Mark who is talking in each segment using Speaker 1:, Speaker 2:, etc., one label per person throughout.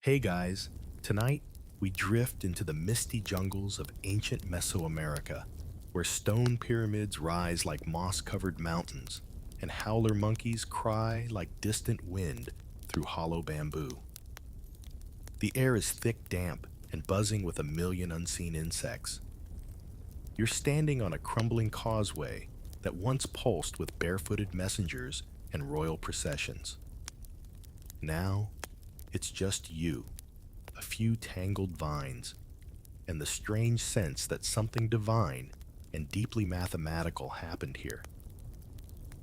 Speaker 1: Hey guys, tonight we drift into the misty jungles of ancient Mesoamerica, where stone pyramids rise like moss-covered mountains and howler monkeys cry like distant wind through hollow bamboo. The air is thick, damp, and buzzing with a million unseen insects. You're standing on a crumbling causeway that once pulsed with barefooted messengers and royal processions. Now, it's just you, a few tangled vines, and the strange sense that something divine and deeply mathematical happened here.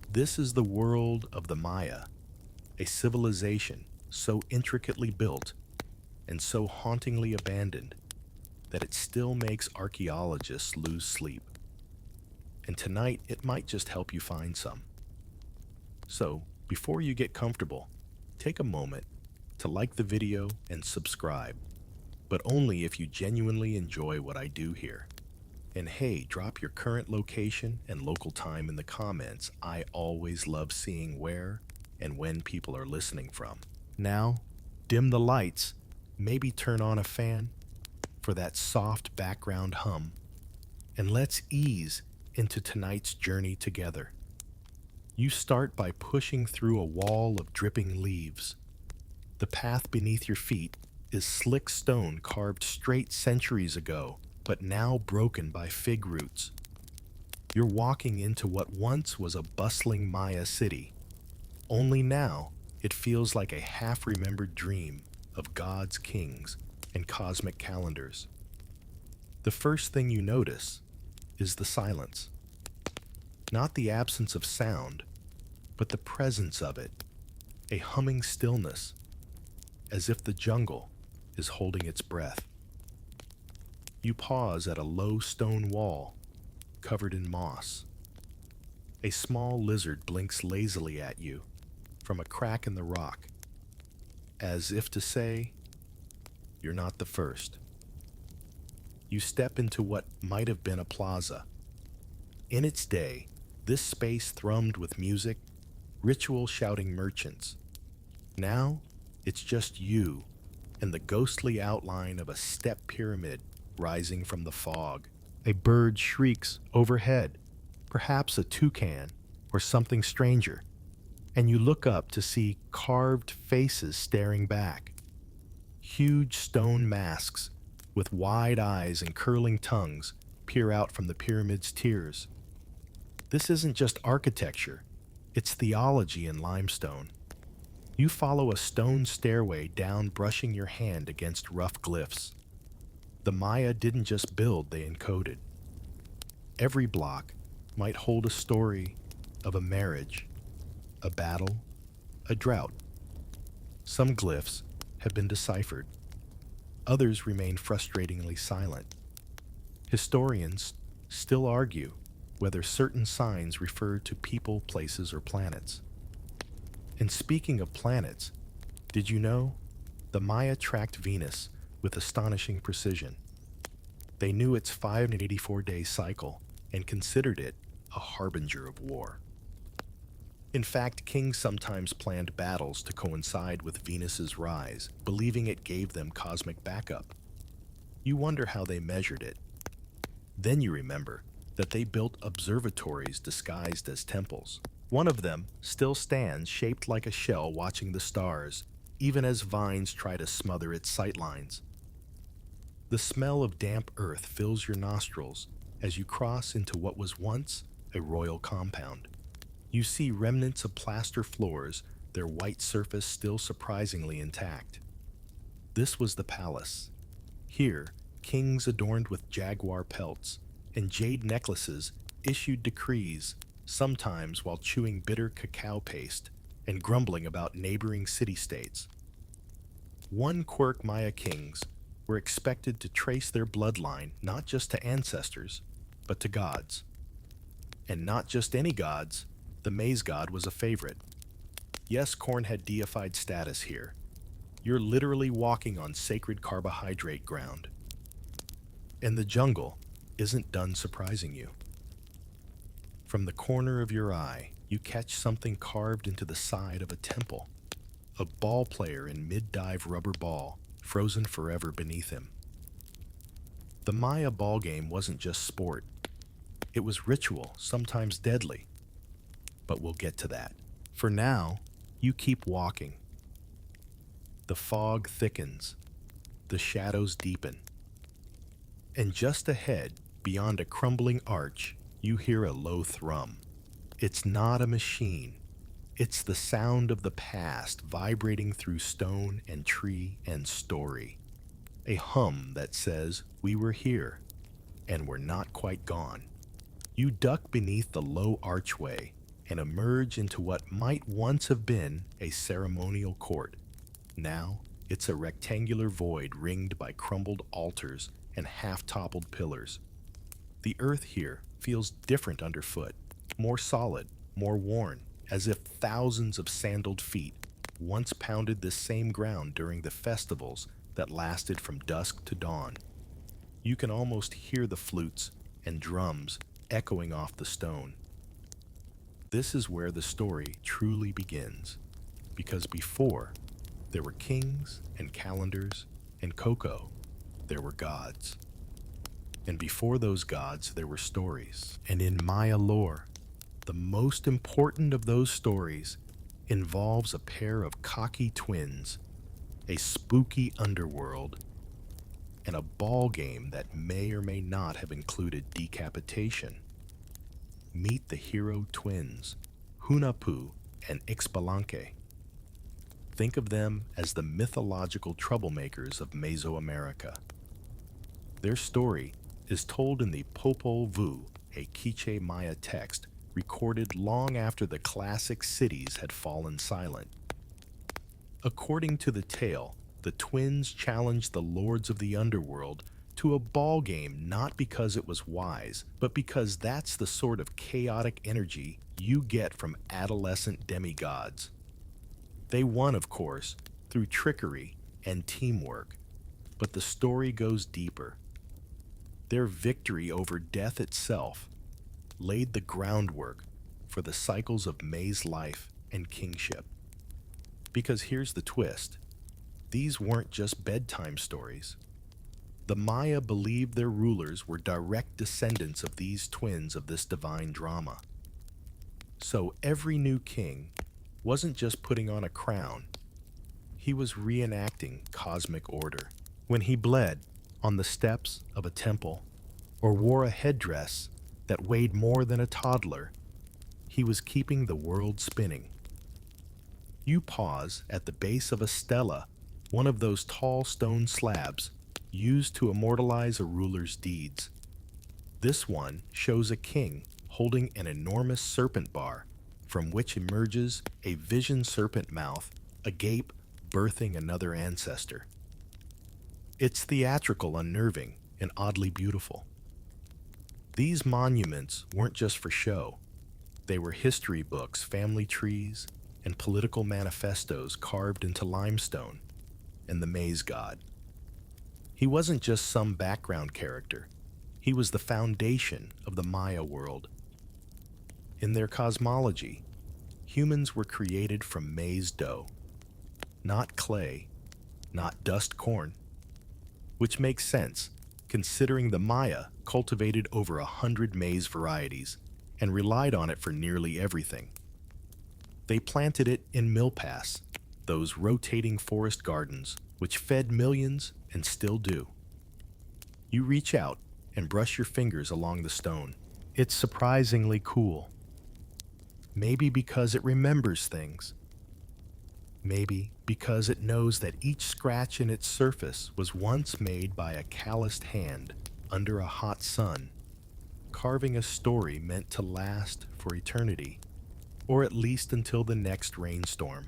Speaker 1: This is the world of the Maya, a civilization so intricately built and so hauntingly abandoned that it still makes archaeologists lose sleep. And tonight, it might just help you find some. So, before you get comfortable, take a moment to like the video and subscribe, but only if you genuinely enjoy what I do here. And hey, drop your current location and local time in the comments. I always love seeing where and when people are listening from. Now, dim the lights, maybe turn on a fan for that soft background hum, and let's ease into tonight's journey together. You start by pushing through a wall of dripping leaves. The path beneath your feet is slick stone carved straight centuries ago, but now broken by fig roots. You're walking into what once was a bustling Maya city, only now it feels like a half-remembered dream of gods, kings, and cosmic calendars. The first thing you notice is the silence. Not the absence of sound, but the presence of it, a humming stillness, as if the jungle is holding its breath. You pause at a low stone wall covered in moss. A small lizard blinks lazily at you from a crack in the rock, as if to say, "You're not the first." You step into what might have been a plaza. In its day, this space thrummed with music, ritual-shouting merchants. Now, it's just you and the ghostly outline of a step pyramid rising from the fog. A bird shrieks overhead, perhaps a toucan or something stranger, and you look up to see carved faces staring back. Huge stone masks with wide eyes and curling tongues peer out from the pyramid's tiers. This isn't just architecture, it's theology in limestone. You follow a stone stairway down, brushing your hand against rough glyphs. The Maya didn't just build, they encoded. Every block might hold a story of a marriage, a battle, a drought. Some glyphs have been deciphered. Others remain frustratingly silent. Historians still argue whether certain signs refer to people, places, or planets. And speaking of planets, did you know the Maya tracked Venus with astonishing precision? They knew its 584-day cycle and considered it a harbinger of war. In fact, kings sometimes planned battles to coincide with Venus's rise, believing it gave them cosmic backup. You wonder how they measured it. Then you remember that they built observatories disguised as temples. One of them still stands shaped like a shell watching the stars, even as vines try to smother its sightlines. The smell of damp earth fills your nostrils as you cross into what was once a royal compound. You see remnants of plaster floors, their white surface still surprisingly intact. This was the palace. Here, kings adorned with jaguar pelts and jade necklaces issued decrees, sometimes while chewing bitter cacao paste and grumbling about neighboring city-states. One quirk: Maya kings were expected to trace their bloodline not just to ancestors, but to gods. And not just any gods, the maize god was a favorite. Yes, corn had deified status here. You're literally walking on sacred carbohydrate ground. And the jungle isn't done surprising you. From the corner of your eye, you catch something carved into the side of a temple. A ball player in mid-dive rubber ball, frozen forever beneath him. The Maya ballgame wasn't just sport. It was ritual, sometimes deadly. But we'll get to that. For now, you keep walking. The fog thickens. The shadows deepen. And just ahead, beyond a crumbling arch, you hear a low thrum. It's not a machine. It's the sound of the past vibrating through stone and tree and story. A hum that says, we were here, and we're not quite gone. You duck beneath the low archway and emerge into what might once have been a ceremonial court. Now, it's a rectangular void ringed by crumbled altars and half-toppled pillars. The earth here feels different underfoot, more solid, more worn, as if thousands of sandaled feet once pounded this same ground during the festivals that lasted from dusk to dawn. You can almost hear the flutes and drums echoing off the stone. This is where the story truly begins, because before, there were kings and calendars and cocoa, there were gods. And before those gods, there were stories. And in Maya lore, the most important of those stories involves a pair of cocky twins, a spooky underworld, and a ball game that may or may not have included decapitation. Meet the hero twins, Hunahpu and Ixbalanque. Think of them as the mythological troublemakers of Mesoamerica. Their story is told in the Popol Vuh, a Quiche Maya text recorded long after the classic cities had fallen silent. According to the tale, the twins challenged the lords of the underworld to a ball game not because it was wise, but because that's the sort of chaotic energy you get from adolescent demigods. They won, of course, through trickery and teamwork, but the story goes deeper. Their victory over death itself laid the groundwork for the cycles of May's life and kingship. Because here's the twist. These weren't just bedtime stories. The Maya believed their rulers were direct descendants of these twins of this divine drama. So every new king wasn't just putting on a crown. He was reenacting cosmic order. When he bled on the steps of a temple or wore a headdress that weighed more than a toddler, he was keeping the world spinning. You pause at the base of a stela, one of those tall stone slabs used to immortalize a ruler's deeds. This one shows a king holding an enormous serpent bar, from which emerges a vision serpent mouth, agape, birthing another ancestor. It's theatrical, unnerving, and oddly beautiful. These monuments weren't just for show. They were history books, family trees, and political manifestos carved into limestone. And the maize god. He wasn't just some background character. He was the foundation of the Maya world. In their cosmology, humans were created from maize dough, not clay, not dust corn, which makes sense considering the Maya cultivated over 100 maize varieties and relied on it for nearly everything. They planted it in milpas, those rotating forest gardens which fed millions and still do. You reach out and brush your fingers along the stone. It's surprisingly cool. Maybe because it remembers things. Maybe because it knows that each scratch in its surface was once made by a calloused hand under a hot sun, carving a story meant to last for eternity, or at least until the next rainstorm.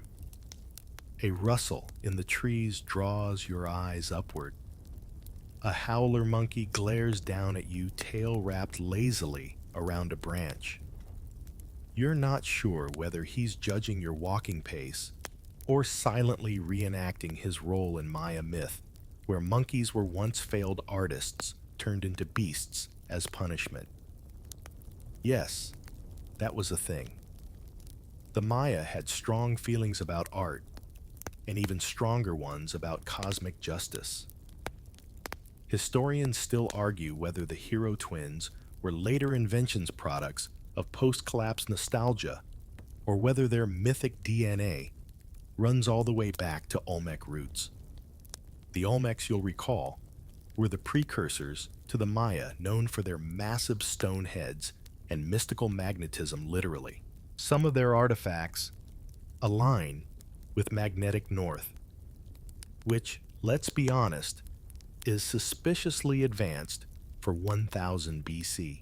Speaker 1: A rustle in the trees draws your eyes upward. A howler monkey glares down at you, tail wrapped lazily around a branch. You're not sure whether he's judging your walking pace or silently reenacting his role in Maya myth, where monkeys were once failed artists turned into beasts as punishment. Yes, that was a thing. The Maya had strong feelings about art, and even stronger ones about cosmic justice. Historians still argue whether the hero twins were later inventions products of post-collapse nostalgia or whether their mythic DNA runs all the way back to Olmec roots. The Olmecs, you'll recall, were the precursors to the Maya, known for their massive stone heads and mystical magnetism, literally. Some of their artifacts align with magnetic north, which, let's be honest, is suspiciously advanced for 1000 BC.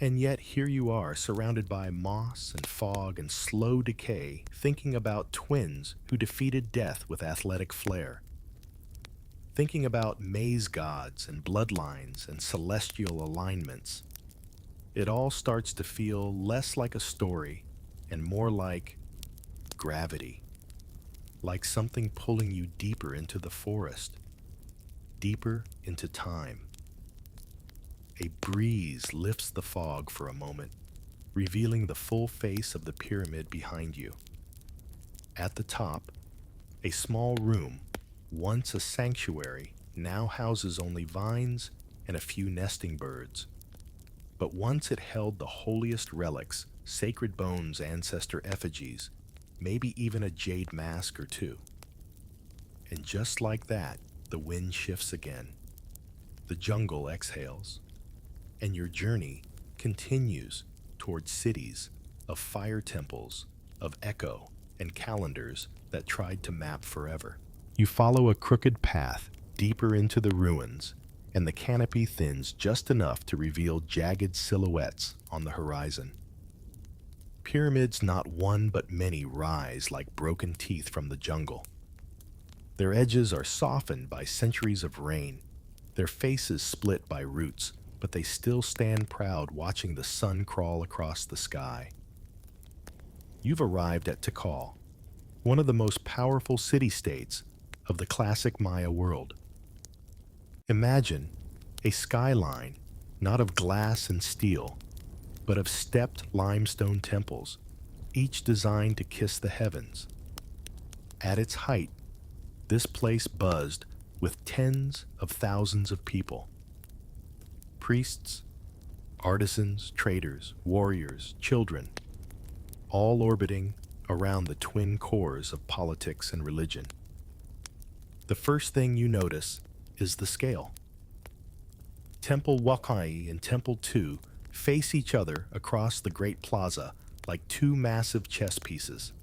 Speaker 1: And yet here you are, surrounded by moss and fog and slow decay, thinking about twins who defeated death with athletic flair. Thinking about maze gods and bloodlines and celestial alignments. It all starts to feel less like a story and more like gravity. Like something pulling you deeper into the forest, deeper into time. A breeze lifts the fog for a moment, revealing the full face of the pyramid behind you. At the top, a small room, once a sanctuary, now houses only vines and a few nesting birds. But once it held the holiest relics, sacred bones, ancestor effigies, maybe even a jade mask or two. And just like that, the wind shifts again. The jungle exhales, and your journey continues towards cities of fire temples, of echo, and calendars that tried to map forever. You follow a crooked path deeper into the ruins, and the canopy thins just enough to reveal jagged silhouettes on the horizon. Pyramids, not one but many, rise like broken teeth from the jungle. Their edges are softened by centuries of rain, their faces split by roots, but they still stand proud watching the sun crawl across the sky. You've arrived at Tikal, one of the most powerful city-states of the classic Maya world. Imagine a skyline not of glass and steel, but of stepped limestone temples, each designed to kiss the heavens. At its height, this place buzzed with tens of thousands of people. Priests, artisans, traders, warriors, children, all orbiting around the twin cores of politics and religion. The first thing you notice is the scale. Temple Wakai and Temple 2 face each other across the Great Plaza like two massive chess pieces.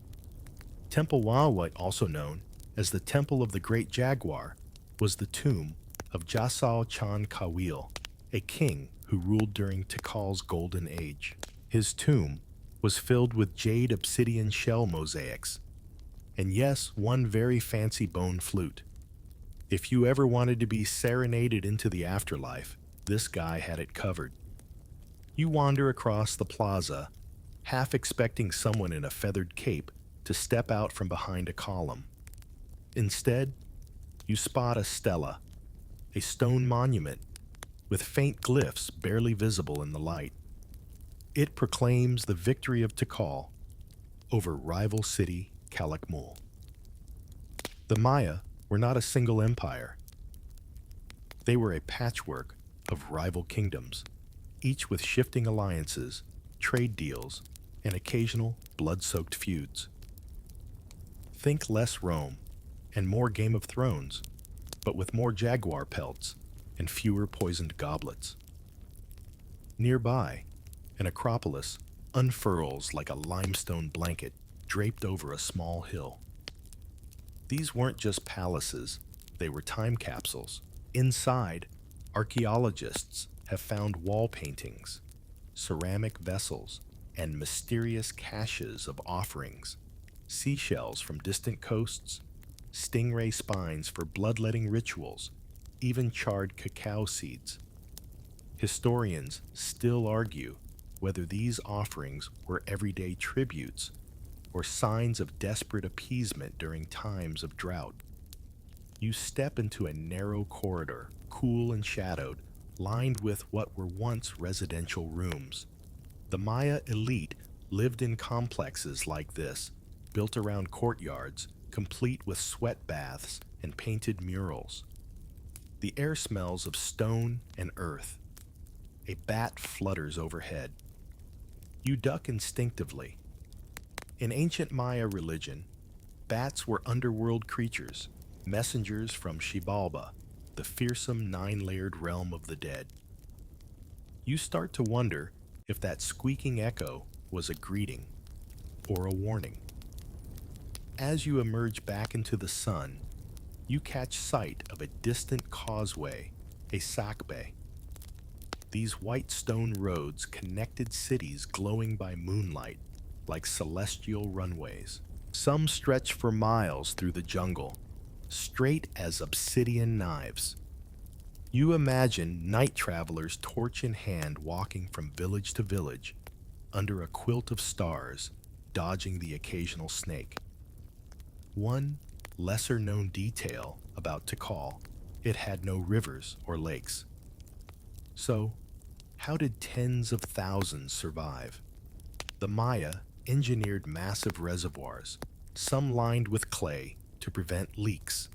Speaker 1: Temple Wawat, also known as the Temple of the Great Jaguar, was the tomb of Jasal Chan Kawil, a king who ruled during Tikal's Golden Age. His tomb was filled with jade obsidian shell mosaics, and yes, one very fancy bone flute. If you ever wanted to be serenaded into the afterlife, this guy had it covered. You wander across the plaza, half expecting someone in a feathered cape to step out from behind a column. Instead, you spot a stela, a stone monument with faint glyphs barely visible in the light. It proclaims the victory of Tikal over rival city Calakmul. The Maya were not a single empire. They were a patchwork of rival kingdoms, each with shifting alliances, trade deals, and occasional blood-soaked feuds. Think less Rome and more Game of Thrones, but with more jaguar pelts and fewer poisoned goblets. Nearby, an acropolis unfurls like a limestone blanket draped over a small hill. These weren't just palaces, they were time capsules. Inside, archaeologists have found wall paintings, ceramic vessels, and mysterious caches of offerings, seashells from distant coasts, stingray spines for bloodletting rituals, even charred cacao seeds. Historians still argue whether these offerings were everyday tributes or signs of desperate appeasement during times of drought. You step into a narrow corridor, cool and shadowed, lined with what were once residential rooms. The Maya elite lived in complexes like this, built around courtyards complete with sweat baths and painted murals. The air smells of stone and earth. A bat flutters overhead. You duck instinctively. In ancient Maya religion, bats were underworld creatures, messengers from Xibalba, the fearsome nine-layered realm of the dead. You start to wonder if that squeaking echo was a greeting or a warning. As you emerge back into the sun, you catch sight of a distant causeway, a sakbe. These white stone roads connected cities glowing by moonlight like celestial runways. Some stretch for miles through the jungle, straight as obsidian knives. You imagine night travelers torch in hand walking from village to village under a quilt of stars, dodging the occasional snake. One lesser-known detail about Tikal: it had no rivers or lakes. So, how did tens of thousands survive? The Maya engineered massive reservoirs, some lined with clay to prevent leaks.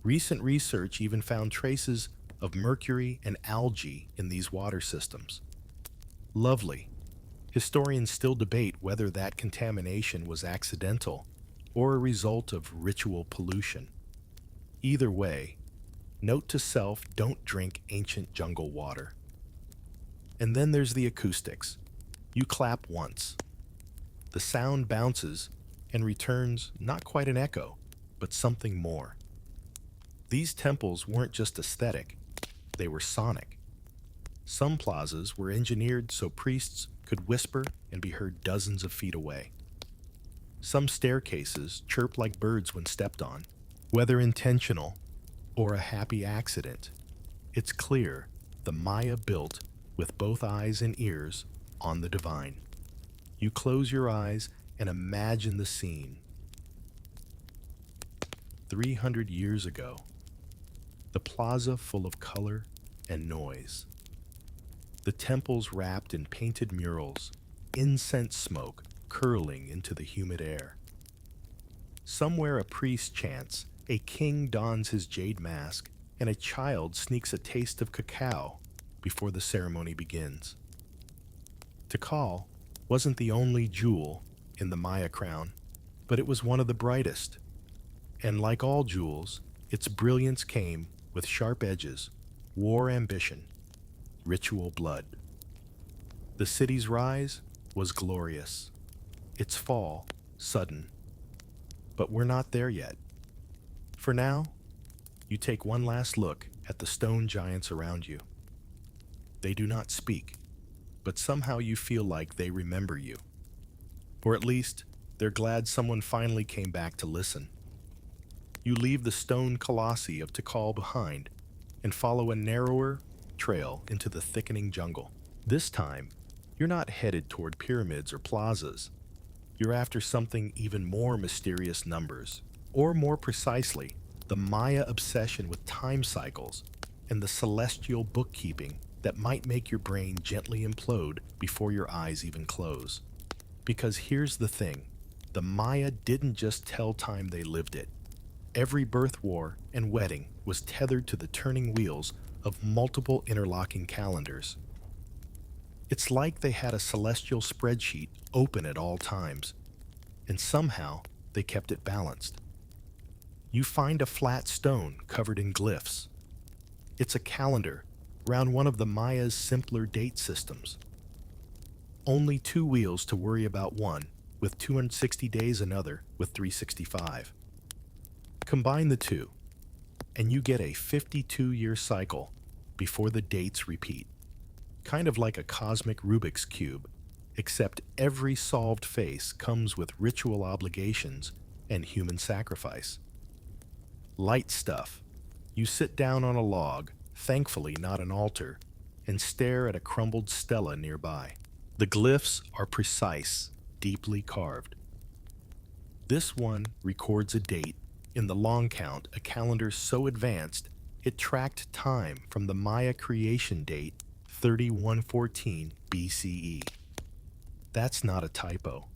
Speaker 1: Recent research even found traces of mercury and algae in these water systems. Lovely. Historians still debate whether that contamination was accidental or a result of ritual pollution. Either way, note to self: don't drink ancient jungle water. And then there's the acoustics. You clap once. The sound bounces and returns not quite an echo, but something more. These temples weren't just aesthetic, they were sonic. Some plazas were engineered so priests could whisper and be heard dozens of feet away. Some staircases chirped like birds when stepped on. Whether intentional or a happy accident, it's clear the Maya built with both eyes and ears on the divine. You close your eyes and imagine the scene. 300 years ago, the plaza full of color and noise. The temples wrapped in painted murals, incense smoke curling into the humid air. Somewhere a priest chants, a king dons his jade mask, and a child sneaks a taste of cacao before the ceremony begins. Tikal wasn't the only jewel in the Maya crown, but it was one of the brightest. And like all jewels, its brilliance came with sharp edges, war ambition, ritual blood. The city's rise was glorious, its fall sudden. But we're not there yet. For now, you take one last look at the stone giants around you. They do not speak, but somehow you feel like they remember you. Or at least, they're glad someone finally came back to listen. You leave the stone colossi of Tikal behind and follow a narrower trail into the thickening jungle. This time, you're not headed toward pyramids or plazas. You're after something even more mysterious: numbers, or more precisely, the Maya obsession with time cycles and the celestial bookkeeping that might make your brain gently implode before your eyes even close. Because here's the thing, the Maya didn't just tell time, they lived it. Every birth war and wedding was tethered to the turning wheels of multiple interlocking calendars. It's like they had a celestial spreadsheet open at all times, and somehow they kept it balanced. You find a flat stone covered in glyphs. It's a calendar around one of the Maya's simpler date systems. Only 2 wheels to worry about, one with 260 days, another with 365. Combine the two, and you get a 52-year cycle before the dates repeat. Kind of like a cosmic Rubik's Cube, except every solved face comes with ritual obligations and human sacrifice. Light stuff. You sit down on a log, thankfully not an altar, and stare at a crumbled stela nearby. The glyphs are precise, deeply carved. This one records a date. In the long count, a calendar so advanced it tracked time from the Maya creation date 3114 BCE. That's not a typo.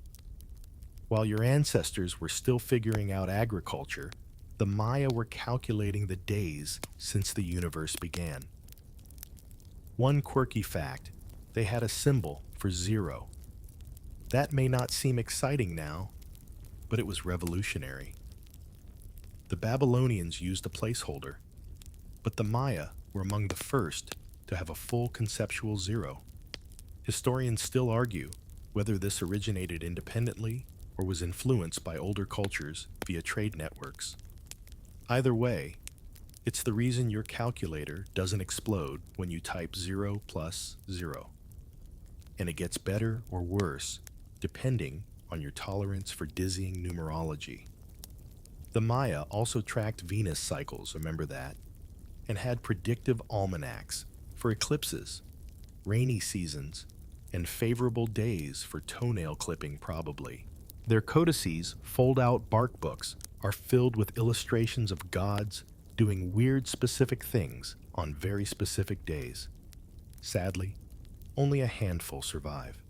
Speaker 1: While your ancestors were still figuring out agriculture, the Maya were calculating the days since the universe began. One quirky fact, they had a symbol for zero. That may not seem exciting now, but it was revolutionary. The Babylonians used a placeholder, but the Maya were among the first to have a full conceptual zero. Historians still argue whether this originated independently or was influenced by older cultures via trade networks. Either way, it's the reason your calculator doesn't explode when you type 0 plus 0. And it gets better or worse depending on your tolerance for dizzying numerology. The Maya also tracked Venus cycles, remember that, and had predictive almanacs for eclipses, rainy seasons, and favorable days for toenail clipping probably. Their codices, fold-out bark books, are filled with illustrations of gods doing weird specific things on very specific days. Sadly, only a handful survive.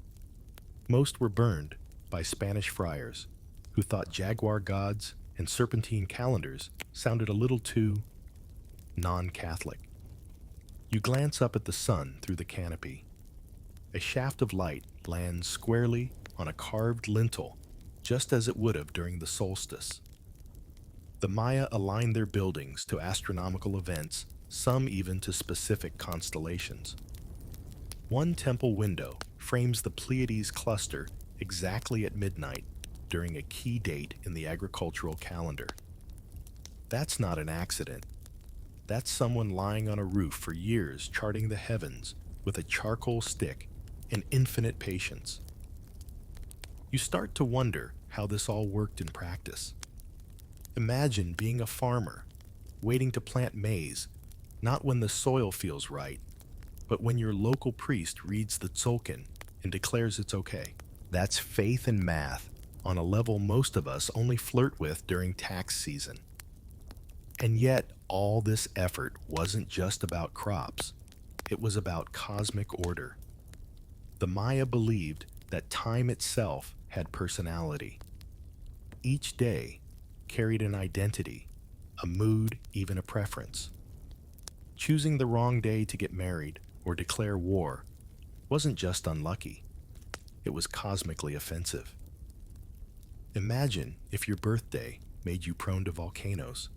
Speaker 1: Most were burned by Spanish friars who thought jaguar gods and serpentine calendars sounded a little too non-Catholic. You glance up at the sun through the canopy. A shaft of light lands squarely on a carved lintel, just as it would have during the solstice. The Maya aligned their buildings to astronomical events, some even to specific constellations. One temple window frames the Pleiades cluster exactly at midnight during a key date in the agricultural calendar. That's not an accident. That's someone lying on a roof for years charting the heavens with a charcoal stick and infinite patience. You start to wonder how this all worked in practice. Imagine being a farmer, waiting to plant maize, not when the soil feels right, but when your local priest reads the tzolk'in and declares it's okay. That's faith and math on a level most of us only flirt with during tax season. And yet, all this effort wasn't just about crops. It was about cosmic order. The Maya believed that time itself had personality. Each day carried an identity, a mood, even a preference. Choosing the wrong day to get married or declare war wasn't just unlucky. It was cosmically offensive. Imagine if your birthday made you prone to volcanoes.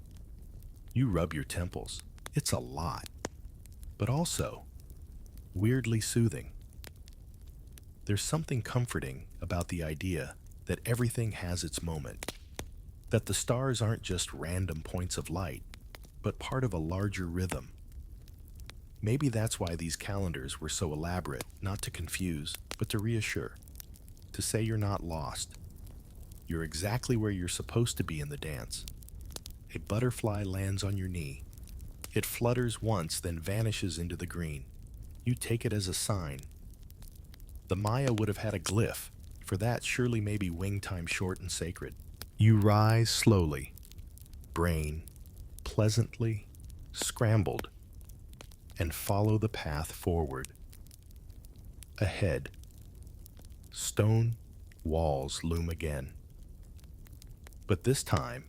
Speaker 1: You rub your temples. It's a lot, but also weirdly soothing. There's something comforting about the idea that everything has its moment, that the stars aren't just random points of light, but part of a larger rhythm. Maybe that's why these calendars were so elaborate, not to confuse, but to reassure, to say you're not lost. You're exactly where you're supposed to be in the dance. A butterfly lands on your knee. It flutters once, then vanishes into the green. You take it as a sign. The Maya would have had a glyph. For that, surely maybe wing time short and sacred. You rise slowly, brain pleasantly scrambled, and follow the path forward. Ahead, stone walls loom again. But this time,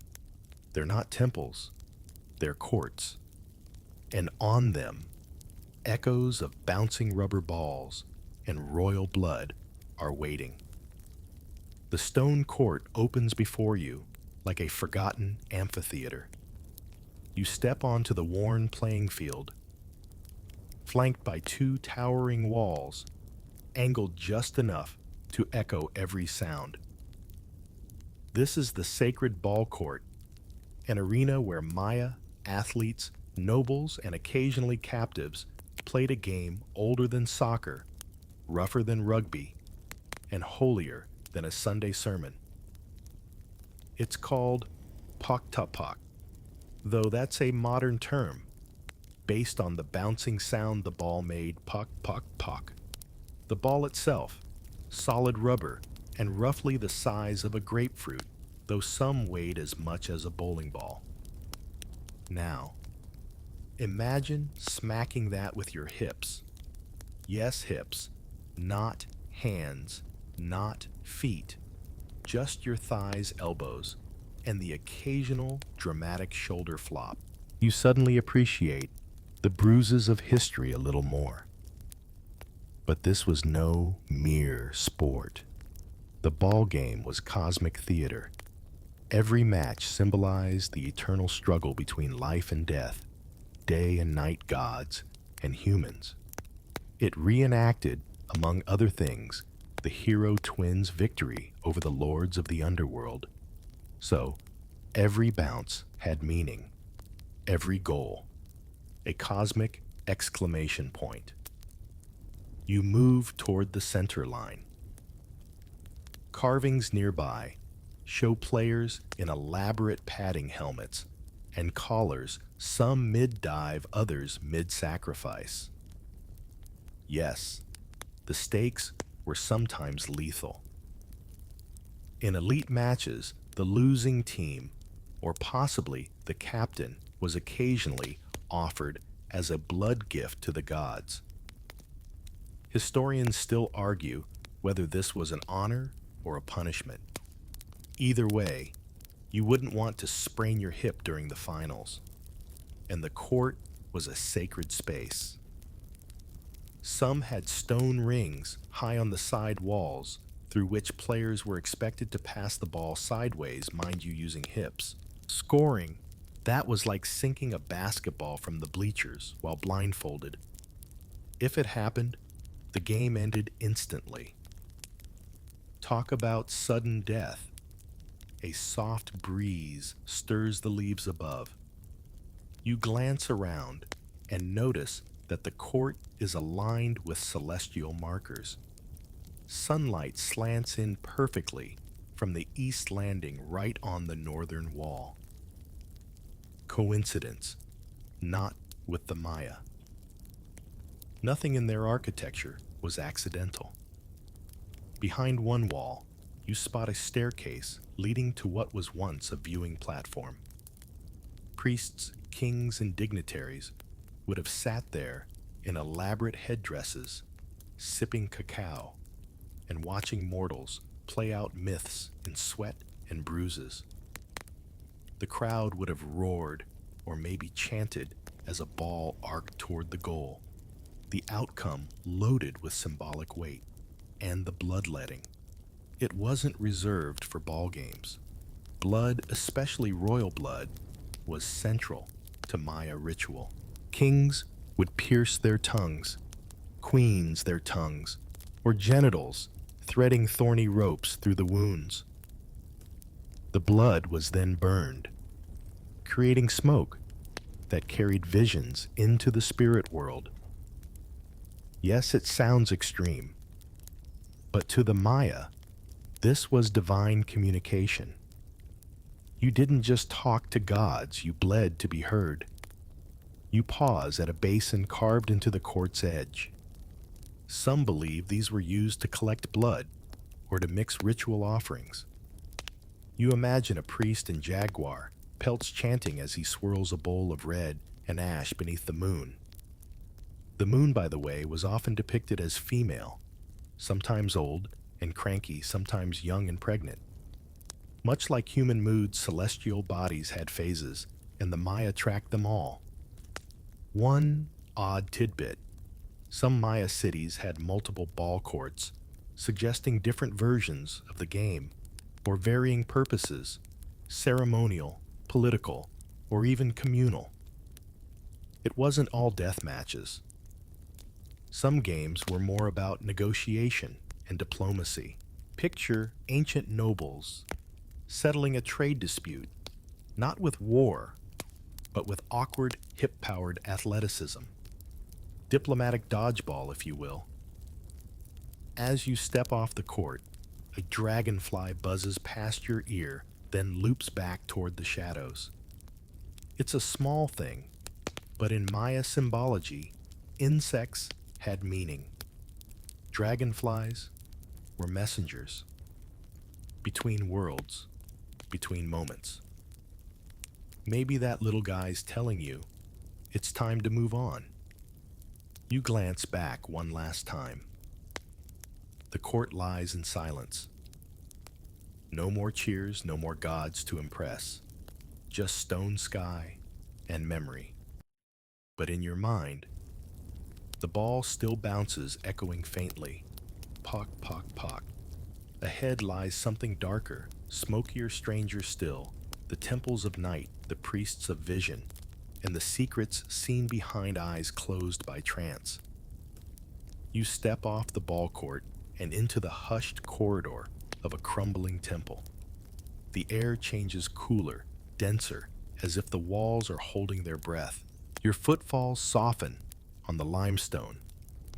Speaker 1: they're not temples, they're courts. And on them, echoes of bouncing rubber balls and royal blood are waiting. The stone court opens before you like a forgotten amphitheater. You step onto the worn playing field, flanked by two towering walls, angled just enough to echo every sound. This is the sacred ball court, an arena where Maya, athletes, nobles, and occasionally captives played a game older than soccer, rougher than rugby, and holier than a Sunday sermon. It's called Pok-ta-Pok, though that's a modern term, based on the bouncing sound the ball made pok-pok-pok. The ball itself, solid rubber and roughly the size of a grapefruit, though some weighed as much as a bowling ball. Now, imagine smacking that with your hips. Yes, hips, not hands, not feet. just your thighs, elbows, and the occasional dramatic shoulder flop. You suddenly appreciate the bruises of history a little more. But this was no mere sport. The ball game was cosmic theater. Every match symbolized the eternal struggle between life and death, day and night gods, and humans. It reenacted, among other things, the hero twins' victory over the lords of the underworld. So, every bounce had meaning, every goal, a cosmic exclamation point. You move toward the center line. Carvings nearby show players in elaborate padding helmets and collars, some mid-dive, others mid-sacrifice. Yes, the stakes were sometimes lethal. In elite matches, the losing team, or possibly the captain, was occasionally offered as a blood gift to the gods. Historians still argue whether this was an honor or a punishment. Either way, you wouldn't want to sprain your hip during the finals, and the court was a sacred space. Some had stone rings high on the side walls through which players were expected to pass the ball sideways, mind you, using hips. Scoring, that was like sinking a basketball from the bleachers while blindfolded. If it happened, the game ended instantly. Talk about sudden death. A soft breeze stirs the leaves above. You glance around and notice that the court is aligned with celestial markers. Sunlight slants in perfectly from the east landing right on the northern wall. Coincidence? Not with the Maya. Nothing in their architecture was accidental. Behind one wall, you spot a staircase leading to what was once a viewing platform. Priests, kings, and dignitaries would have sat there in elaborate headdresses, sipping cacao, and watching mortals play out myths in sweat and bruises. The crowd would have roared or maybe chanted as a ball arced toward the goal, the outcome loaded with symbolic weight, and the bloodletting. It wasn't reserved for ball games. Blood, especially royal blood, was central to Maya ritual. Kings would pierce their tongues, queens their tongues, or genitals, threading thorny ropes through the wounds. The blood was then burned, creating smoke that carried visions into the spirit world. Yes, it sounds extreme, but to the Maya, this was divine communication. You didn't just talk to gods, you bled to be heard. You pause at a basin carved into the court's edge. Some believe these were used to collect blood or to mix ritual offerings. You imagine a priest in jaguar, pelts chanting as he swirls a bowl of red and ash beneath the moon. The moon, by the way, was often depicted as female, sometimes old and cranky, sometimes young and pregnant. Much like human moods, celestial bodies had phases, and the Maya tracked them all. One odd tidbit: some Maya cities had multiple ball courts, suggesting different versions of the game, or varying purposes, ceremonial, political, or even communal. It wasn't all death matches. Some games were more about negotiation and diplomacy. Picture ancient nobles settling a trade dispute, not with war, but with awkward, hip-powered athleticism. Diplomatic dodgeball, if you will. As you step off the court, a dragonfly buzzes past your ear, then loops back toward the shadows. It's a small thing, but in Maya symbology, insects had meaning. Dragonflies were messengers. Between worlds, between moments. Maybe that little guy's telling you it's time to move on. You glance back one last time. The court lies in silence. No more cheers, no more gods to impress. Just stone sky and memory. But in your mind, the ball still bounces, echoing faintly. Pock, pock, pock. Ahead lies something darker, smokier, stranger still. The temples of night, the priests of vision, and the secrets seen behind eyes closed by trance. You step off the ball court and into the hushed corridor of a crumbling temple. The air changes cooler, denser, as if the walls are holding their breath. Your footfalls soften on the limestone,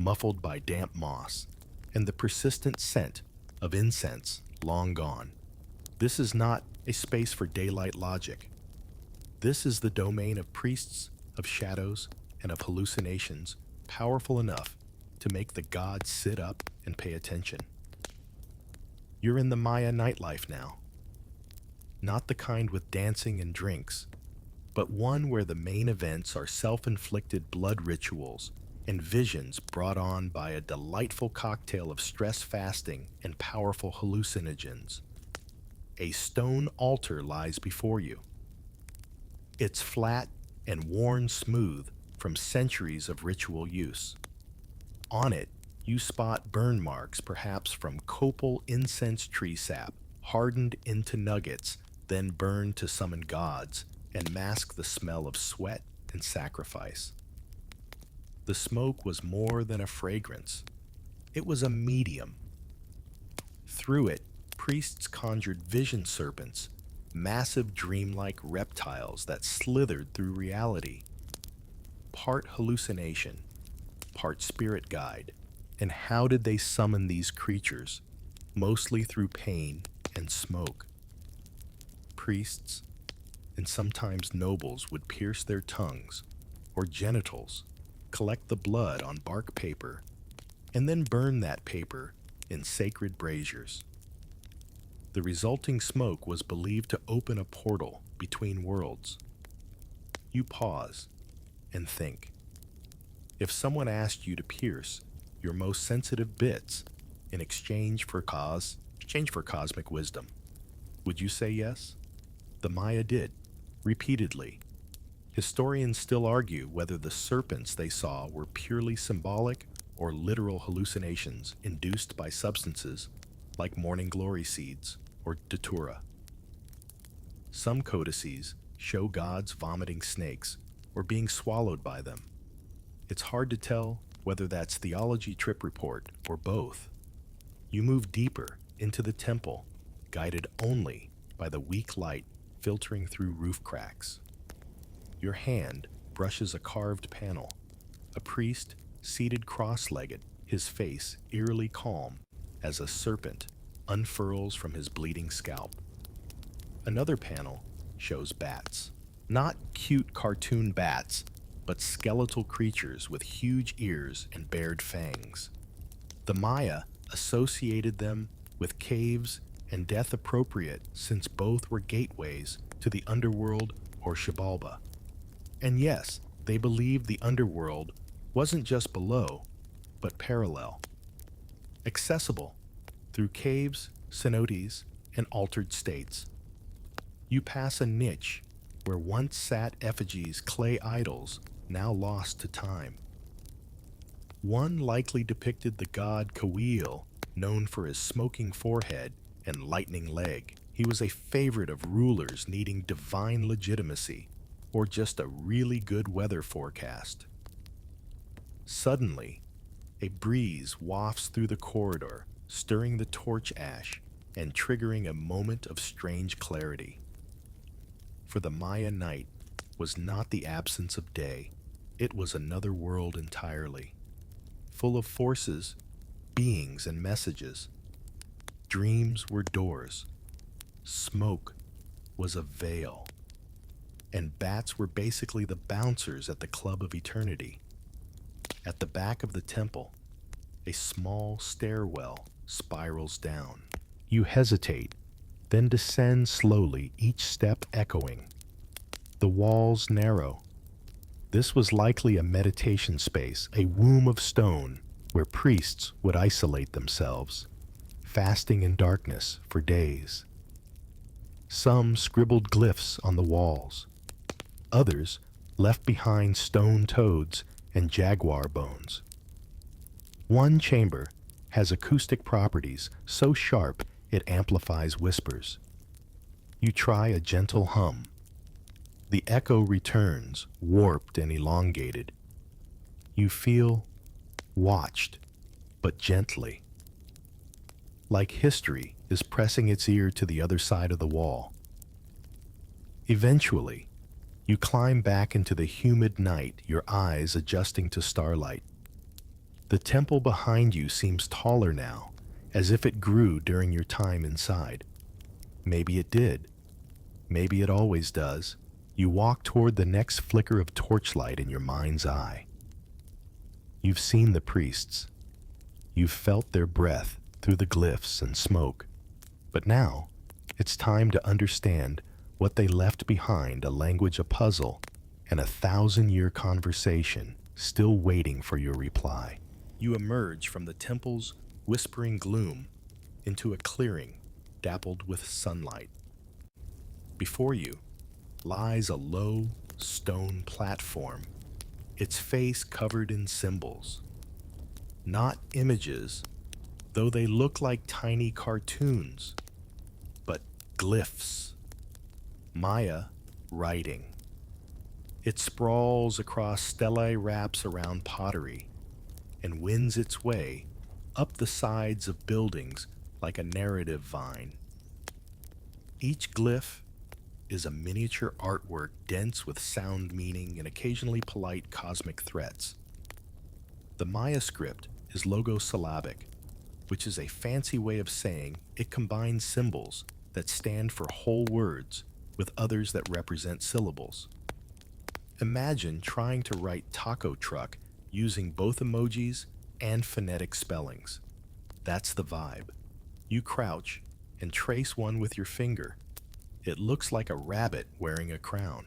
Speaker 1: muffled by damp moss, and the persistent scent of incense long gone. This is not a space for daylight logic. This is the domain of priests, of shadows, and of hallucinations, powerful enough to make the gods sit up and pay attention. You're in the Maya nightlife now. Not the kind with dancing and drinks, but one where the main events are self-inflicted blood rituals and visions brought on by a delightful cocktail of stress fasting and powerful hallucinogens. A stone altar lies before you. It's flat and worn smooth from centuries of ritual use. On it, you spot burn marks, perhaps from copal incense tree sap, hardened into nuggets, then burned to summon gods and mask the smell of sweat and sacrifice. The smoke was more than a fragrance. It was a medium. Through it, priests conjured vision serpents, massive dreamlike reptiles that slithered through reality. Part hallucination, part spirit guide. And how did they summon these creatures? Mostly through pain and smoke. Priests, and sometimes nobles, would pierce their tongues or genitals, collect the blood on bark paper, and then burn that paper in sacred braziers. The resulting smoke was believed to open a portal between worlds. You pause and think. If someone asked you to pierce your most sensitive bits in exchange for cosmic wisdom, would you say yes? The Maya did, repeatedly. Historians still argue whether the serpents they saw were purely symbolic or literal hallucinations induced by substances like morning glory seeds or datura. Some codices show gods vomiting snakes or being swallowed by them. It's hard to tell whether that's theology trip report or both. You move deeper into the temple, guided only by the weak light filtering through roof cracks. Your hand brushes a carved panel, a priest seated cross-legged, his face eerily calm as a serpent unfurls from his bleeding scalp. Another panel shows bats, not cute cartoon bats, but skeletal creatures with huge ears and bared fangs. The Maya associated them with caves and death appropriate, since both were gateways to the underworld or Xibalba. And yes, they believed the underworld wasn't just below, but parallel. Accessible through caves, cenotes, and altered states. You pass a niche where once sat effigies, clay idols, now lost to time. One likely depicted the god Kawil, known for his smoking forehead and lightning leg. He was a favorite of rulers needing divine legitimacy, or just a really good weather forecast. Suddenly, a breeze wafts through the corridor, stirring the torch ash and triggering a moment of strange clarity. For the Maya night was not the absence of day, it was another world entirely, full of forces, beings, and messages. Dreams were doors, smoke was a veil, and bats were basically the bouncers at the Club of Eternity. At the back of the temple, a small stairwell spirals down. You hesitate, then descend slowly, each step echoing. The walls narrow. This was likely a meditation space, a womb of stone where priests would isolate themselves, fasting in darkness for days. Some scribbled glyphs on the walls. Others left behind stone toads and jaguar bones. One chamber has acoustic properties so sharp it amplifies whispers. You try a gentle hum. The echo returns, warped and elongated. You feel watched, but gently, like history is pressing its ear to the other side of the wall. Eventually, you climb back into the humid night, your eyes adjusting to starlight. The temple behind you seems taller now, as if it grew during your time inside. Maybe it did. Maybe it always does. You walk toward the next flicker of torchlight in your mind's eye. You've seen the priests. You've felt their breath through the glyphs and smoke. But now, it's time to understand what they left behind, a language, a puzzle, and a 1,000-year conversation still waiting for your reply. You emerge from the temple's whispering gloom into a clearing dappled with sunlight. Before you lies a low stone platform, its face covered in symbols. Not images, though they look like tiny cartoons, but glyphs. Maya writing. It sprawls across stelae, wraps around pottery, and wins its way up the sides of buildings like a narrative vine. Each glyph is a miniature artwork dense with sound meaning and occasionally polite cosmic threats. The Maya script is logosyllabic, which is a fancy way of saying it combines symbols that stand for whole words with others that represent syllables. Imagine trying to write taco truck using both emojis and phonetic spellings. That's the vibe. You crouch and trace one with your finger. It looks like a rabbit wearing a crown.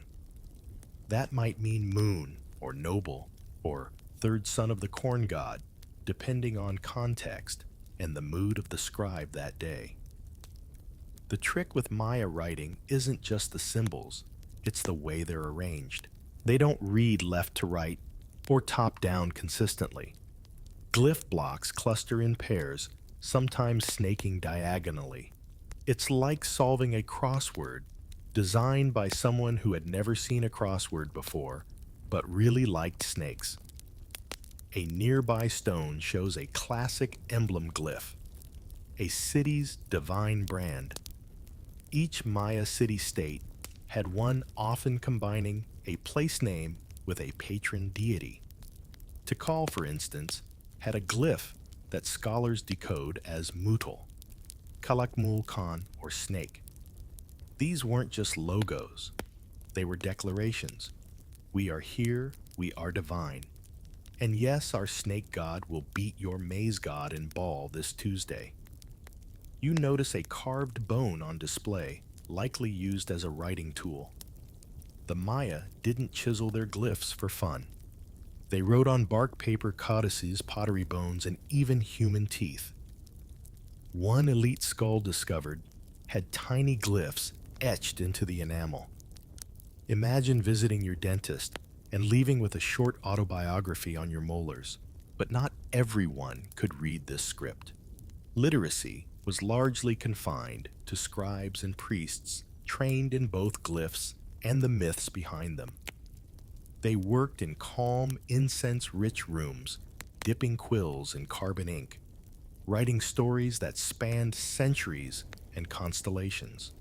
Speaker 1: That might mean moon or noble or third son of the corn god, depending on context and the mood of the scribe that day. The trick with Maya writing isn't just the symbols, it's the way they're arranged. They don't read left to right or top down consistently. Glyph blocks cluster in pairs, sometimes snaking diagonally. It's like solving a crossword designed by someone who had never seen a crossword before, but really liked snakes. A nearby stone shows a classic emblem glyph, a city's divine brand. Each Maya city-state had one, often combining a place name with a patron deity. Tikal, for instance, had a glyph that scholars decode as Mutal, Kalakmul Khan, or snake. These weren't just logos, they were declarations. We are here, we are divine. And yes, our snake god will beat your maze god in ball this Tuesday. You notice a carved bone on display, likely used as a writing tool. The Maya didn't chisel their glyphs for fun. They wrote on bark paper codices, pottery bones, and even human teeth. One elite skull discovered had tiny glyphs etched into the enamel. Imagine visiting your dentist and leaving with a short autobiography on your molars, but not everyone could read this script. Literacy was largely confined to scribes and priests trained in both glyphs and the myths behind them. They worked in calm, incense-rich rooms, dipping quills in carbon ink, writing stories that spanned centuries and constellations.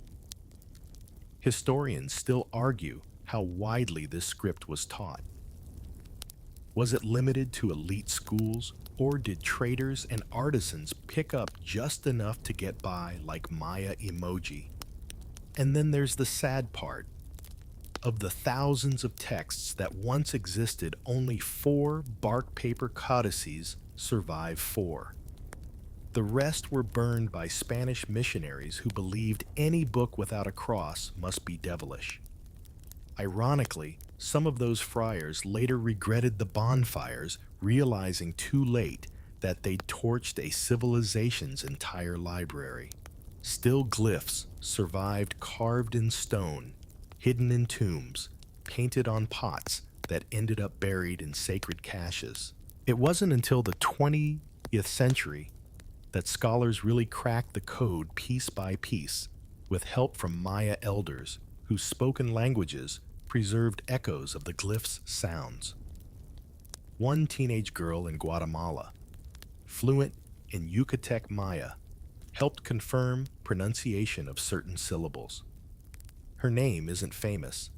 Speaker 1: Historians still argue how widely this script was taught. Was it limited to elite schools, or did traders and artisans pick up just enough to get by, like Maya emoji? And then there's the sad part. Of the thousands of texts that once existed, only 4 bark paper codices survive 4. The rest were burned by Spanish missionaries who believed any book without a cross must be devilish. Ironically, some of those friars later regretted the bonfires, realizing too late that they'd torched a civilization's entire library. Still glyphs survived carved in stone, hidden in tombs, painted on pots that ended up buried in sacred caches. It wasn't until the 20th century that scholars really cracked the code piece by piece, with help from Maya elders whose spoken languages preserved echoes of the glyphs' sounds. One teenage girl in Guatemala, fluent in Yucatec Maya, helped confirm pronunciation of certain syllables. Her name isn't famous,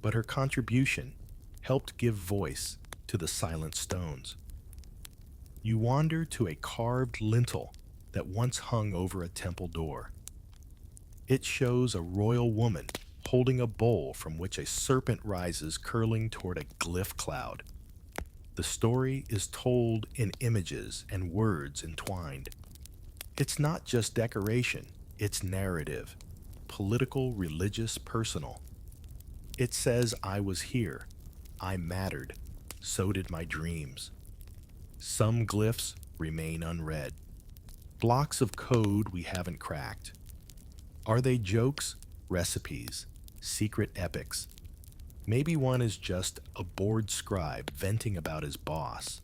Speaker 1: but her contribution helped give voice to the silent stones. You wander to a carved lintel that once hung over a temple door. It shows a royal woman holding a bowl from which a serpent rises curling toward a glyph cloud. The story is told in images and words entwined. It's not just decoration, it's narrative, political, religious, personal. It says, I was here, I mattered, so did my dreams. Some glyphs remain unread. Blocks of code we haven't cracked. Are they jokes, recipes, secret epics? Maybe one is just a bored scribe venting about his boss.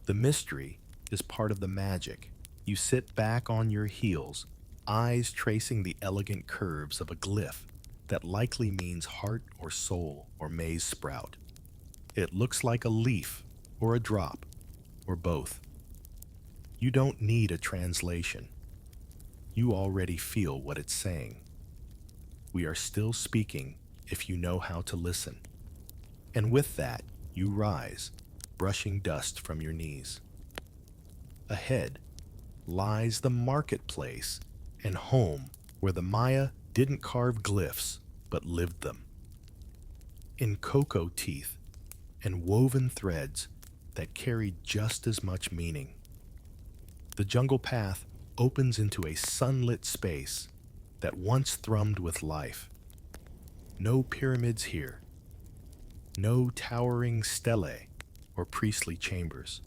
Speaker 1: The mystery is part of the magic. You sit back on your heels, eyes tracing the elegant curves of a glyph that likely means heart or soul or maize sprout. It looks like a leaf or a drop or both. You don't need a translation. You already feel what it's saying. We are still speaking if you know how to listen. And with that, you rise, brushing dust from your knees. Ahead lies the marketplace and home where the Maya didn't carve glyphs, but lived them. In cocoa teeth and woven threads that carry just as much meaning. The jungle path opens into a sunlit space that once thrummed with life. No pyramids here. No towering stelae or priestly chambers.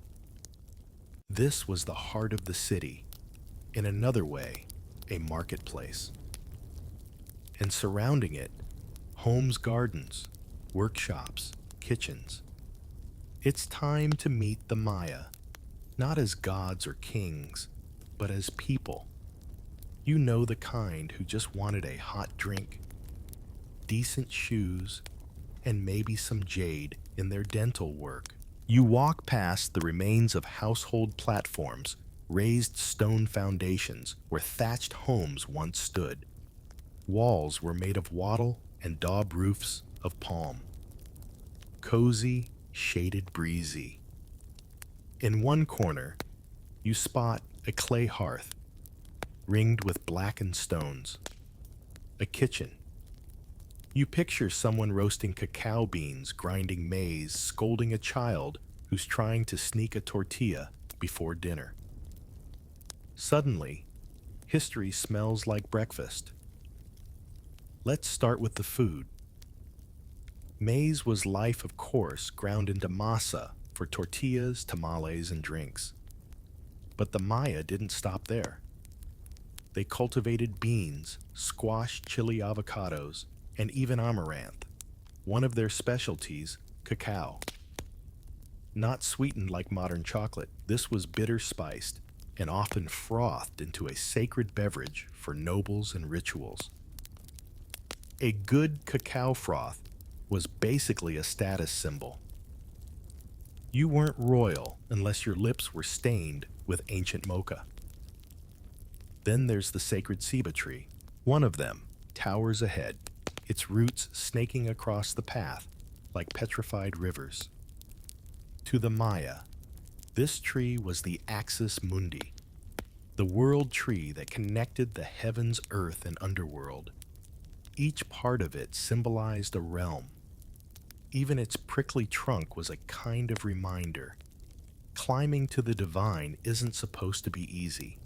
Speaker 1: This was the heart of the city, in another way, a marketplace. And surrounding it, homes, gardens, workshops, kitchens. It's time to meet the Maya, not as gods or kings, but as people. You know the kind who just wanted a hot drink, decent shoes, and maybe some jade in their dental work. You walk past the remains of household platforms, raised stone foundations where thatched homes once stood. Walls were made of wattle and daub roofs of palm. Cozy, shaded, breezy. In one corner, you spot a clay hearth, ringed with blackened stones. A kitchen. You picture someone roasting cacao beans, grinding maize, scolding a child who's trying to sneak a tortilla before dinner. Suddenly, history smells like breakfast. Let's start with the food. Maize was life, of course, ground into masa for tortillas, tamales, and drinks. But the Maya didn't stop there. They cultivated beans, squash, chili, avocados, and even amaranth. One of their specialties, cacao. Not sweetened like modern chocolate, this was bitter spiced and often frothed into a sacred beverage for nobles and rituals. A good cacao froth was basically a status symbol. You weren't royal unless your lips were stained with ancient mocha. Then there's the sacred ceiba tree. One of them towers ahead, its roots snaking across the path like petrified rivers. To the Maya, this tree was the axis mundi, the world tree that connected the heavens, earth, and underworld. Each part of it symbolized a realm. Even its prickly trunk was a kind of reminder. Climbing to the divine isn't supposed to be easy.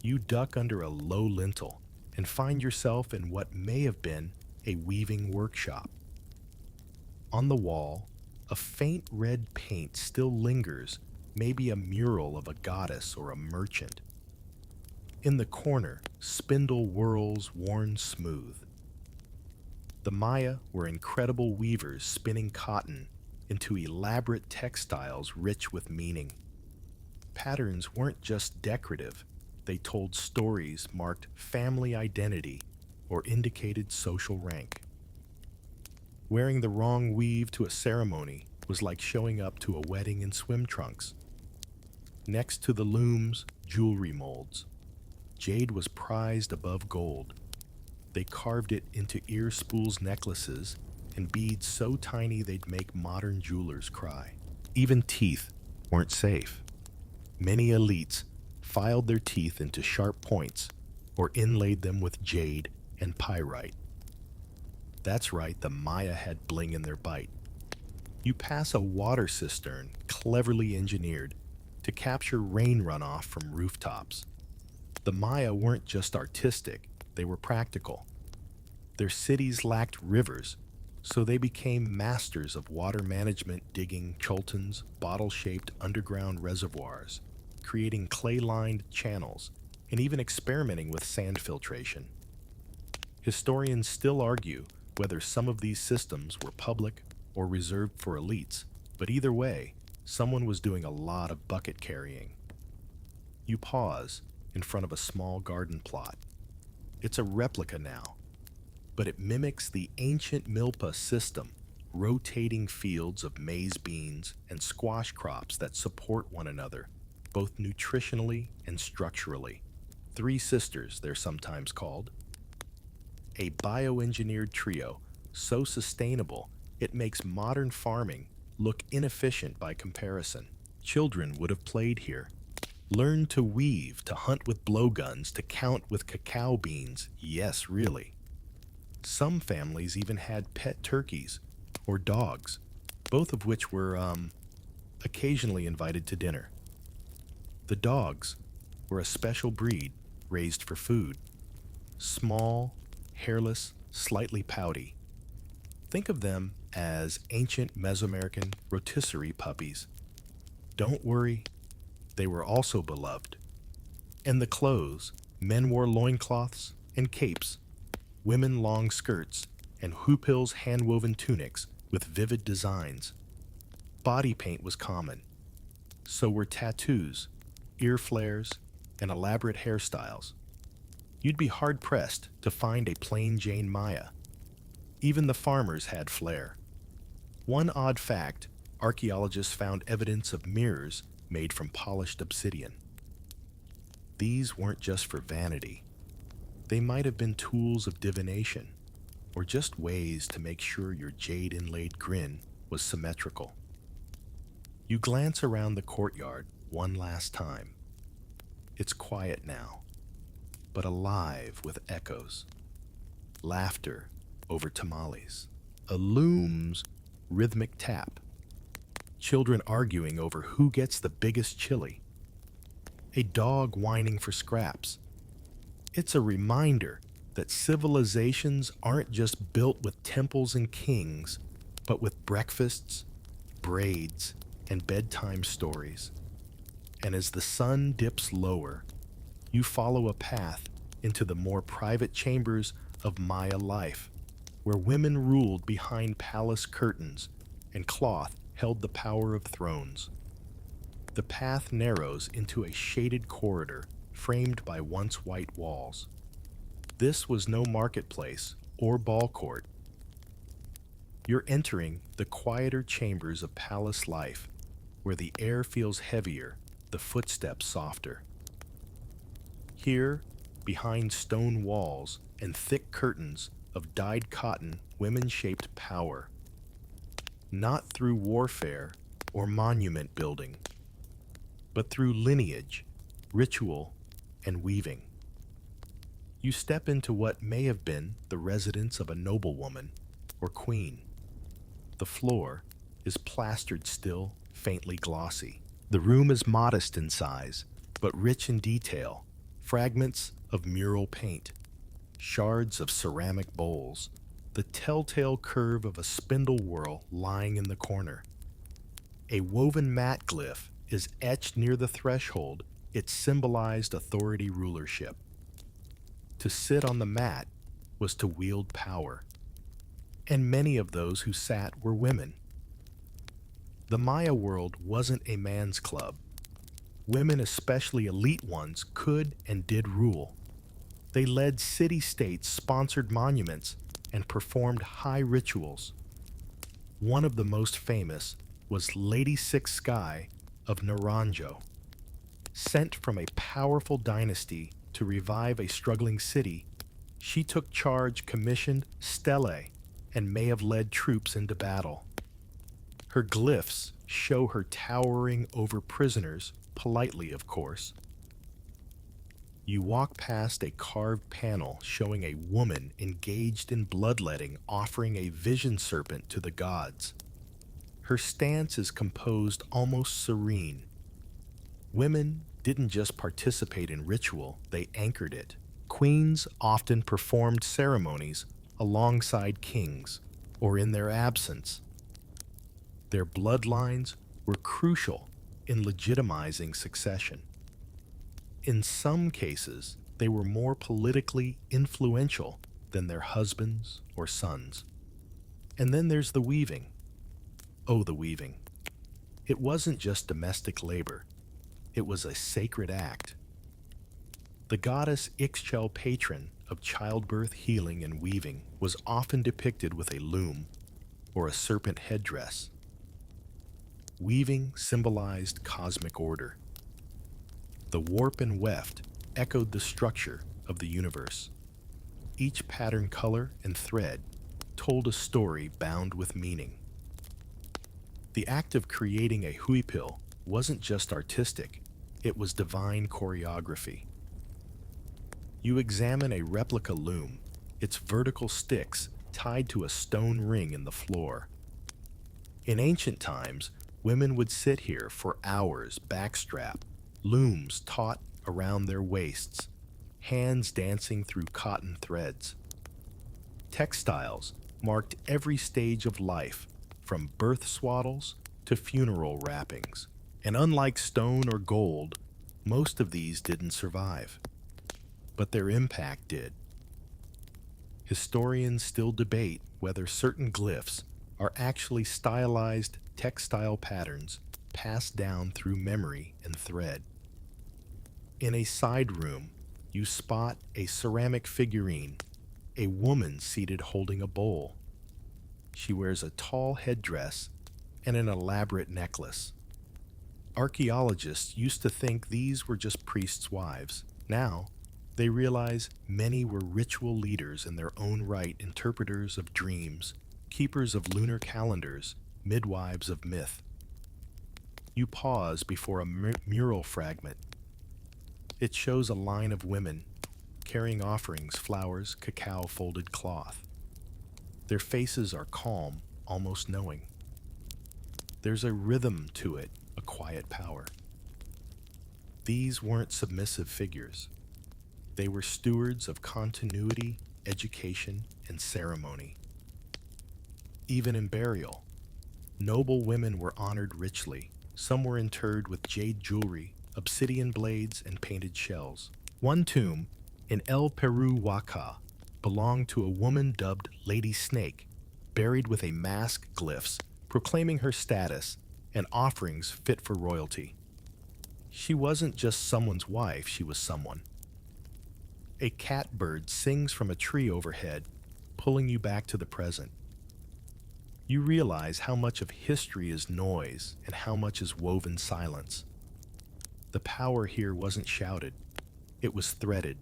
Speaker 1: You duck under a low lintel and find yourself in what may have been a weaving workshop. On the wall, a faint red paint still lingers, maybe a mural of a goddess or a merchant. In the corner, spindle whorls worn smooth. The Maya were incredible weavers spinning cotton into elaborate textiles rich with meaning. Patterns weren't just decorative, they told stories marked family identity or indicated social rank. Wearing the wrong weave to a ceremony was like showing up to a wedding in swim trunks. Next to the looms, jewelry molds. Jade was prized above gold. They carved it into ear spools necklaces and beads so tiny they'd make modern jewelers cry. Even teeth weren't safe. Many elites filed their teeth into sharp points or inlaid them with jade and pyrite. That's right, the Maya had bling in their bite. You pass a water cistern cleverly engineered to capture rain runoff from rooftops. The Maya weren't just artistic, they were practical. Their cities lacked rivers, so they became masters of water management, digging choltons, bottle-shaped underground reservoirs, creating clay-lined channels, and even experimenting with sand filtration. Historians still argue whether some of these systems were public or reserved for elites, but either way, someone was doing a lot of bucket carrying. You pause in front of a small garden plot. It's a replica now, but it mimics the ancient milpa system, rotating fields of maize beans and squash crops that support one another, both nutritionally and structurally. Three sisters, they're sometimes called. A bioengineered trio so sustainable it makes modern farming look inefficient by comparison. Children would have played here, learned to weave, to hunt with blowguns, to count with cacao beans. Yes, really. Some families even had pet turkeys or dogs, both of which were, occasionally invited to dinner. The dogs were a special breed raised for food. Small, hairless, slightly pouty. Think of them as ancient Mesoamerican rotisserie puppies. Don't worry, they were also beloved. And the clothes, men wore loincloths and capes, women long skirts, and hoopills hand-woven tunics with vivid designs. Body paint was common. So were tattoos, ear flares, and elaborate hairstyles. You'd be hard-pressed to find a plain Jane Maya. Even the farmers had flair. One odd fact, archaeologists found evidence of mirrors made from polished obsidian. These weren't just for vanity. They might have been tools of divination, or just ways to make sure your jade-inlaid grin was symmetrical. You glance around the courtyard one last time. It's quiet now, but alive with echoes. Laughter over tamales. A loom's rhythmic tap. Children arguing over who gets the biggest chili. A dog whining for scraps. It's a reminder that civilizations aren't just built with temples and kings, but with breakfasts, braids, and bedtime stories. And as the sun dips lower, you follow a path into the more private chambers of Maya life, where women ruled behind palace curtains and cloth held the power of thrones. The path narrows into a shaded corridor framed by once white walls. This was no marketplace or ball court. You're entering the quieter chambers of palace life, where the air feels heavier, the footsteps softer. Here, behind stone walls and thick curtains of dyed cotton, women shaped power. Not through warfare or monument building, but through lineage, ritual, and weaving. You step into what may have been the residence of a noblewoman or queen. The floor is plastered still, faintly glossy. The room is modest in size, but rich in detail. Fragments of mural paint, shards of ceramic bowls, the telltale curve of a spindle whorl lying in the corner. A woven mat glyph is etched near the threshold It symbolized authority rulership. To sit on the mat was to wield power, and many of those who sat were women. The Maya world wasn't a man's club. Women, especially elite ones, could and did rule. They led city-states, sponsored monuments, and performed high rituals. One of the most famous was Lady Six Sky of Naranjo. Sent from a powerful dynasty to revive a struggling city, she took charge, commissioned stelae, and may have led troops into battle. Her glyphs show her towering over prisoners, politely of course. You walk past a carved panel showing a woman engaged in bloodletting offering a vision serpent to the gods. Her stance is composed, almost serene. Women didn't just participate in ritual, they anchored it. Queens often performed ceremonies alongside kings, or in their absence. Their bloodlines were crucial in legitimizing succession. In some cases, they were more politically influential than their husbands or sons. And then there's the weaving. Oh, the weaving. It wasn't just domestic labor. It was a sacred act. The goddess Ixchel, patron of childbirth, healing, and weaving, was often depicted with a loom or a serpent headdress. Weaving symbolized cosmic order. The warp and weft echoed the structure of the universe. Each pattern, color, and thread told a story bound with meaning. The act of creating a huipil wasn't just artistic, it was divine choreography. You examine a replica loom, its vertical sticks tied to a stone ring in the floor. In ancient times, women would sit here for hours, backstrap, looms taut around their waists, hands dancing through cotton threads. Textiles marked every stage of life, from birth swaddles to funeral wrappings. And unlike stone or gold, most of these didn't survive. But their impact did. Historians still debate whether certain glyphs are actually stylized textile patterns passed down through memory and thread. In a side room, you spot a ceramic figurine, a woman seated holding a bowl. She wears a tall headdress and an elaborate necklace. Archaeologists used to think these were just priests' wives. Now, they realize many were ritual leaders in their own right, interpreters of dreams, keepers of lunar calendars, midwives of myth. You pause before a mural fragment. It shows a line of women carrying offerings, flowers, cacao, folded cloth. Their faces are calm, almost knowing. There's a rhythm to it, a quiet power. These weren't submissive figures. They were stewards of continuity, education, and ceremony. Even in burial, noble women were honored richly. Some were interred with jade jewelry, obsidian blades, and painted shells. One tomb in El Peru, Waka, belonged to a woman dubbed Lady Snake, buried with a mask glyphs proclaiming her status and offerings fit for royalty. She wasn't just someone's wife, she was someone. A catbird sings from a tree overhead, pulling you back to the present. You realize how much of history is noise and how much is woven silence. The power here wasn't shouted. It was threaded,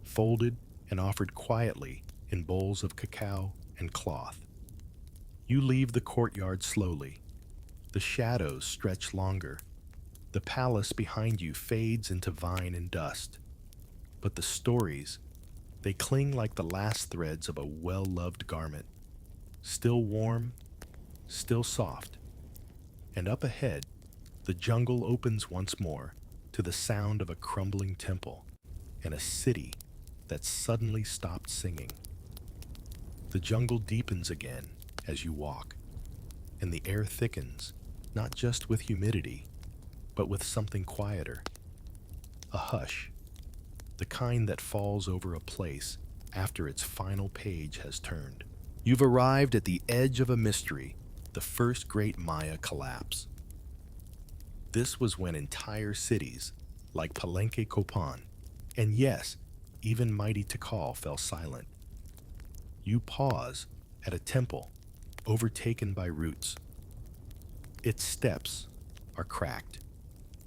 Speaker 1: folded, and offered quietly in bowls of cacao and cloth. You leave the courtyard slowly. The shadows stretch longer. The palace behind you fades into vine and dust. But the stories, they cling like the last threads of a well-loved garment. Still warm, still soft. And up ahead, the jungle opens once more to the sound of a crumbling temple and a city that suddenly stopped singing. The jungle deepens again as you walk, and the air thickens, not just with humidity, but with something quieter. a hush, the kind that falls over a place after its final page has turned. You've arrived at the edge of a mystery, the first great Maya collapse. This was when entire cities, like Palenque Copan, and yes, even mighty Tikal fell silent. You pause at a temple overtaken by roots. Its steps are cracked,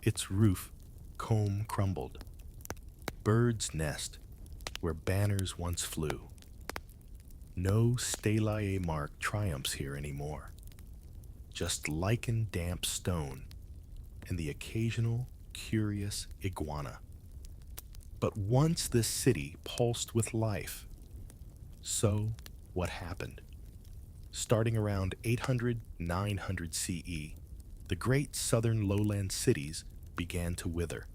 Speaker 1: its roof comb crumbled. Birds nest where banners once flew. No stelae mark triumphs here anymore. Just lichen damp stone and the occasional curious iguana. But once this city pulsed with life. So what happened? Starting around 800-900 CE, the great southern lowland cities began to wither.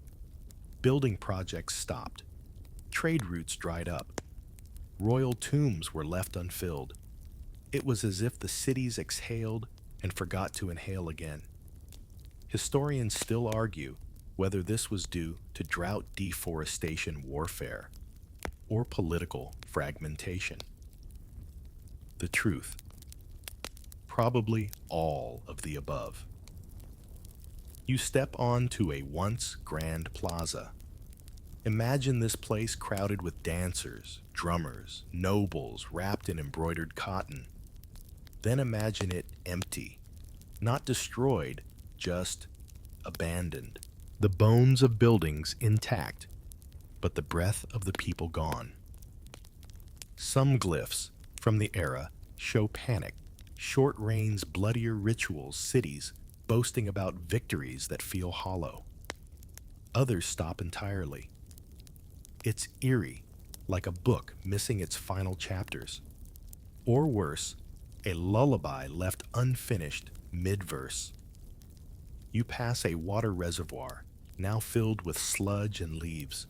Speaker 1: Building projects stopped. Trade routes dried up. Royal tombs were left unfilled. It was as if the cities exhaled and forgot to inhale again. Historians still argue whether this was due to drought deforestation warfare or political fragmentation. The truth: probably all of the above. You step onto a once grand plaza. Imagine this place crowded with dancers, drummers, nobles wrapped in embroidered cotton. Then imagine it empty, not destroyed, just abandoned. The bones of buildings intact, but the breath of the people gone. Some glyphs from the era show panic, short reigns, bloodier rituals, cities boasting about victories that feel hollow. Others stop entirely. It's eerie, like a book missing its final chapters. Or worse, a lullaby left unfinished mid-verse. You pass a water reservoir, now filled with sludge and leaves.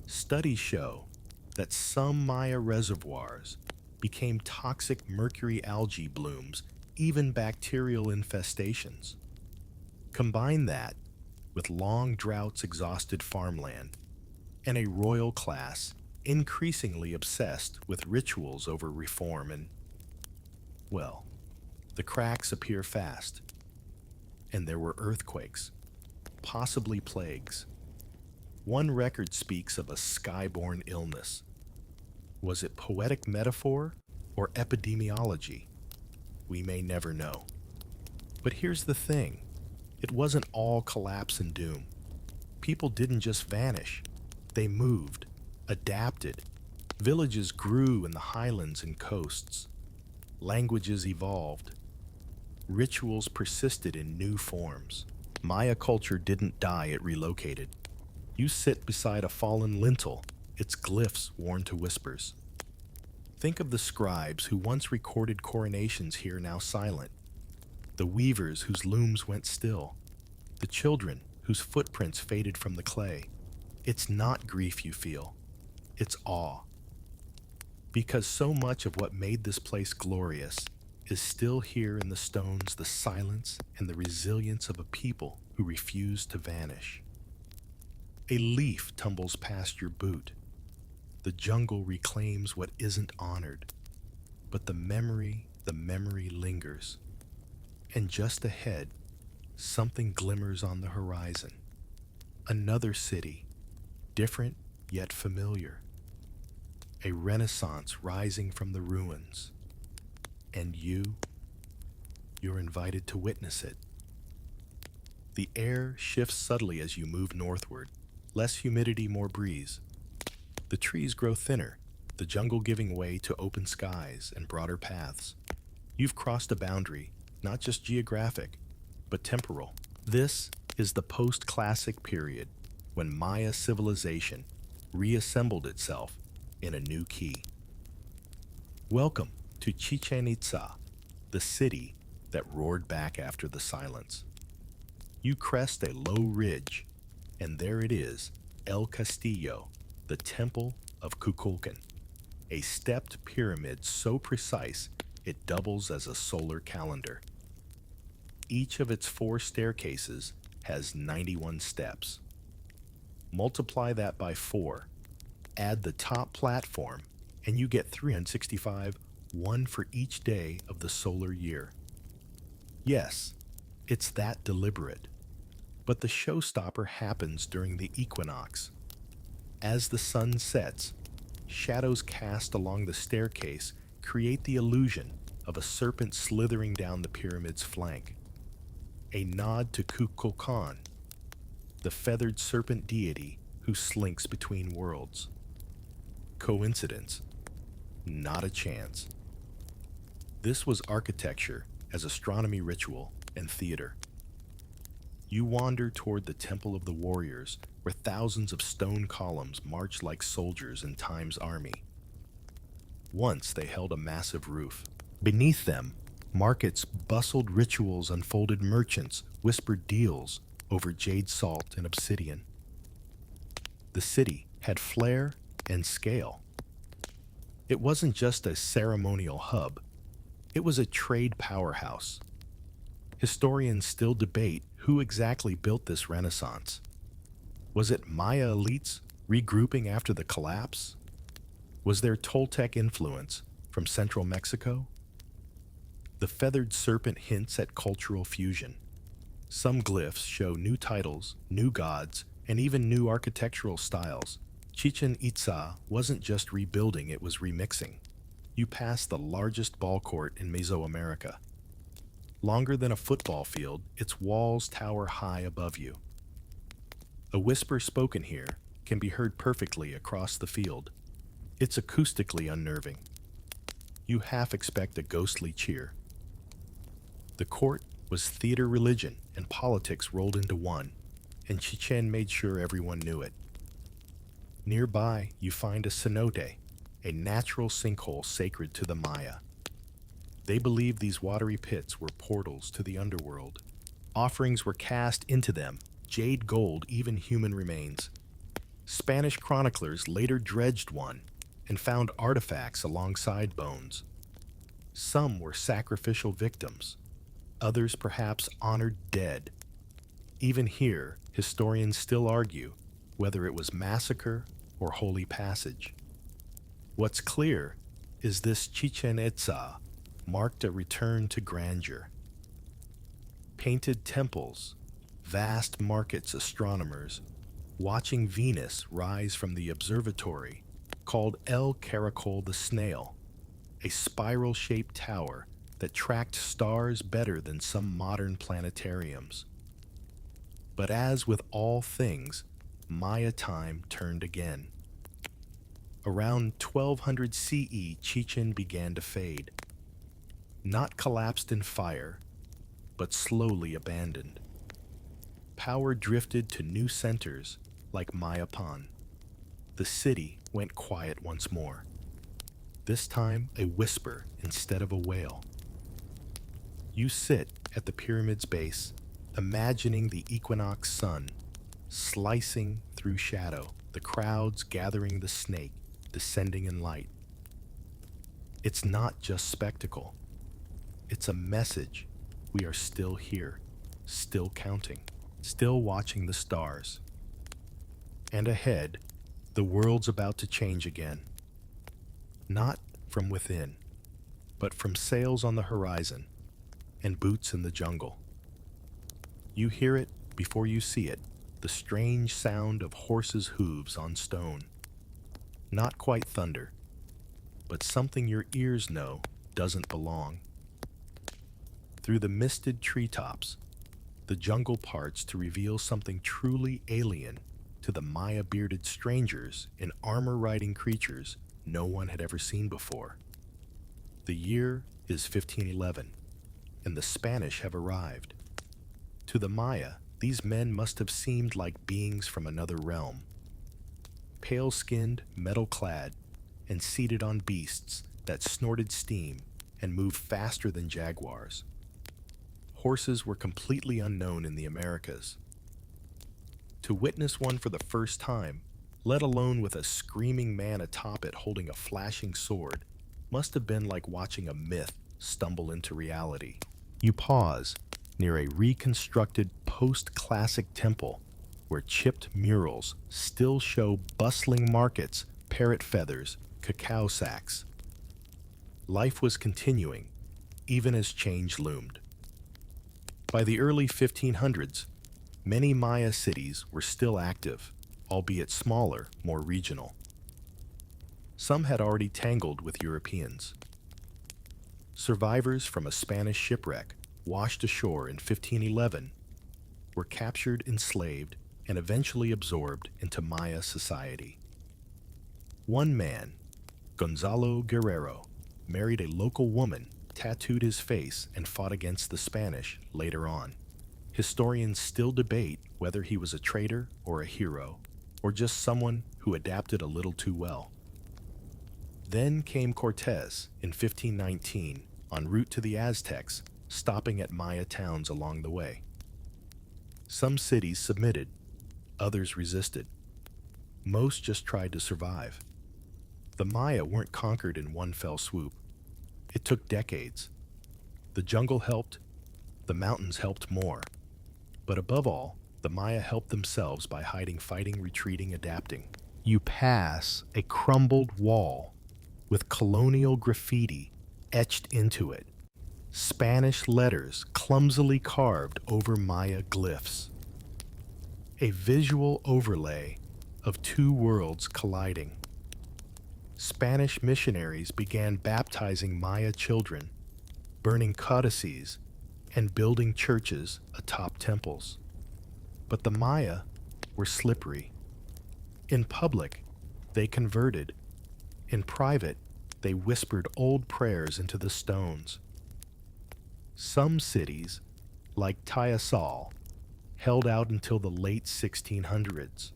Speaker 1: Studies show that some Maya reservoirs became toxic mercury algae blooms, even bacterial infestations. Combine that with long droughts, exhausted farmland, and a royal class increasingly obsessed with rituals over reform and, well, the cracks appear fast. And there were earthquakes, possibly plagues. One record speaks of a skyborne illness. Was it poetic metaphor or epidemiology? We may never know. But here's the thing. It wasn't all collapse and doom. People didn't just vanish. They moved, adapted. Villages grew in the highlands and coasts. Languages evolved. Rituals persisted in new forms. Maya culture didn't die, it relocated. You sit beside a fallen lintel, its glyphs worn to whispers. Think of the scribes who once recorded coronations here now silent. The weavers whose looms went still. The children whose footprints faded from the clay. It's not grief you feel, it's awe. Because so much of what made this place glorious is still here in the stones, the silence and the resilience of a people who refuse to vanish. A leaf tumbles past your boot. The jungle reclaims what isn't honored, but the memory lingers. And just ahead, something glimmers on the horizon. Another city, different yet familiar. A renaissance rising from the ruins. And you're invited to witness it. The air shifts subtly as you move northward. Less humidity, more breeze. The trees grow thinner, the jungle giving way to open skies and broader paths. You've crossed a boundary, not just geographic, but temporal. This is the post-classic period, when Maya civilization reassembled itself in a new key. Welcome to Chichen Itza, the city that roared back after the silence. You crest a low ridge, and there it is, El Castillo, the Temple of Kukulkan, a stepped pyramid so precise it doubles as a solar calendar. Each of its 4 staircases has 91 steps. Multiply that by 4, add the top platform, and you get 365, one for each day of the solar year. Yes, it's that deliberate. But the showstopper happens during the equinox. As the sun sets, shadows cast along the staircase create the illusion of a serpent slithering down the pyramid's flank. A nod to Kukulkan, the feathered serpent deity who slinks between worlds. Coincidence? Not a chance. This was architecture as astronomy ritual and theater. You wander toward the Temple of the Warriors, where thousands of stone columns march like soldiers in Time's army. Once they held a massive roof. Beneath them, markets bustled, rituals unfolded, merchants whispered deals over jade salt and obsidian. The city had flair and scale. It wasn't just a ceremonial hub, it was a trade powerhouse. Historians still debate who exactly built this renaissance. Was it Maya elites regrouping after the collapse? Was there Toltec influence from central Mexico? The feathered serpent hints at cultural fusion. Some glyphs show new titles, new gods, and even new architectural styles. Chichen Itza wasn't just rebuilding, it was remixing. You pass the largest ball court in Mesoamerica. Longer than a football field, its walls tower high above you. A whisper spoken here can be heard perfectly across the field. It's acoustically unnerving. You half expect a ghostly cheer. The court was theater, religion, and politics rolled into one, and Chichen made sure everyone knew it. Nearby, you find a cenote, a natural sinkhole sacred to the Maya. They believed these watery pits were portals to the underworld. Offerings were cast into them, jade, gold, even human remains. Spanish chroniclers later dredged one and found artifacts alongside bones. Some were sacrificial victims, others perhaps honored dead. Even here, historians still argue whether it was massacre or holy passage. What's clear is this Chichen Itza marked a return to grandeur. Painted temples, vast markets, astronomers watching Venus rise from the observatory called El Caracol the Snail, a spiral-shaped tower that tracked stars better than some modern planetariums. But as with all things, Maya time turned again. Around 1200 CE, Chichen began to fade. Not collapsed in fire, but slowly abandoned. Power drifted to new centers like Mayapan. The city went quiet once more. This time, a whisper instead of a wail. You sit at the pyramid's base, imagining the equinox sun slicing through shadow, the crowds gathering, the snake descending in light. It's not just spectacle. It's a message. We are still here, still counting, still watching the stars. And ahead, the world's about to change again. Not from within, but from sails on the horizon and boots in the jungle. You hear it before you see it, the strange sound of horses' hooves on stone. Not quite thunder, but something your ears know doesn't belong. Through the misted treetops, the jungle parts to reveal something truly alien to the Maya-bearded strangers and armor-riding creatures no one had ever seen before. The year is 1511, and the Spanish have arrived. To the Maya, these men must have seemed like beings from another realm. Pale-skinned, metal-clad, and seated on beasts that snorted steam and moved faster than jaguars. Horses were completely unknown in the Americas. To witness one for the first time, let alone with a screaming man atop it holding a flashing sword, must have been like watching a myth stumble into reality. You pause near a reconstructed post-classic temple where chipped murals still show bustling markets, parrot feathers, cacao sacks. Life was continuing, even as change loomed. By the early 1500s, many Maya cities were still active, albeit smaller, more regional. Some had already tangled with Europeans. Survivors from a Spanish shipwreck washed ashore in 1511 were captured, enslaved, and eventually absorbed into Maya society. One man, Gonzalo Guerrero, married a local woman, tattooed his face, and fought against the Spanish later on. Historians still debate whether he was a traitor or a hero, or just someone who adapted a little too well. Then came Cortés in 1519, en route to the Aztecs, stopping at Maya towns along the way. Some cities submitted, others resisted. Most just tried to survive. The Maya weren't conquered in one fell swoop. It took decades. The jungle helped, the mountains helped more. But above all, the Maya helped themselves by hiding, fighting, retreating, adapting. You pass a crumbled wall with colonial graffiti etched into it. Spanish letters clumsily carved over Maya glyphs. A visual overlay of two worlds colliding. Spanish missionaries began baptizing Maya children, burning codices, and building churches atop temples. But the Maya were slippery. In public, they converted. In private, they whispered old prayers into the stones. Some cities, like Tayasal, held out until the late 1600s.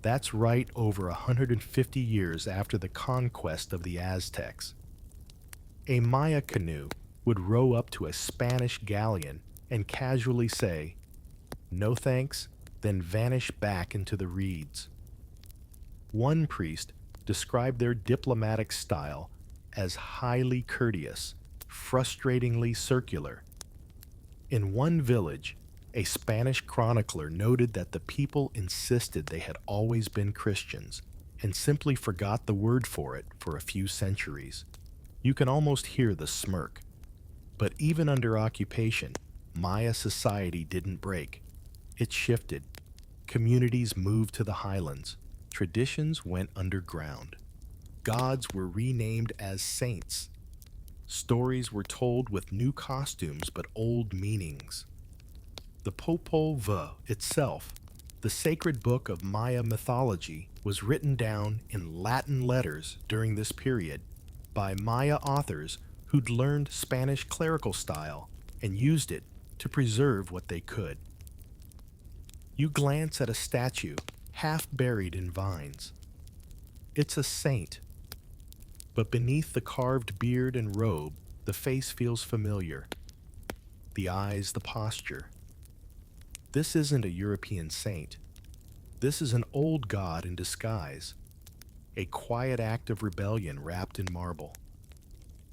Speaker 1: That's right over 150 years after the conquest of the Aztecs. A Maya canoe would row up to a Spanish galleon and casually say, "No thanks," then vanish back into the reeds. One priest described their diplomatic style as highly courteous, frustratingly circular. In one village, a Spanish chronicler noted that the people insisted they had always been Christians and simply forgot the word for it for a few centuries. You can almost hear the smirk. But even under occupation, Maya society didn't break. It shifted. Communities moved to the highlands. Traditions went underground. Gods were renamed as saints. Stories were told with new costumes but old meanings. The Popol Vuh itself, the sacred book of Maya mythology, was written down in Latin letters during this period by Maya authors who'd learned Spanish clerical style and used it to preserve what they could. You glance at a statue half buried in vines. It's a saint, but beneath the carved beard and robe, the face feels familiar. The eyes, the posture. This isn't a European saint. This is an old god in disguise, a quiet act of rebellion wrapped in marble.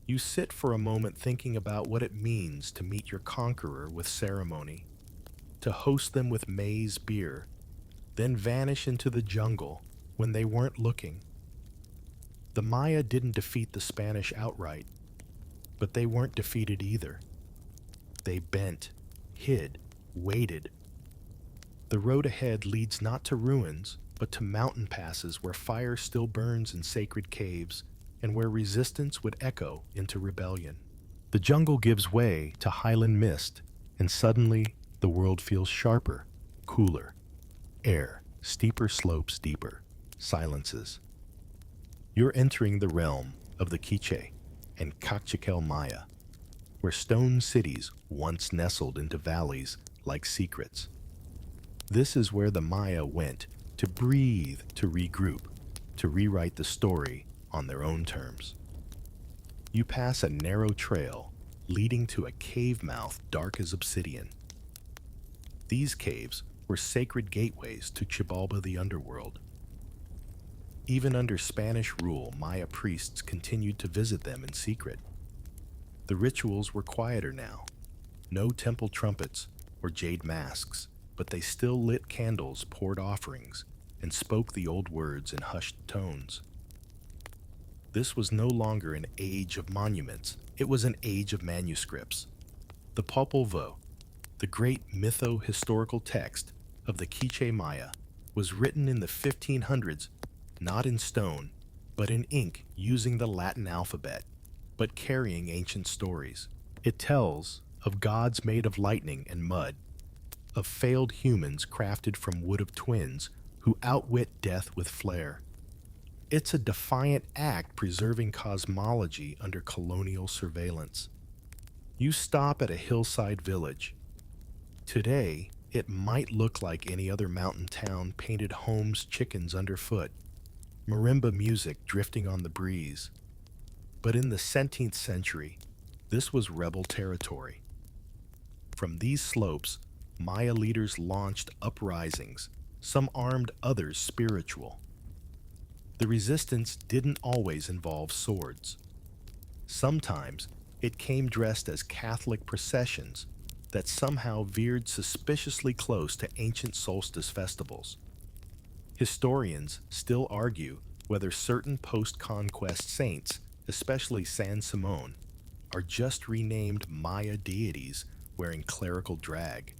Speaker 1: You sit for a moment thinking about what it means to meet your conqueror with ceremony, to host them with maize beer, then vanish into the jungle when they weren't looking. The Maya didn't defeat the Spanish outright, but they weren't defeated either. They bent, hid, waited. The road ahead leads not to ruins, but to mountain passes where fire still burns in sacred caves and where resistance would echo into rebellion. The jungle gives way to highland mist, and suddenly the world feels sharper, cooler. Air, steeper slopes deeper, silences. You're entering the realm of the Quiche and Cachiquel Maya, where stone cities once nestled into valleys like secrets. This is where the Maya went to breathe, to regroup, to rewrite the story on their own terms. You pass a narrow trail leading to a cave mouth dark as obsidian. These caves were sacred gateways to Chibalba the underworld. Even under Spanish rule, Maya priests continued to visit them in secret. The rituals were quieter now. No temple trumpets or jade masks, but they still lit candles, poured offerings, and spoke the old words in hushed tones. This was no longer an age of monuments, it was an age of manuscripts. The Popol Vuh, the great mytho-historical text of the Quiche Maya, was written in the 1500s, not in stone, but in ink using the Latin alphabet, but carrying ancient stories. It tells of gods made of lightning and mud, of failed humans crafted from wood of twins who outwit death with flair. It's a defiant act preserving cosmology under colonial surveillance. You stop at a hillside village. Today, it might look like any other mountain town, painted homes, chickens underfoot, marimba music drifting on the breeze. But in the 17th century, this was rebel territory. From these slopes, Maya leaders launched uprisings, some armed, others spiritual. The resistance didn't always involve swords. Sometimes it came dressed as Catholic processions that somehow veered suspiciously close to ancient solstice festivals. Historians still argue whether certain post-conquest saints, especially San Simon, are just renamed Maya deities wearing clerical drag.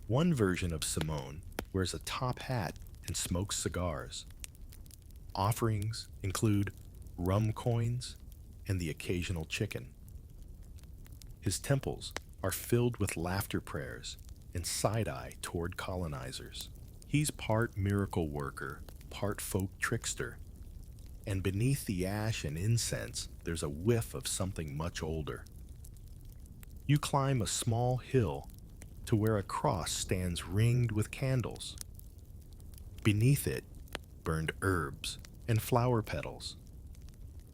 Speaker 1: One version of Simone wears a top hat and smokes cigars. Offerings include rum coins and the occasional chicken. His temples are filled with laughter prayers and side-eye toward colonizers. He's part miracle worker, part folk trickster, and beneath the ash and incense, there's a whiff of something much older. You climb a small hill to where a cross stands ringed with candles. Beneath it, burned herbs and flower petals.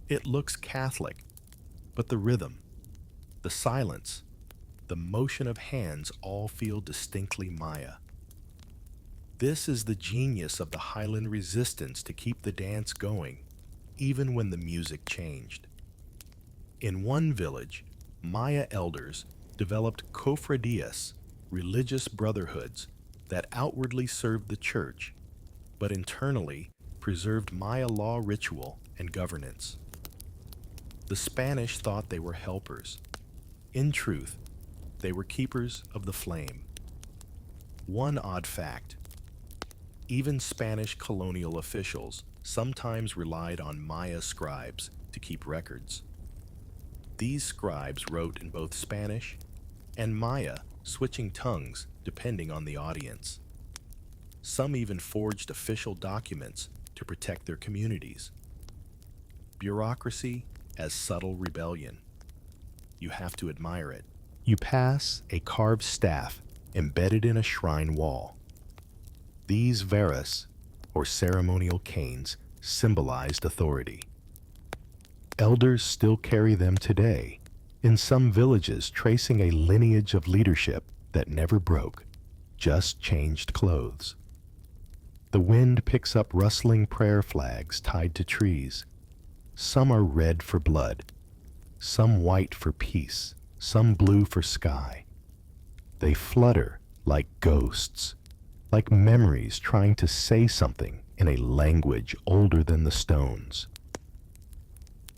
Speaker 1: It looks Catholic, but the rhythm, the silence, the motion of hands all feel distinctly Maya. This is the genius of the Highland resistance to keep the dance going, even when the music changed. In one village, Maya elders developed cofradías, religious brotherhoods that outwardly served the church, but internally preserved Maya law, ritual, and governance. The Spanish thought they were helpers. In truth, they were keepers of the flame. One odd fact: even Spanish colonial officials sometimes relied on Maya scribes to keep records. These scribes wrote in both Spanish and Maya, switching tongues depending on the audience. Some even forged official documents to protect their communities. Bureaucracy as subtle rebellion. You have to admire it. You pass a carved staff embedded in a shrine wall. These varas, or ceremonial canes, symbolized authority. Elders still carry them today, in some villages tracing a lineage of leadership that never broke, just changed clothes. The wind picks up rustling prayer flags tied to trees. Some are red for blood, some white for peace, some blue for sky. They flutter like ghosts, like memories trying to say something in a language older than the stones.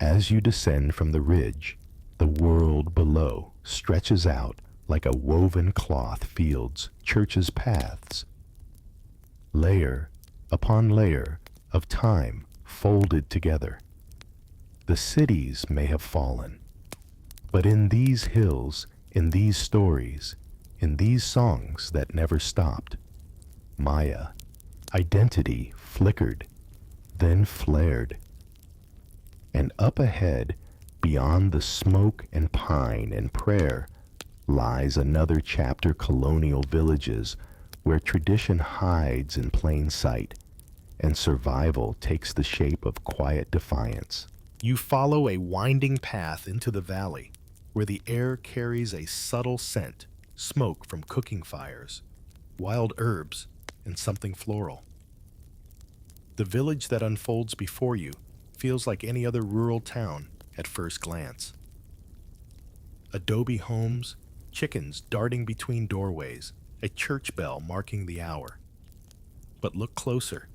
Speaker 1: As you descend from the ridge, the world below stretches out like a woven cloth, fields, churches, paths. Layer upon layer of time folded together. The cities may have fallen, but in these hills, in these stories, in these songs that never stopped, Maya, identity flickered, then flared. And up ahead, beyond the smoke and pine and prayer, lies another chapter: colonial villages where tradition hides in plain sight and survival takes the shape of quiet defiance. You follow a winding path into the valley where the air carries a subtle scent, smoke from cooking fires, wild herbs, and something floral. The village that unfolds before you feels like any other rural town at first glance. Adobe homes, chickens darting between doorways, a church bell marking the hour. But look closer,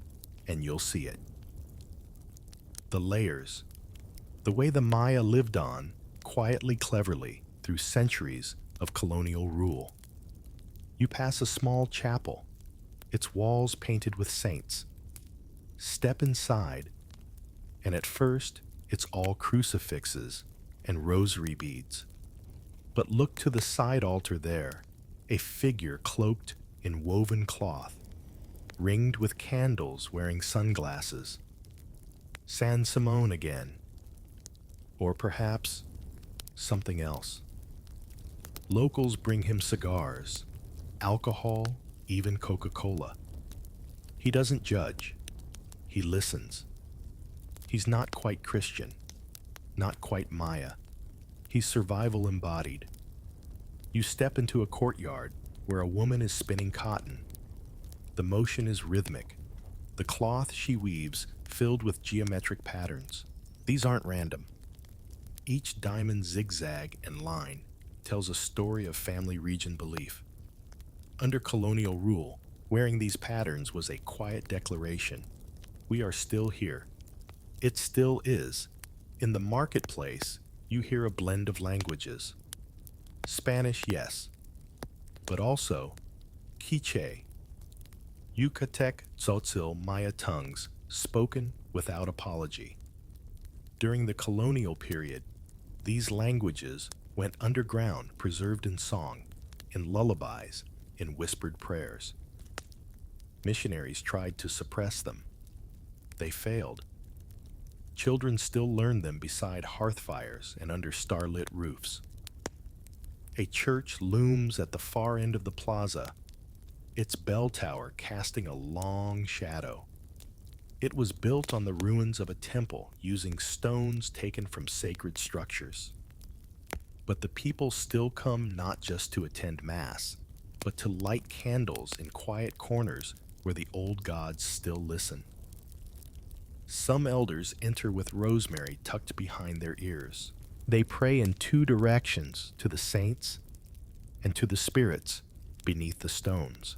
Speaker 1: and you'll see it. The layers, the way the Maya lived on, quietly, cleverly, through centuries of colonial rule. You pass a small chapel, its walls painted with saints. Step inside, and at first, it's all crucifixes and rosary beads. But look to the side altar there, a figure cloaked in woven cloth, ringed with candles, wearing sunglasses. San Simone again. Or perhaps something else. Locals bring him cigars, alcohol, even Coca-Cola. He doesn't judge. He listens. He's not quite Christian, not quite Maya. He's survival embodied. You step into a courtyard where a woman is spinning cotton. The motion is rhythmic. The cloth she weaves filled with geometric patterns. These aren't random. Each diamond zigzag and line tells a story of family region belief. Under colonial rule, wearing these patterns was a quiet declaration. We are still here. It still is. In the marketplace, you hear a blend of languages. Spanish, yes, but also Quiche, Yucatec, Tzotzil, Maya tongues, spoken without apology. During the colonial period, these languages went underground, preserved in song, in lullabies, in whispered prayers. Missionaries tried to suppress them. They failed. Children still learn them beside hearth fires and under starlit roofs. A church looms at the far end of the plaza, its bell tower casting a long shadow. It was built on the ruins of a temple using stones taken from sacred structures. But the people still come not just to attend Mass, but to light candles in quiet corners where the old gods still listen. Some elders enter with rosemary tucked behind their ears. They pray in two directions, to the saints and to the spirits beneath the stones.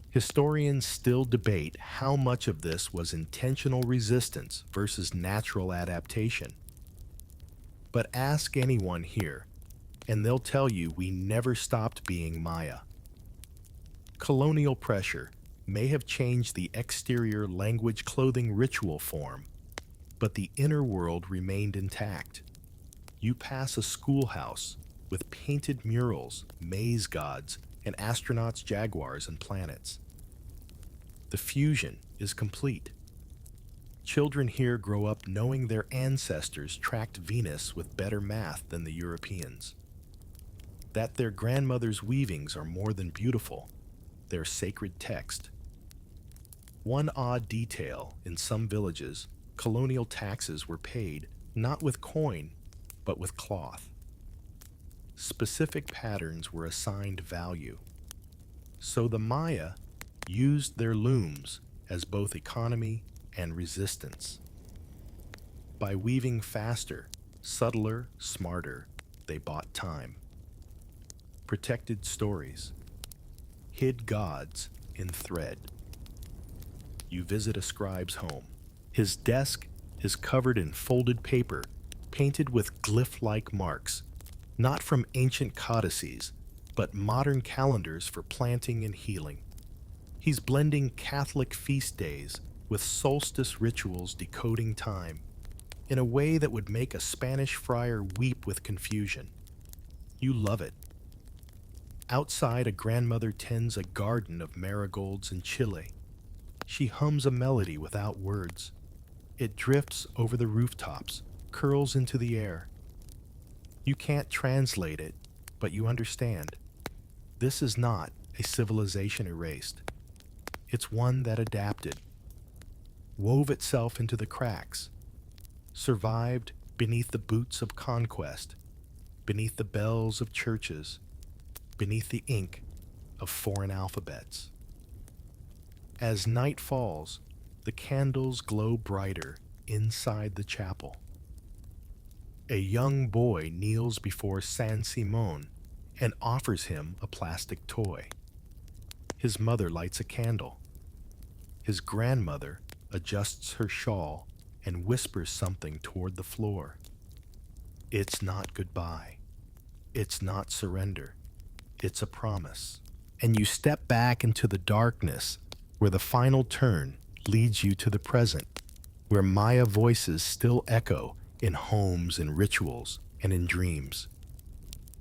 Speaker 1: Historians still debate how much of this was intentional resistance versus natural adaptation. But ask anyone here, and they'll tell you we never stopped being Maya. Colonial pressure may have changed the exterior language, clothing, ritual form, but the inner world remained intact. You pass a schoolhouse with painted murals, maze gods, and astronauts, jaguars, and planets. The fusion is complete. Children here grow up knowing their ancestors tracked Venus with better math than the Europeans. That their grandmother's weavings are more than beautiful, they're sacred text. One odd detail: in some villages, colonial taxes were paid not with coin, but with cloth. Specific patterns were assigned value. So the Maya used their looms as both economy and resistance. By weaving faster, subtler, smarter, they bought time. Protected stories, hid gods in thread. You visit a scribe's home. His desk is covered in folded paper, painted with glyph-like marks, not from ancient codices, but modern calendars for planting and healing. He's blending Catholic feast days with solstice rituals, decoding time in a way that would make a Spanish friar weep with confusion. You love it. Outside, a grandmother tends a garden of marigolds and chile. She hums a melody without words. It drifts over the rooftops, curls into the air. You can't translate it, but you understand. This is not a civilization erased. It's one that adapted, wove itself into the cracks, survived beneath the boots of conquest, beneath the bells of churches, beneath the ink of foreign alphabets. As night falls, the candles glow brighter inside the chapel. A young boy kneels before San Simon and offers him a plastic toy. His mother lights a candle. His grandmother adjusts her shawl and whispers something toward the floor. It's not goodbye. It's not surrender. It's a promise. And you step back into the darkness where the final turn leads you to the present, where Maya voices still echo in homes and rituals and in dreams.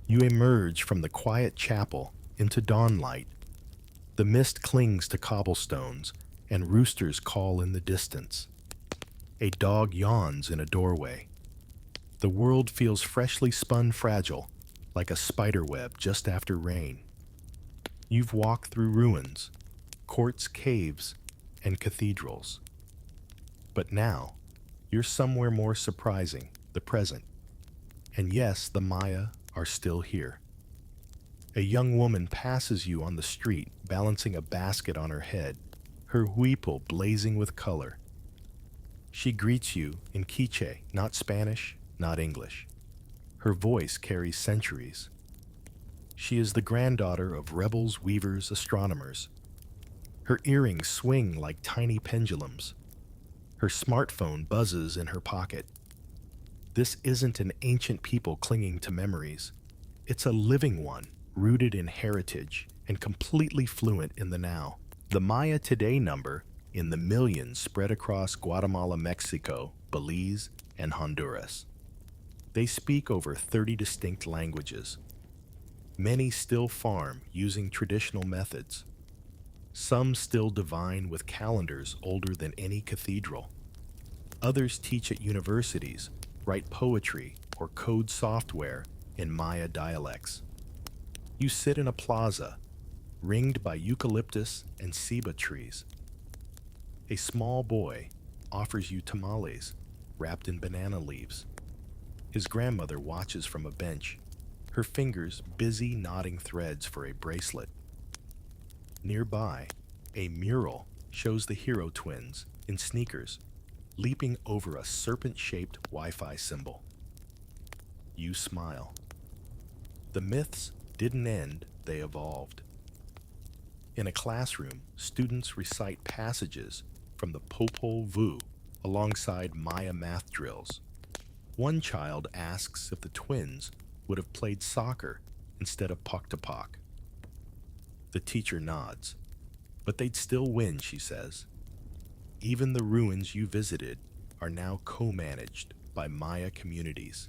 Speaker 1: You emerge from the quiet chapel into dawnlight. The mist clings to cobblestones and roosters call in the distance. A dog yawns in a doorway. The world feels freshly spun fragile, like a spider web just after rain. You've walked through ruins, courts, caves, and cathedrals. But now, you're somewhere more surprising, the present. And yes, the Maya are still here. A young woman passes you on the street, balancing a basket on her head, her huipil blazing with color. She greets you in Quiche, not Spanish, not English. Her voice carries centuries. She is the granddaughter of rebels, weavers, astronomers. Her earrings swing like tiny pendulums. Her smartphone buzzes in her pocket. This isn't an ancient people clinging to memories. It's a living one, rooted in heritage and completely fluent in the now. The Maya Today number in the millions spread across Guatemala, Mexico, Belize, and Honduras. They speak over 30 distinct languages. Many still farm using traditional methods. Some still divine with calendars older than any cathedral. Others teach at universities, write poetry, or code software in Maya dialects. You sit in a plaza, ringed by eucalyptus and ceiba trees. A small boy offers you tamales wrapped in banana leaves. His grandmother watches from a bench, her fingers busy knotting threads for a bracelet. Nearby, a mural shows the hero twins in sneakers, leaping over a serpent-shaped Wi-Fi symbol. You smile. The myths didn't end, they evolved. In a classroom, students recite passages from the Popol Vuh alongside Maya math drills. One child asks if the twins would have played soccer instead of puck-to-puck. The teacher nods. But they'd still win, she says. Even the ruins you visited are now co-managed by Maya communities.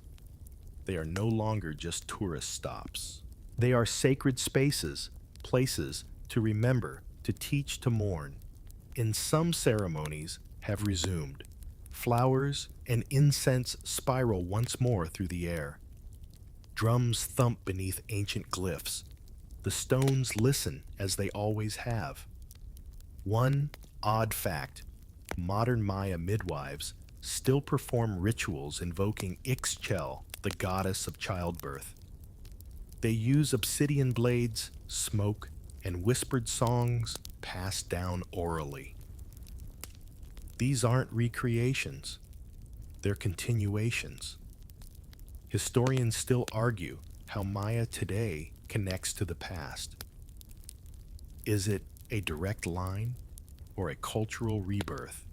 Speaker 1: They are no longer just tourist stops. They are sacred spaces, places to remember, to teach, to mourn. And some ceremonies have resumed. Flowers and incense spiral once more through the air. Drums thump beneath ancient glyphs. The stones listen as they always have. One odd fact, modern Maya midwives still perform rituals invoking Ixchel, the goddess of childbirth. They use obsidian blades, smoke, and whispered songs passed down orally. These aren't recreations, they're continuations. Historians still argue how Maya today connects to the past. Is it a direct line or a cultural rebirth?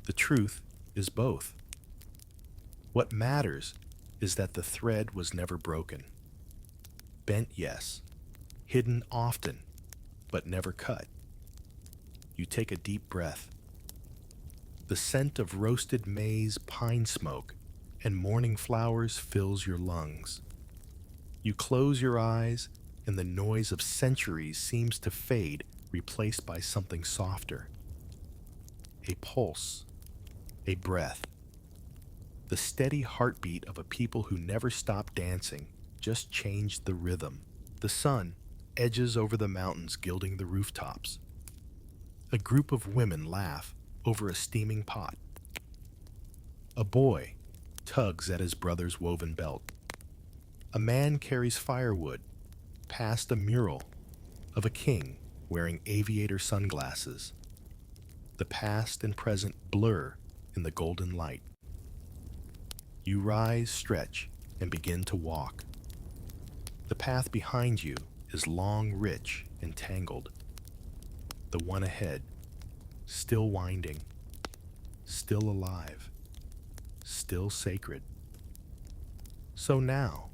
Speaker 1: The truth is both. What matters is that the thread was never broken. Bent, yes. Hidden often, but never cut. You take a deep breath. The scent of roasted maize, pine smoke, and morning flowers fills your lungs. You close your eyes, and the noise of centuries seems to fade, replaced by something softer. A pulse, a breath. The steady heartbeat of a people who never stopped dancing, just changed the rhythm. The sun edges over the mountains, gilding the rooftops. A group of women laugh over a steaming pot. A boy tugs at his brother's woven belt. A man carries firewood past a mural of a king wearing aviator sunglasses. The past and present blur in the golden light. You rise, stretch, and begin to walk. The path behind you is long, rich, and tangled. The one ahead, still winding, still alive, still sacred. So now,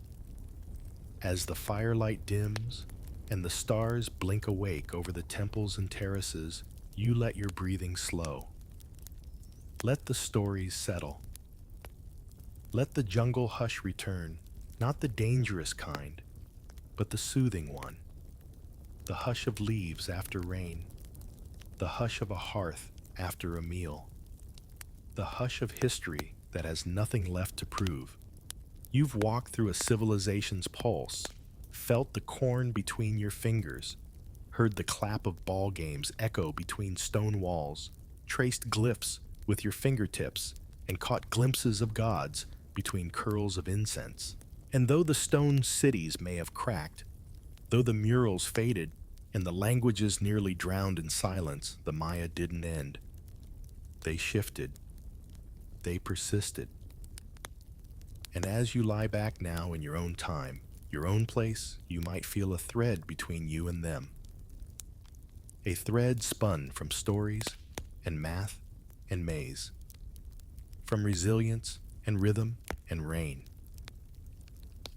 Speaker 1: as the firelight dims and the stars blink awake over the temples and terraces, you let your breathing slow. Let the stories settle. Let the jungle hush return, not the dangerous kind, but the soothing one. The hush of leaves after rain, the hush of a hearth after a meal, the hush of history that has nothing left to prove. You've walked through a civilization's pulse, felt the corn between your fingers, heard the clap of ball games echo between stone walls, traced glyphs with your fingertips, and caught glimpses of gods between curls of incense. And though the stone cities may have cracked, though the murals faded and the languages nearly drowned in silence, the Maya didn't end. They shifted. They persisted. And as you lie back now in your own time, your own place, you might feel a thread between you and them. A thread spun from stories and math and maze, from resilience and rhythm and rain.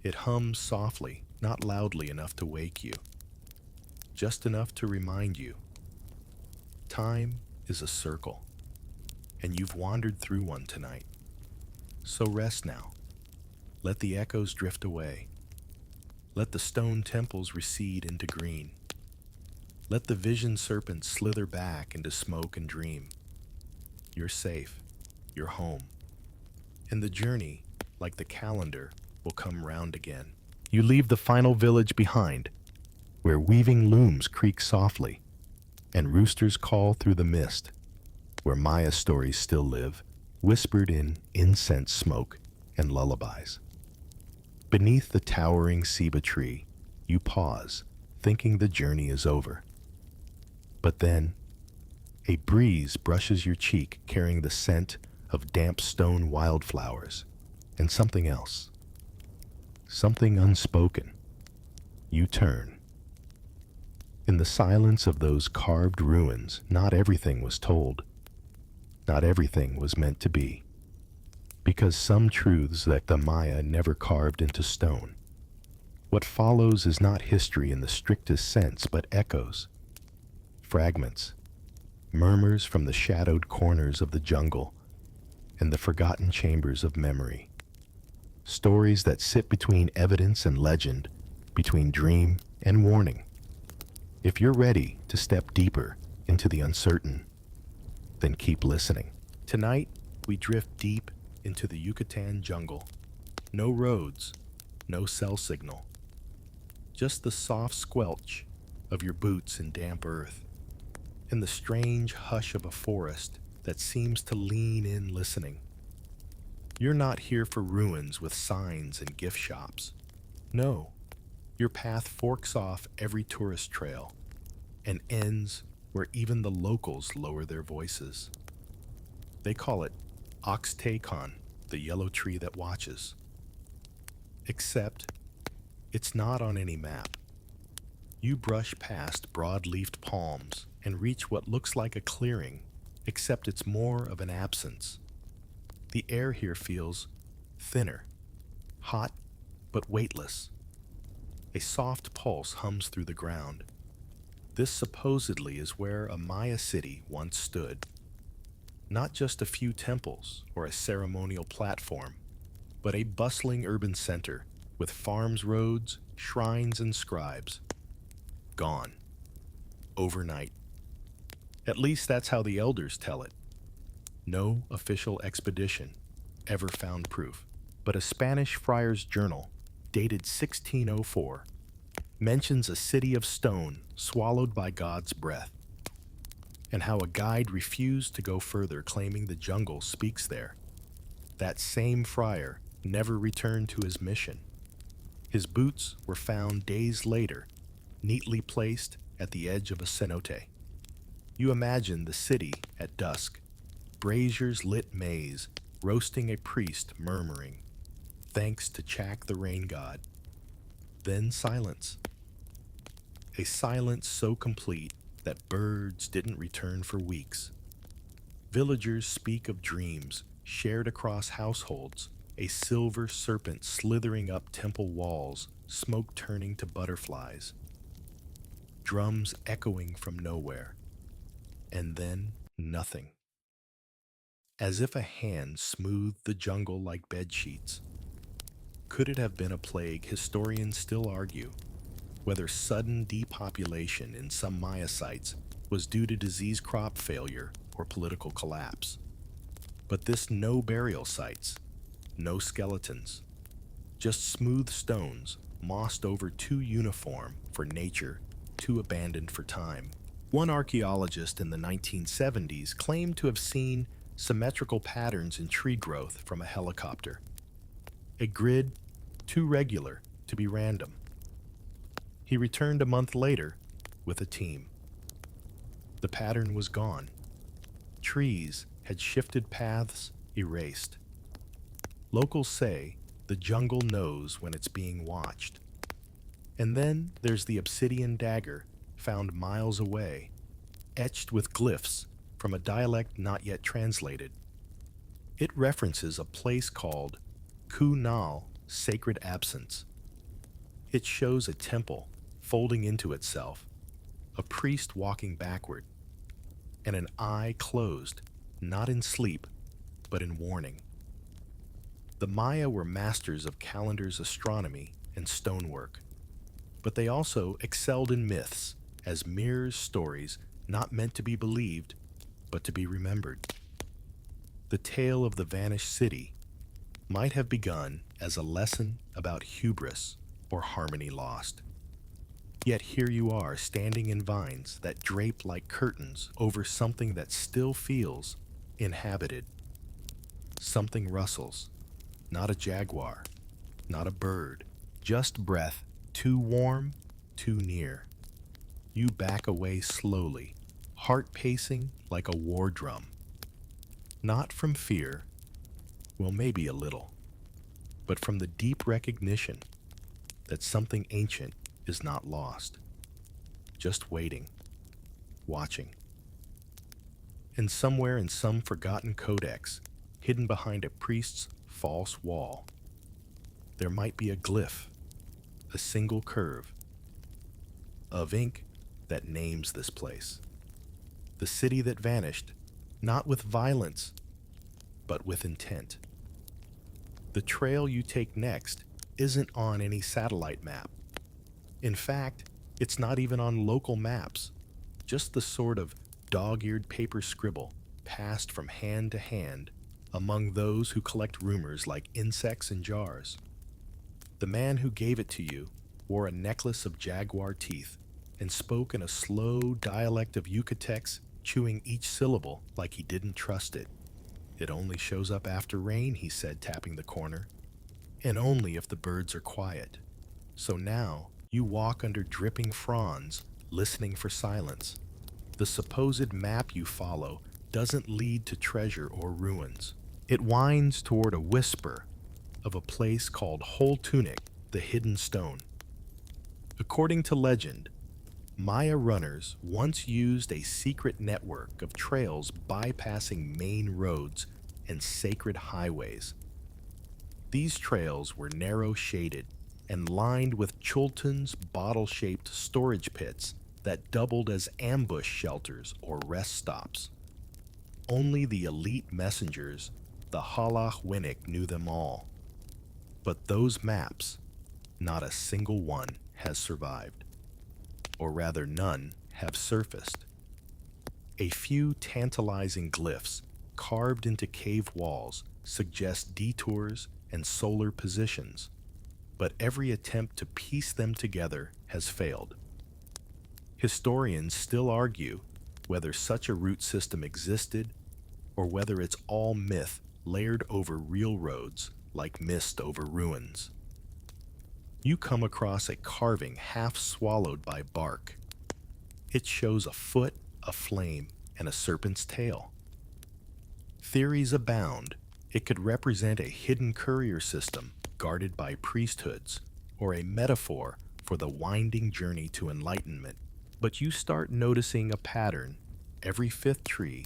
Speaker 1: It hums softly, not loudly enough to wake you, just enough to remind you. Time is a circle, and you've wandered through one tonight. So rest now. Let the echoes drift away. Let the stone temples recede into green. Let the vision serpents slither back into smoke and dream. You're safe. You're home. And the journey, like the calendar, will come round again. You leave the final village behind, where weaving looms creak softly, and roosters call through the mist, where Maya stories still live, whispered in incense smoke and lullabies. Beneath the towering ceiba tree, you pause, thinking the journey is over. But then, a breeze brushes your cheek carrying the scent of damp stone wildflowers, and something else. Something unspoken. You turn. In the silence of those carved ruins, not everything was told. Not everything was meant to be. Because some truths that the Maya never carved into stone. What follows is not history in the strictest sense, but echoes, fragments, murmurs from the shadowed corners of the jungle and the forgotten chambers of memory. Stories that sit between evidence and legend, between dream and warning. If you're ready to step deeper into the uncertain, then keep listening. Tonight, we drift deep into the Yucatan jungle. No roads, no cell signal. Just the soft squelch of your boots in damp earth, and the strange hush of a forest that seems to lean in listening. You're not here for ruins with signs and gift shops. No, your path forks off every tourist trail and ends where even the locals lower their voices. They call it Oxtacon, the yellow tree that watches. Except, it's not on any map. You brush past broad-leafed palms and reach what looks like a clearing, except it's more of an absence. The air here feels thinner, hot, but weightless. A soft pulse hums through the ground. This supposedly is where a Maya city once stood. Not just a few temples or a ceremonial platform, but a bustling urban center with farms, roads, shrines, and scribes. Gone. Overnight. At least that's how the elders tell it. No official expedition ever found proof, but a Spanish friar's journal, dated 1604, mentions a city of stone swallowed by God's breath, and how a guide refused to go further, claiming the jungle speaks there. That same friar never returned to his mission. His boots were found days later, neatly placed at the edge of a cenote. You imagine the city at dusk, braziers lit maze, roasting a priest murmuring, thanks to Chak the rain god. Then silence. a silence so complete that birds didn't return for weeks. Villagers speak of dreams shared across households, a silver serpent slithering up temple walls, smoke turning to butterflies, drums echoing from nowhere, and then nothing. As if a hand smoothed the jungle like bedsheets. Could it have been a plague? Historians still argue whether sudden depopulation in some Maya sites was due to disease, crop failure, or political collapse. But this no burial sites, no skeletons, just smooth stones mossed over, too uniform for nature, too abandoned for time. One archaeologist in the 1970s claimed to have seen symmetrical patterns in tree growth from a helicopter, a grid too regular to be random. He returned a month later with a team. The pattern was gone. Trees had shifted paths, erased. Locals say the jungle knows when it's being watched. And then there's the obsidian dagger found miles away, etched with glyphs from a dialect not yet translated. It references a place called Kunal, sacred absence. It shows a temple folding into itself, a priest walking backward, and an eye closed, not in sleep, but in warning. The Maya were masters of calendars, astronomy, and stonework, but they also excelled in myths as mirrors, stories not meant to be believed, but to be remembered. The tale of the vanished city might have begun as a lesson about hubris or harmony lost. Yet here you are, standing in vines that drape like curtains over something that still feels inhabited. Something rustles, not a jaguar, not a bird, just breath, too warm, too near. You back away slowly, heart pacing like a war drum. Not from fear, well, maybe a little, but from the deep recognition that something ancient is not lost, just waiting, watching. And somewhere in some forgotten codex, hidden behind a priest's false wall, there might be a glyph, a single curve of ink that names this place. The city that vanished, not with violence, but with intent. The trail you take next isn't on any satellite map. In fact, it's not even on local maps, just the sort of dog-eared paper scribble passed from hand to hand among those who collect rumors like insects in jars. The man who gave it to you wore a necklace of jaguar teeth and spoke in a slow dialect of Yucatec's, chewing each syllable like he didn't trust it. It only shows up after rain, he said, tapping the corner, and only if the birds are quiet. So now you walk under dripping fronds, listening for silence. The supposed map you follow doesn't lead to treasure or ruins. It winds toward a whisper of a place called Whole Tunic, the hidden stone. According to legend, Maya runners once used a secret network of trails bypassing main roads and sacred highways. These trails were narrow shaded and lined with Chultan's bottle-shaped storage pits that doubled as ambush shelters or rest stops. Only the elite messengers, the Halach Winnick, knew them all. But those maps, not a single one has survived. Or rather, none have surfaced. A few tantalizing glyphs carved into cave walls suggest detours and solar positions, but every attempt to piece them together has failed. Historians still argue whether such a route system existed or whether it's all myth layered over real roads like mist over ruins. You come across a carving half swallowed by bark. It shows a foot, a flame, and a serpent's tail. Theories abound. It could represent a hidden courier system guarded by priesthoods, or a metaphor for the winding journey to enlightenment. But you start noticing a pattern. Every fifth tree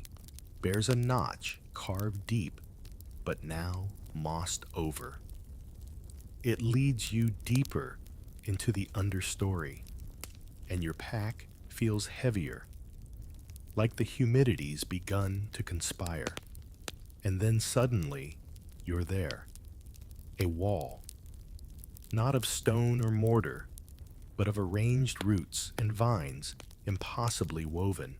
Speaker 1: bears a notch carved deep, but now mossed over. It leads you deeper into the understory, and your pack feels heavier, like the humidity's begun to conspire. And then suddenly, you're there. A wall, not of stone or mortar, but of arranged roots and vines impossibly woven.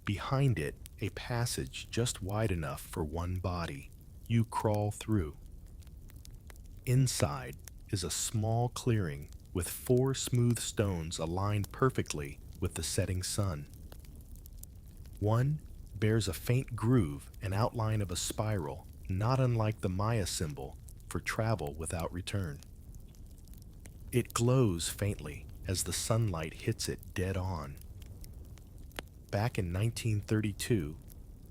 Speaker 1: Behind it, a passage just wide enough for one body. You crawl through. Inside is a small clearing with 4 smooth stones aligned perfectly with the setting sun. One bears a faint groove and outline of a spiral, not unlike the Maya symbol for travel without return. It glows faintly as the sunlight hits it dead on. Back in 1932,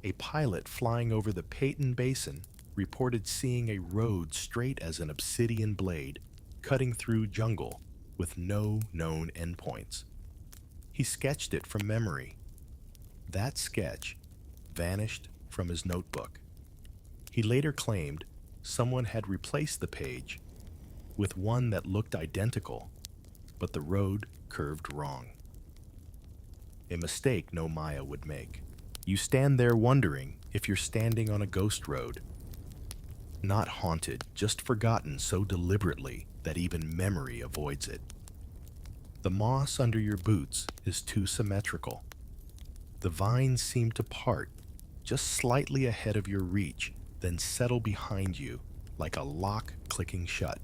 Speaker 1: a pilot flying over the Peyton Basin reported seeing a road straight as an obsidian blade, cutting through jungle with no known endpoints. He sketched it from memory. That sketch vanished from his notebook. He later claimed someone had replaced the page with one that looked identical, but the road curved wrong. A mistake no Maya would make. You stand there wondering if you're standing on a ghost road. Not haunted, just forgotten so deliberately that even memory avoids it. The moss under your boots is too symmetrical. The vines seem to part just slightly ahead of your reach, then settle behind you like a lock clicking shut.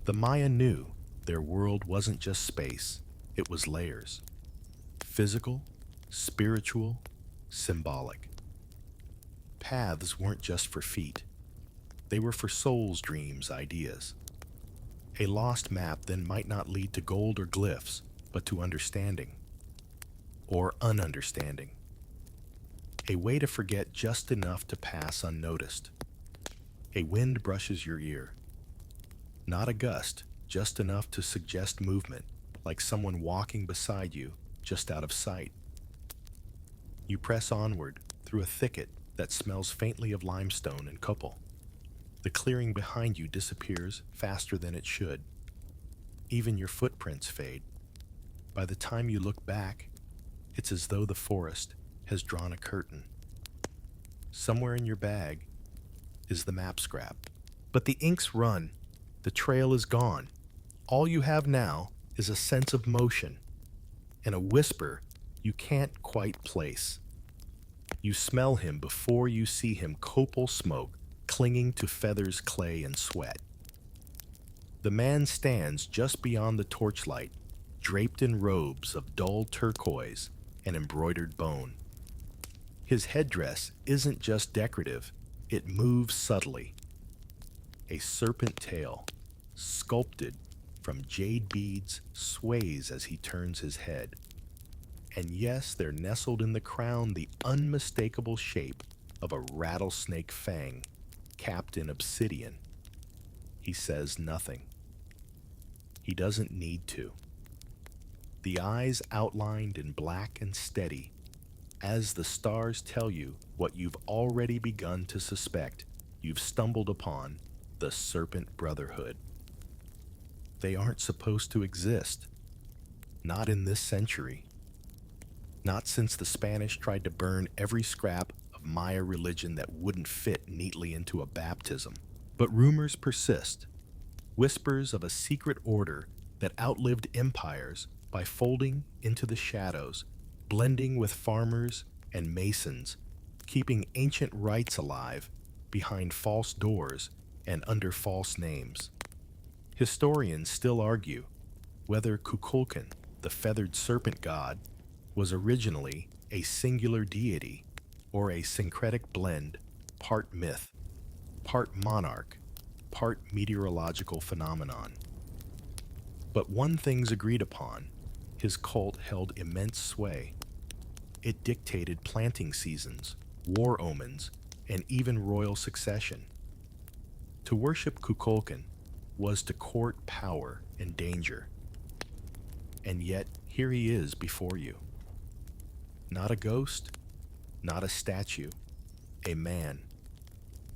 Speaker 1: The Maya knew their world wasn't just space, it was layers. Physical, spiritual, symbolic. Paths weren't just for feet. They were for souls, dreams, ideas. A lost map then might not lead to gold or glyphs, but to understanding. Or ununderstanding. A way to forget just enough to pass unnoticed. A wind brushes your ear. Not a gust, just enough to suggest movement, like someone walking beside you, just out of sight. You press onward through a thicket that smells faintly of limestone and copal. The clearing behind you disappears faster than it should. Even your footprints fade. By the time you look back, it's as though the forest has drawn a curtain. Somewhere in your bag is the map scrap. But the ink's run. The trail is gone. All you have now is a sense of motion and a whisper you can't quite place. You smell him before you see him, copal smoke clinging to feathers, clay, and sweat. The man stands just beyond the torchlight, draped in robes of dull turquoise and embroidered bone. His headdress isn't just decorative, it moves subtly. A serpent tail, sculpted from jade beads, sways as he turns his head. And yes, there nestled in the crown the unmistakable shape of a rattlesnake fang, capped in obsidian. He says nothing. He doesn't need to. The eyes outlined in black and steady, as the stars tell you what you've already begun to suspect. You've stumbled upon the Serpent Brotherhood. They aren't supposed to exist. Not in this century. Not since the Spanish tried to burn every scrap of Maya religion that wouldn't fit neatly into a baptism. But rumors persist. Whispers of a secret order that outlived empires by folding into the shadows, blending with farmers and masons, keeping ancient rites alive behind false doors and under false names. Historians still argue whether Kukulkan, the feathered serpent god, was originally a singular deity or a syncretic blend, part myth, part monarch, part meteorological phenomenon. But one thing's agreed upon: his cult held immense sway. It dictated planting seasons, war omens, and even royal succession. To worship Kukulkan was to court power and danger. And yet, here he is before you. Not a ghost, not a statue, a man.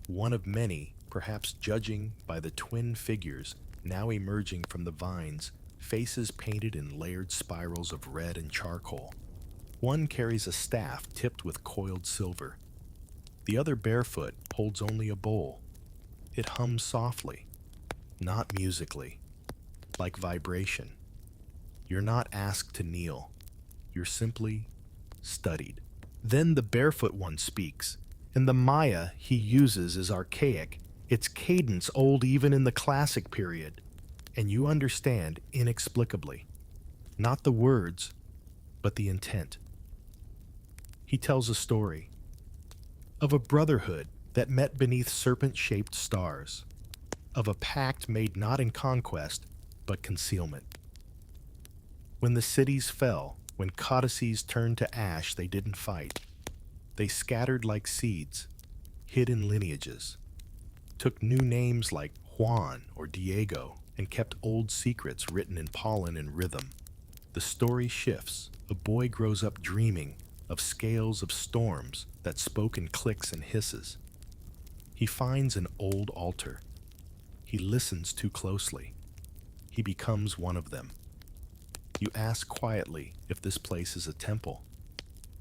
Speaker 1: One of many, perhaps judging by the twin figures now emerging from the vines, faces painted in layered spirals of red and charcoal. One carries a staff tipped with coiled silver. The other, barefoot, holds only a bowl. It hums softly, not musically, like vibration. You're not asked to kneel. You're simply studied. Then the barefoot one speaks, and the Maya he uses is archaic, its cadence old even in the classic period, and you understand inexplicably. Not the words, but the intent. He tells a story of a brotherhood that met beneath serpent-shaped stars, of a pact made not in conquest, but concealment. When the cities fell, when codices turned to ash, they didn't fight. They scattered like seeds, hid in lineages, took new names like Juan or Diego, and kept old secrets written in pollen and rhythm. The story shifts. A boy grows up dreaming of scales of storms that spoke in clicks and hisses. He finds an old altar. He listens too closely. He becomes one of them. You ask quietly if this place is a temple.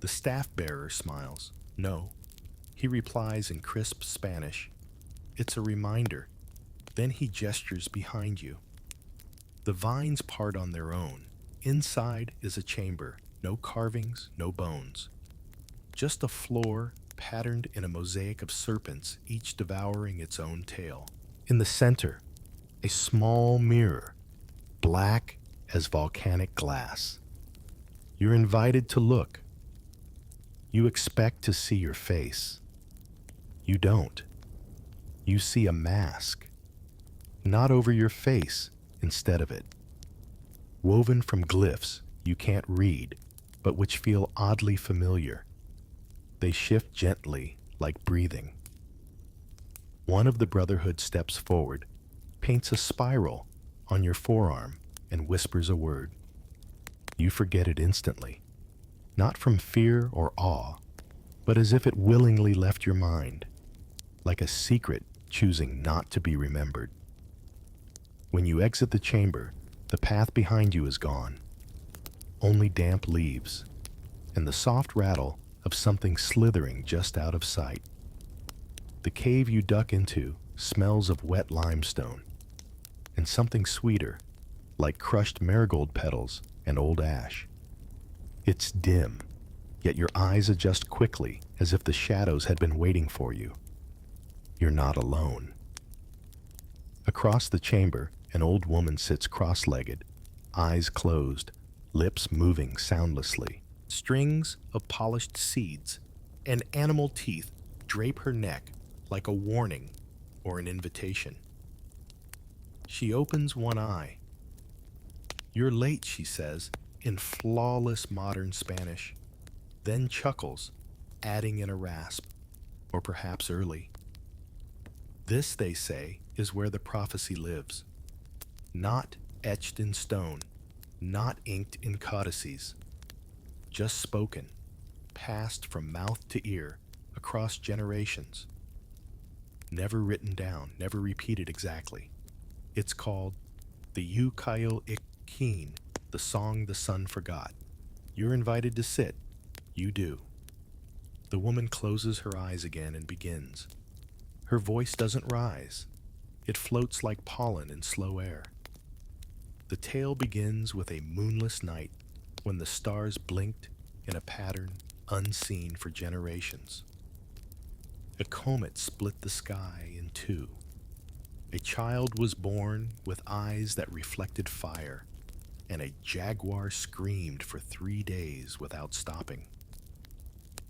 Speaker 1: The staff-bearer smiles. No. He replies in crisp Spanish. It's a reminder. Then he gestures behind you. The vines part on their own. Inside is a chamber. No carvings, no bones. Just a floor patterned in a mosaic of serpents, each devouring its own tail. In the center, a small mirror, black as volcanic glass. You're invited to look. You expect to see your face. You don't. You see a mask, not over your face, instead of it. Woven from glyphs you can't read, but which feel oddly familiar. They shift gently, like breathing. One of the Brotherhood steps forward, paints a spiral on your forearm, and whispers a word. You forget it instantly, not from fear or awe, but as if it willingly left your mind, like a secret choosing not to be remembered. When you exit the chamber, the path behind you is gone. Only damp leaves, and the soft rattle of something slithering just out of sight. The cave you duck into smells of wet limestone, and something sweeter, like crushed marigold petals and old ash. It's dim, yet your eyes adjust quickly as if the shadows had been waiting for you. You're not alone. Across the chamber, an old woman sits cross-legged, eyes closed, lips moving soundlessly. Strings of polished seeds and animal teeth drape her neck like a warning or an invitation. She opens one eye. You're late, she says, in flawless modern Spanish, then chuckles, adding in a rasp, or perhaps early. This, they say, is where the prophecy lives. Not etched in stone, not inked in codices, just spoken, passed from mouth to ear, across generations. Never written down, never repeated exactly. It's called the Ukail Ikin, the song the sun forgot. You're invited to sit. You do. The woman closes her eyes again and begins. Her voice doesn't rise. It floats like pollen in slow air. The tale begins with a moonless night when the stars blinked in a pattern unseen for generations. A comet split the sky in two. A child was born with eyes that reflected fire, and a jaguar screamed for 3 days without stopping.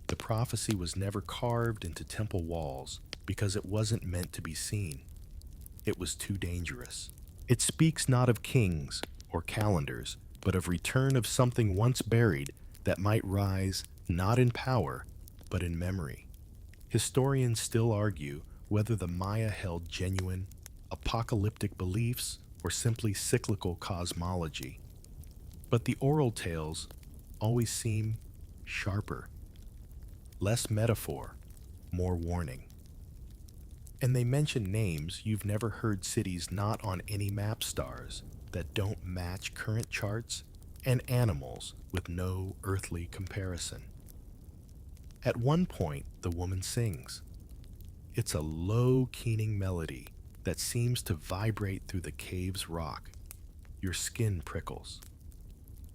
Speaker 1: The prophecy was never carved into temple walls because it wasn't meant to be seen. It was too dangerous. It speaks not of kings or calendars, but of return of something once buried that might rise not in power, but in memory. Historians still argue whether the Maya held genuine, apocalyptic beliefs or simply cyclical cosmology. But the oral tales always seem sharper, less metaphor, more warning. And they mention names you've never heard, cities not on any map, stars that don't match current charts, and animals with no earthly comparison. At one point, the woman sings. It's a low, keening melody that seems to vibrate through the cave's rock. Your skin prickles.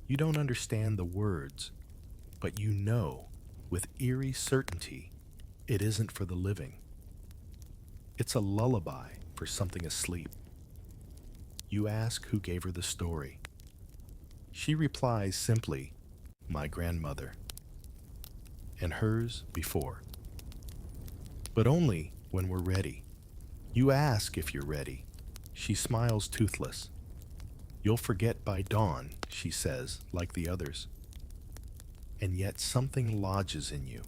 Speaker 1: You don't understand the words, but you know with eerie certainty it isn't for the living. It's a lullaby for something asleep. You ask who gave her the story. She replies simply, "My grandmother," and hers before. But only when we're ready. You ask if you're ready. She smiles toothless. "You'll forget by dawn," she says, like the others. And yet something lodges in you.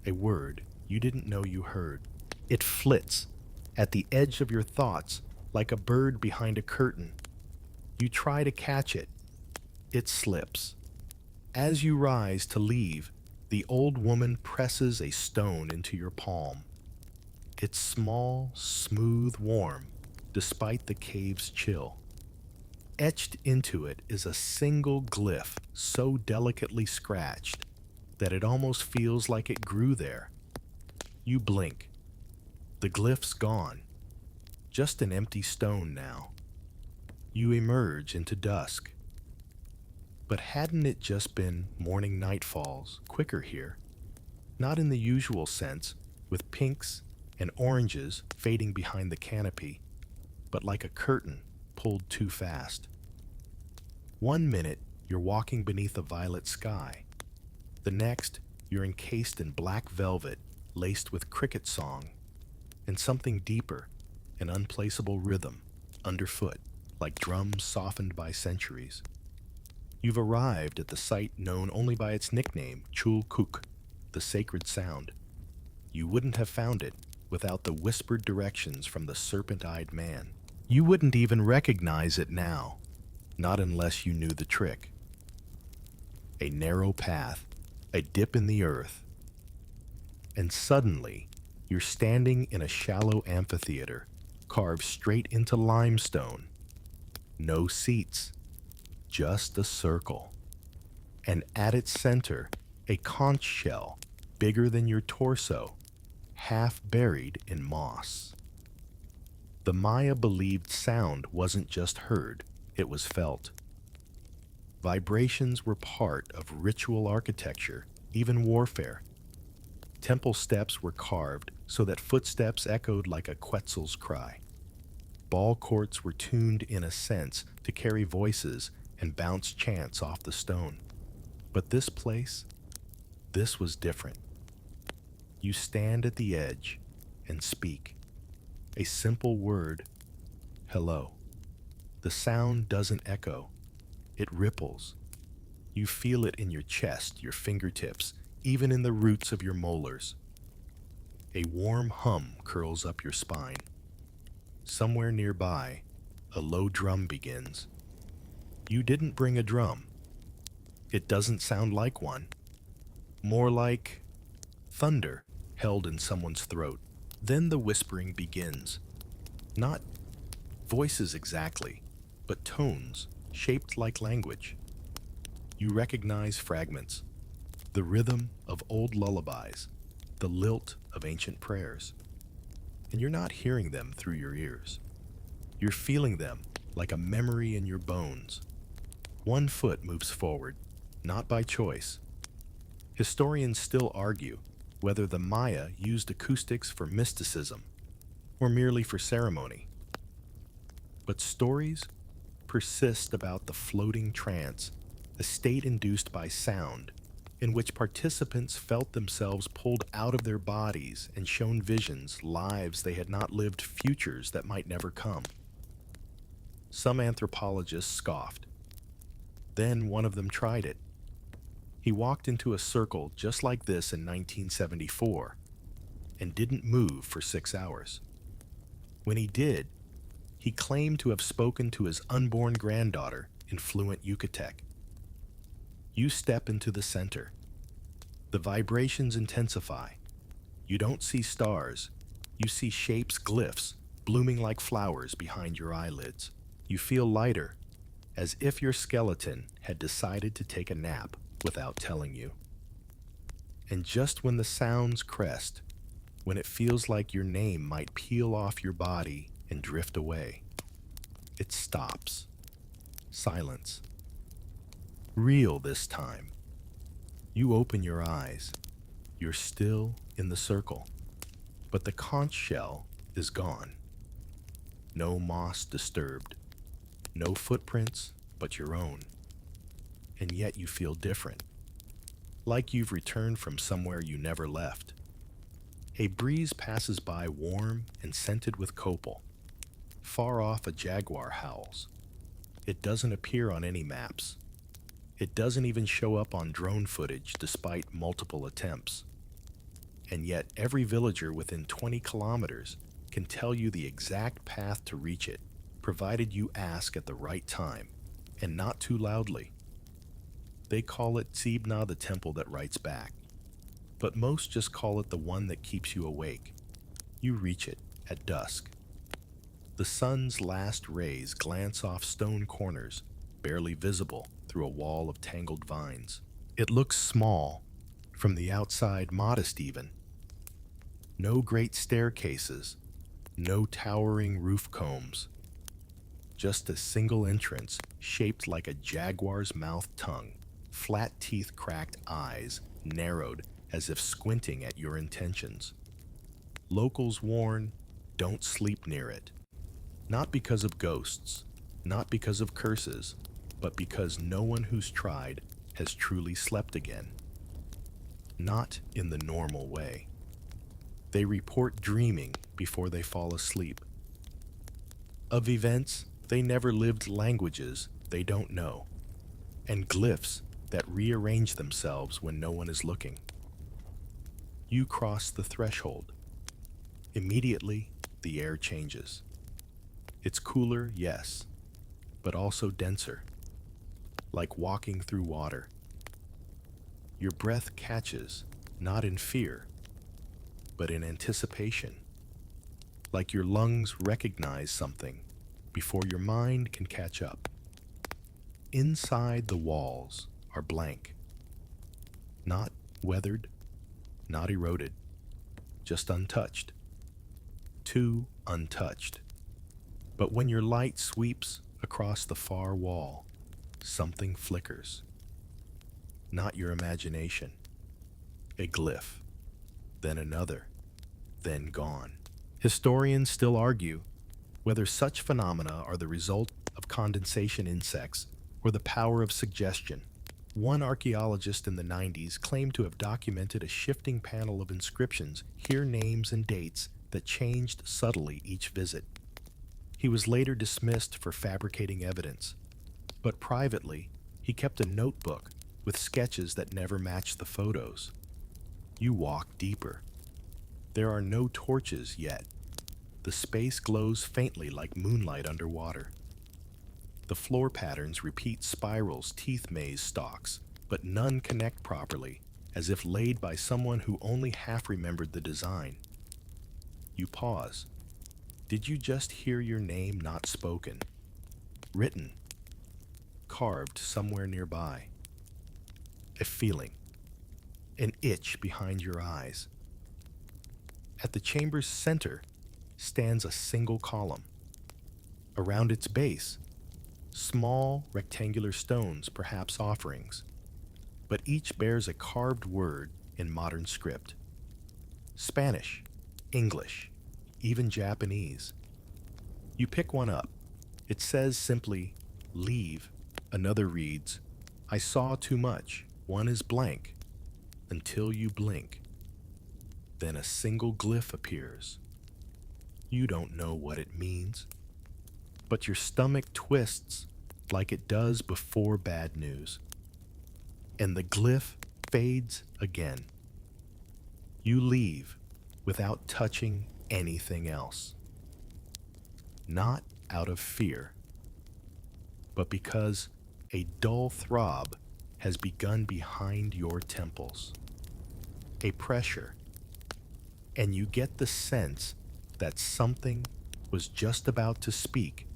Speaker 1: A word you didn't know you heard. It flits at the edge of your thoughts like a bird behind a curtain. You try to catch it. It slips. As you rise to leave, the old woman presses a stone into your palm. It's small, smooth, warm, despite the cave's chill. Etched into it is a single glyph so delicately scratched that it almost feels like it grew there. You blink. The glyph's gone. Just an empty stone now. You emerge into dusk. But hadn't it just been morning nightfalls, quicker here? Not in the usual sense, with pinks and oranges fading behind the canopy, but like a curtain pulled too fast. 1 minute, you're walking beneath a violet sky. The next, you're encased in black velvet laced with cricket song and something deeper, an unplaceable rhythm, underfoot, like drums softened by centuries. You've arrived at the site known only by its nickname, Chul Kuk, the sacred sound. You wouldn't have found it without the whispered directions from the serpent-eyed man. You wouldn't even recognize it now, not unless you knew the trick. A narrow path, a dip in the earth, and suddenly you're standing in a shallow amphitheater carved straight into limestone. No seats, just a circle. And at its center, a conch shell bigger than your torso, half buried in moss. The Maya believed sound wasn't just heard, it was felt. Vibrations were part of ritual architecture, even warfare. Temple steps were carved so that footsteps echoed like a Quetzal's cry. Ball courts were tuned in a sense to carry voices and bounce chants off the stone. But this place, this was different. You stand at the edge and speak. A simple word, hello. The sound doesn't echo, it ripples. You feel it in your chest, your fingertips, even in the roots of your molars. A warm hum curls up your spine. Somewhere nearby, a low drum begins. You didn't bring a drum. It doesn't sound like one. More like thunder held in someone's throat. Then the whispering begins. Not voices exactly, but tones shaped like language. You recognize fragments, the rhythm of old lullabies, the lilt of ancient prayers. And you're not hearing them through your ears. You're feeling them like a memory in your bones. One foot moves forward, not by choice. Historians still argue whether the Maya used acoustics for mysticism or merely for ceremony. But stories persist about the floating trance, a state induced by sound, in which participants felt themselves pulled out of their bodies and shown visions, lives they had not lived, futures that might never come. Some anthropologists scoffed. Then one of them tried it. He walked into a circle just like this in 1974 and didn't move for 6 hours. When he did, he claimed to have spoken to his unborn granddaughter in fluent Yucatec. You step into the center. The vibrations intensify. You don't see stars. You see shapes, glyphs, blooming like flowers behind your eyelids. You feel lighter, as if your skeleton had decided to take a nap without telling you. And just when the sounds crest, when it feels like your name might peel off your body and drift away, it stops. Silence. Real this time. You open your eyes. You're still in the circle, but the conch shell is gone. No moss disturbed. No footprints but your own. And yet you feel different, like you've returned from somewhere you never left. A breeze passes by, warm and scented with copal. Far off, a jaguar howls. It doesn't appear on any maps. It doesn't even show up on drone footage despite multiple attempts. And yet every villager within 20 kilometers can tell you the exact path to reach it, provided you ask at the right time, and not too loudly. They call it Tsibna, the temple that writes back, but most just call it the one that keeps you awake. You reach it at dusk. The sun's last rays glance off stone corners, barely visible through a wall of tangled vines. It looks small, from the outside modest even. No great staircases, no towering roof combs. Just a single entrance shaped like a jaguar's mouth tongue, flat teeth, cracked eyes, narrowed as if squinting at your intentions. Locals warn, don't sleep near it. Not because of ghosts, not because of curses, but because no one who's tried has truly slept again. Not in the normal way. They report dreaming before they fall asleep. Of events they never lived, languages they don't know, and glyphs that rearrange themselves when no one is looking. You cross the threshold. Immediately, the air changes. It's cooler, yes, but also denser, like walking through water. Your breath catches, not in fear, but in anticipation, like your lungs recognize something before your mind can catch up. Inside, the walls are blank, not weathered, not eroded, just untouched. Too untouched. But when your light sweeps across the far wall, something flickers. Not your imagination. A glyph, then another, then gone. Historians still argue whether such phenomena are the result of condensation insects or the power of suggestion. One archaeologist in the 90s claimed to have documented a shifting panel of inscriptions, here names and dates that changed subtly each visit. He was later dismissed for fabricating evidence, but privately, he kept a notebook with sketches that never matched the photos. You walk deeper. There are no torches yet. The space glows faintly like moonlight underwater. The floor patterns repeat spirals, teeth maze stalks, but none connect properly, as if laid by someone who only half remembered the design. You pause. Did you just hear your name not spoken? Written. Carved somewhere nearby. A feeling. An itch behind your eyes. At the chamber's center stands a single column. Around its base, small rectangular stones, perhaps offerings, but each bears a carved word in modern script. Spanish, English, even Japanese. You pick one up. It says simply, leave. Another reads, I saw too much. One is blank. Until you blink. Then a single glyph appears. You don't know what it means, but your stomach twists like it does before bad news. And the glyph fades again. You leave without touching anything else. Not out of fear, but because a dull throb has begun behind your temples. A pressure, and you get the sense that something was just about to speak,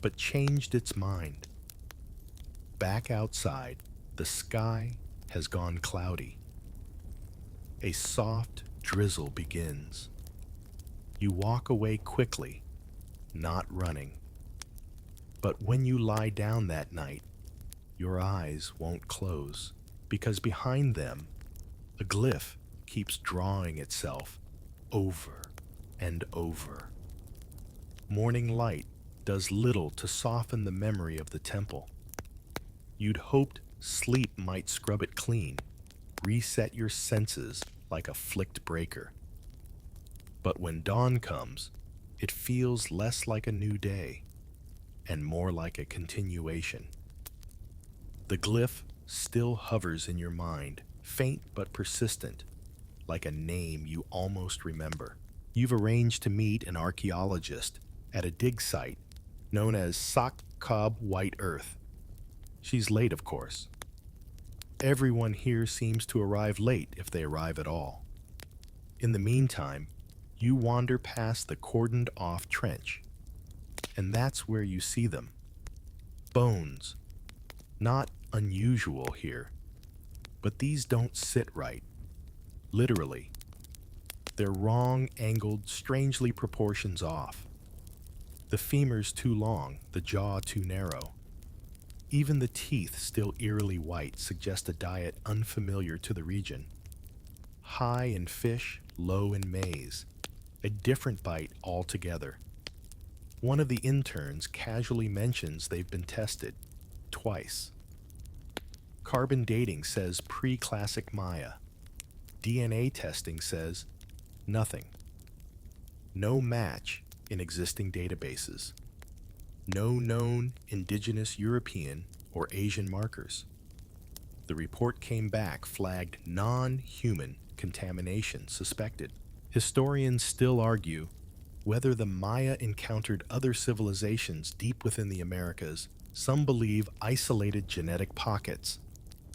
Speaker 1: but changed its mind. Back outside, the sky has gone cloudy. A soft drizzle begins. You walk away quickly, not running. But when you lie down that night, your eyes won't close, because behind them, a glyph keeps drawing itself over and over. Morning light does little to soften the memory of the temple. You'd hoped sleep might scrub it clean, reset your senses like a flicked breaker. But when dawn comes, it feels less like a new day and more like a continuation. The glyph still hovers in your mind, faint but persistent, like a name you almost remember. You've arranged to meet an archaeologist at a dig site known as Sock Cob White Earth. She's late, of course. Everyone here seems to arrive late if they arrive at all. In the meantime, you wander past the cordoned-off trench, and that's where you see them. Bones. Not unusual here, but these don't sit right. Literally. They're wrong-angled, strangely proportions off. The femur's too long, the jaw too narrow. Even the teeth, still eerily white, suggest a diet unfamiliar to the region. High in fish, low in maize. A different bite altogether. One of the interns casually mentions they've been tested twice. Carbon dating says pre-classic Maya. DNA testing says nothing. No match in existing databases. No known indigenous European or Asian markers. The report came back flagged non-human contamination suspected. Historians still argue whether the Maya encountered other civilizations deep within the Americas. Some believe isolated genetic pockets.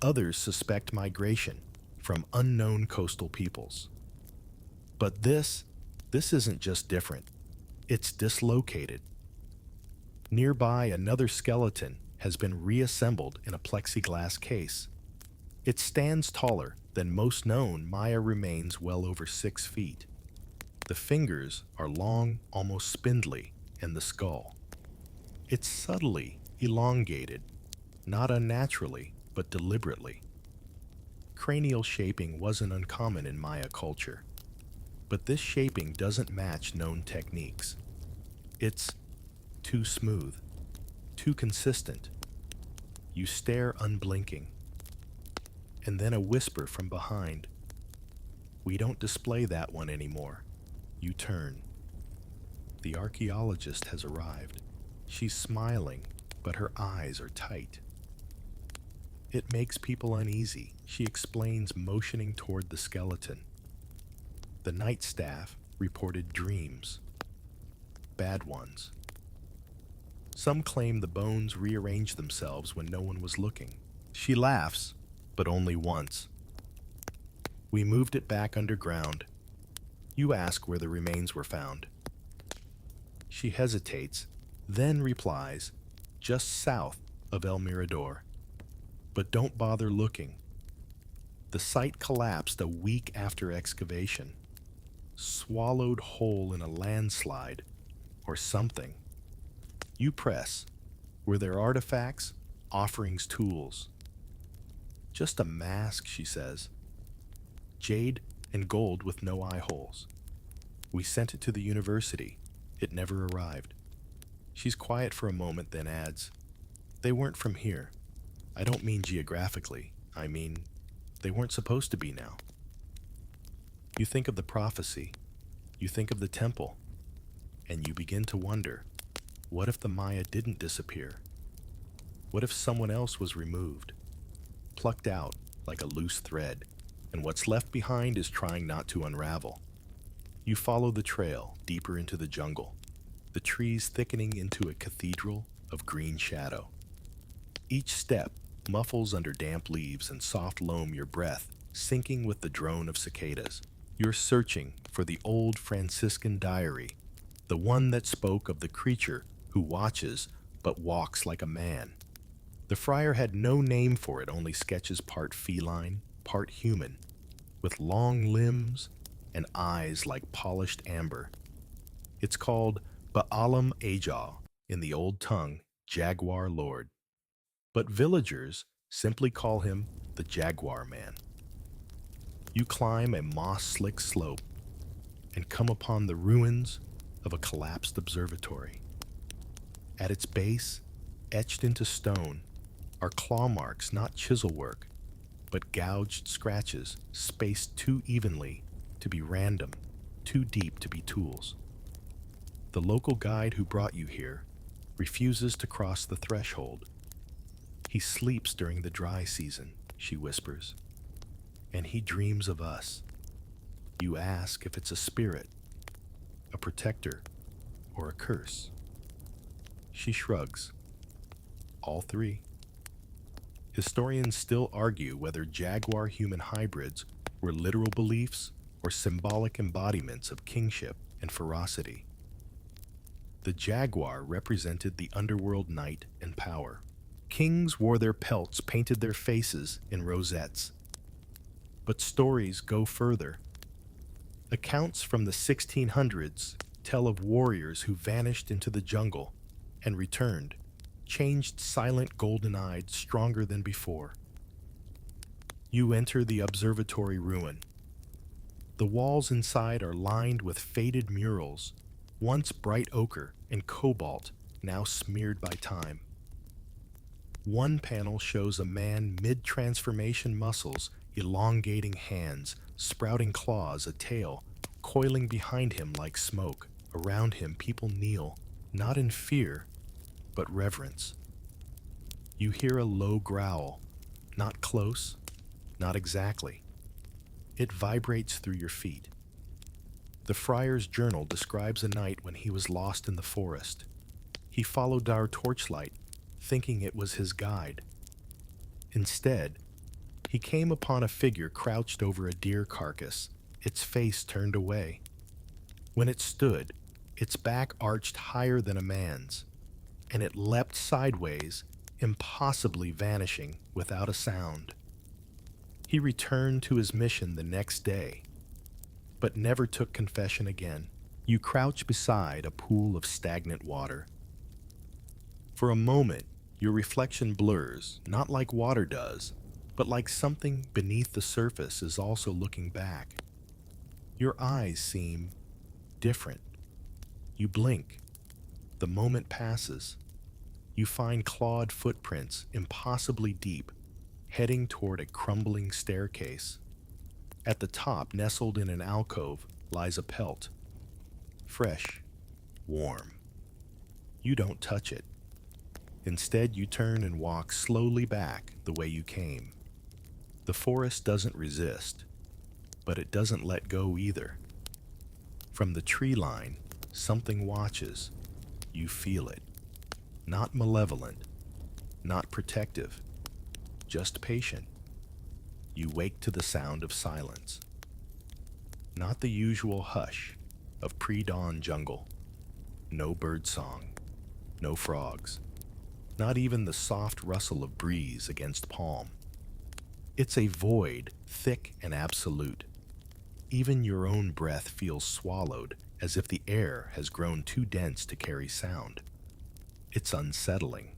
Speaker 1: Others suspect migration from unknown coastal peoples. But this isn't just different. It's dislocated. Nearby, another skeleton has been reassembled in a plexiglass case. It stands taller than most known Maya remains, well over 6 feet. The fingers are long, almost spindly, and the skull. It's subtly elongated, not unnaturally, but deliberately. Cranial shaping wasn't uncommon in Maya culture, but this shaping doesn't match known techniques. It's too smooth, too consistent. You stare unblinking. And then a whisper from behind. We don't display that one anymore. You turn. The archaeologist has arrived. She's smiling, but her eyes are tight. It makes people uneasy, she explains, motioning toward the skeleton. The night staff reported dreams. Bad ones. Some claim the bones rearranged themselves when no one was looking. She laughs, but only once. We moved it back underground. You ask where the remains were found. She hesitates, then replies, just south of El Mirador. But don't bother looking. The site collapsed a week after excavation. Swallowed whole in a landslide, or something. You press. Were there artifacts, offerings, tools? Just a mask, she says. Jade and gold with no eye holes. We sent it to the university. It never arrived. She's quiet for a moment, then adds, they weren't from here. I don't mean geographically. I mean, they weren't supposed to be now. You think of the prophecy. You think of the temple. And you begin to wonder, what if the Maya didn't disappear? What if someone else was removed, plucked out like a loose thread, and what's left behind is trying not to unravel? You follow the trail deeper into the jungle, the trees thickening into a cathedral of green shadow. Each step muffles under damp leaves and soft loam your breath, syncing with the drone of cicadas. You're searching for the old Franciscan diary, the one that spoke of the creature who watches but walks like a man. The friar had no name for it, only sketches part feline, part human, with long limbs and eyes like polished amber. It's called Baalam Ajah, in the old tongue, Jaguar Lord. But villagers simply call him the Jaguar Man. You climb a moss-slick slope and come upon the ruins of a collapsed observatory. At its base, etched into stone, are claw marks, not chisel work, but gouged scratches spaced too evenly to be random, too deep to be tools. The local guide who brought you here refuses to cross the threshold. He sleeps during the dry season, she whispers, and he dreams of us. You ask if it's a spirit, a protector, or a curse. She shrugs. All three. Historians still argue whether jaguar-human hybrids were literal beliefs or symbolic embodiments of kingship and ferocity. The jaguar represented the underworld night and power. Kings wore their pelts, painted their faces in rosettes. But stories go further. Accounts from the 1600s tell of warriors who vanished into the jungle and returned, changed, silent, golden-eyed, stronger than before. You enter the observatory ruin. The walls inside are lined with faded murals, once bright ochre and cobalt, now smeared by time. One panel shows a man mid-transformation, muscles, elongating hands, sprouting claws, a tail, coiling behind him like smoke. Around him, people kneel, not in fear, but reverence. You hear a low growl, not close, not exactly. It vibrates through your feet. The friar's journal describes a night when he was lost in the forest. He followed our torchlight, thinking it was his guide. Instead, he came upon a figure crouched over a deer carcass, its face turned away. When it stood, its back arched higher than a man's, and it leapt sideways, impossibly vanishing without a sound. He returned to his mission the next day, but never took confession again. You crouch beside a pool of stagnant water. For a moment, your reflection blurs, not like water does, but like something beneath the surface is also looking back. Your eyes seem different. You blink. The moment passes. You find clawed footprints, impossibly deep, heading toward a crumbling staircase. At the top, nestled in an alcove, lies a pelt. Fresh, warm. You don't touch it. Instead, you turn and walk slowly back the way you came. The forest doesn't resist, but it doesn't let go either. From the tree line, something watches. You feel it. Not malevolent, not protective, just patient. You wake to the sound of silence. Not the usual hush of pre-dawn jungle. No bird song, no frogs, not even the soft rustle of breeze against palm. It's a void, thick and absolute. Even your own breath feels swallowed, as if the air has grown too dense to carry sound. It's unsettling.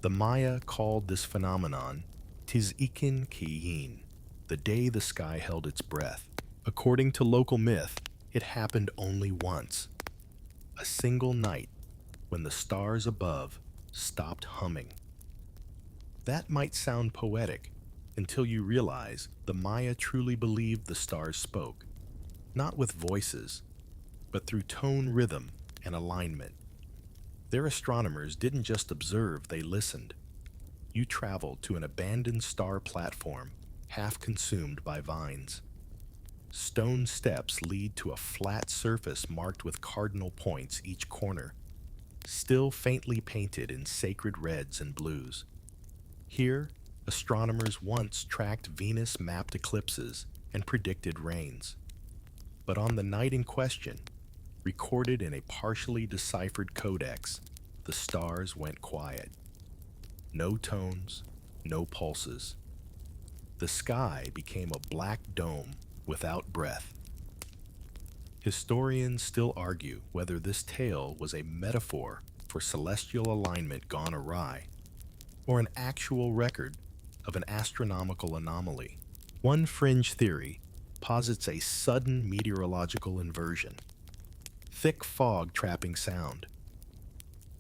Speaker 1: The Maya called this phenomenon Tizikin Kiyin, the day the sky held its breath. According to local myth, it happened only once. A single night when the stars above stopped humming. That might sound poetic until you realize the Maya truly believed the stars spoke, not with voices, but through tone, rhythm, and alignment. Their astronomers didn't just observe, they listened. You traveled to an abandoned star platform, half consumed by vines. Stone steps lead to a flat surface marked with cardinal points each corner. still faintly painted in sacred reds and blues. Here, astronomers once tracked Venus-mapped eclipses and predicted rains. But on the night in question, recorded in a partially deciphered codex, the stars went quiet. No tones, no pulses. The sky became a black dome without breath. Historians still argue whether this tale was a metaphor for celestial alignment gone awry, or an actual record of an astronomical anomaly. One fringe theory posits a sudden meteorological inversion, thick fog trapping sound.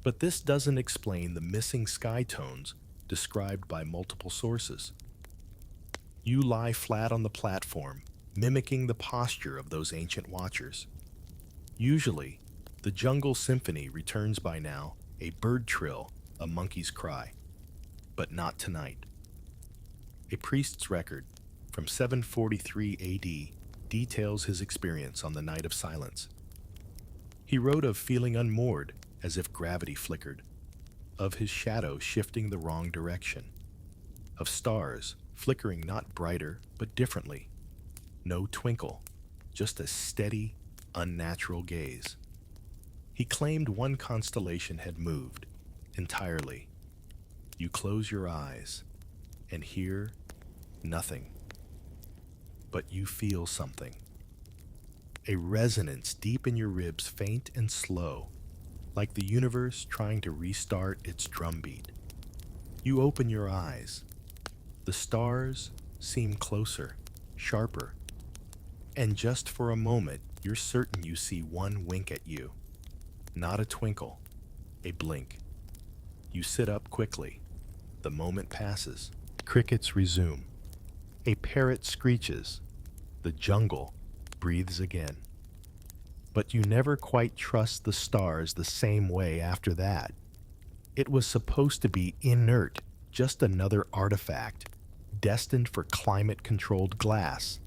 Speaker 1: But this doesn't explain the missing sky tones described by multiple sources. You lie flat on the platform, mimicking the posture of those ancient watchers. Usually, the jungle symphony returns by now, a bird trill, a monkey's cry. But not tonight. A priest's record from 743 AD details his experience on the night of silence. He wrote of feeling unmoored as if gravity flickered, of his shadow shifting the wrong direction, of stars flickering not brighter but differently. No twinkle, just a steady, unnatural gaze. He claimed one constellation had moved entirely. You close your eyes and hear nothing, but you feel something. A resonance deep in your ribs, faint and slow, like the universe trying to restart its drumbeat. You open your eyes. The stars seem closer, sharper, and just for a moment, you're certain you see one wink at you. Not a twinkle, a blink. You sit up quickly. The moment passes. Crickets resume. A parrot screeches. The jungle breathes again. But you never quite trust the stars the same way after that. It was supposed to be inert, just another artifact, destined for climate-controlled glass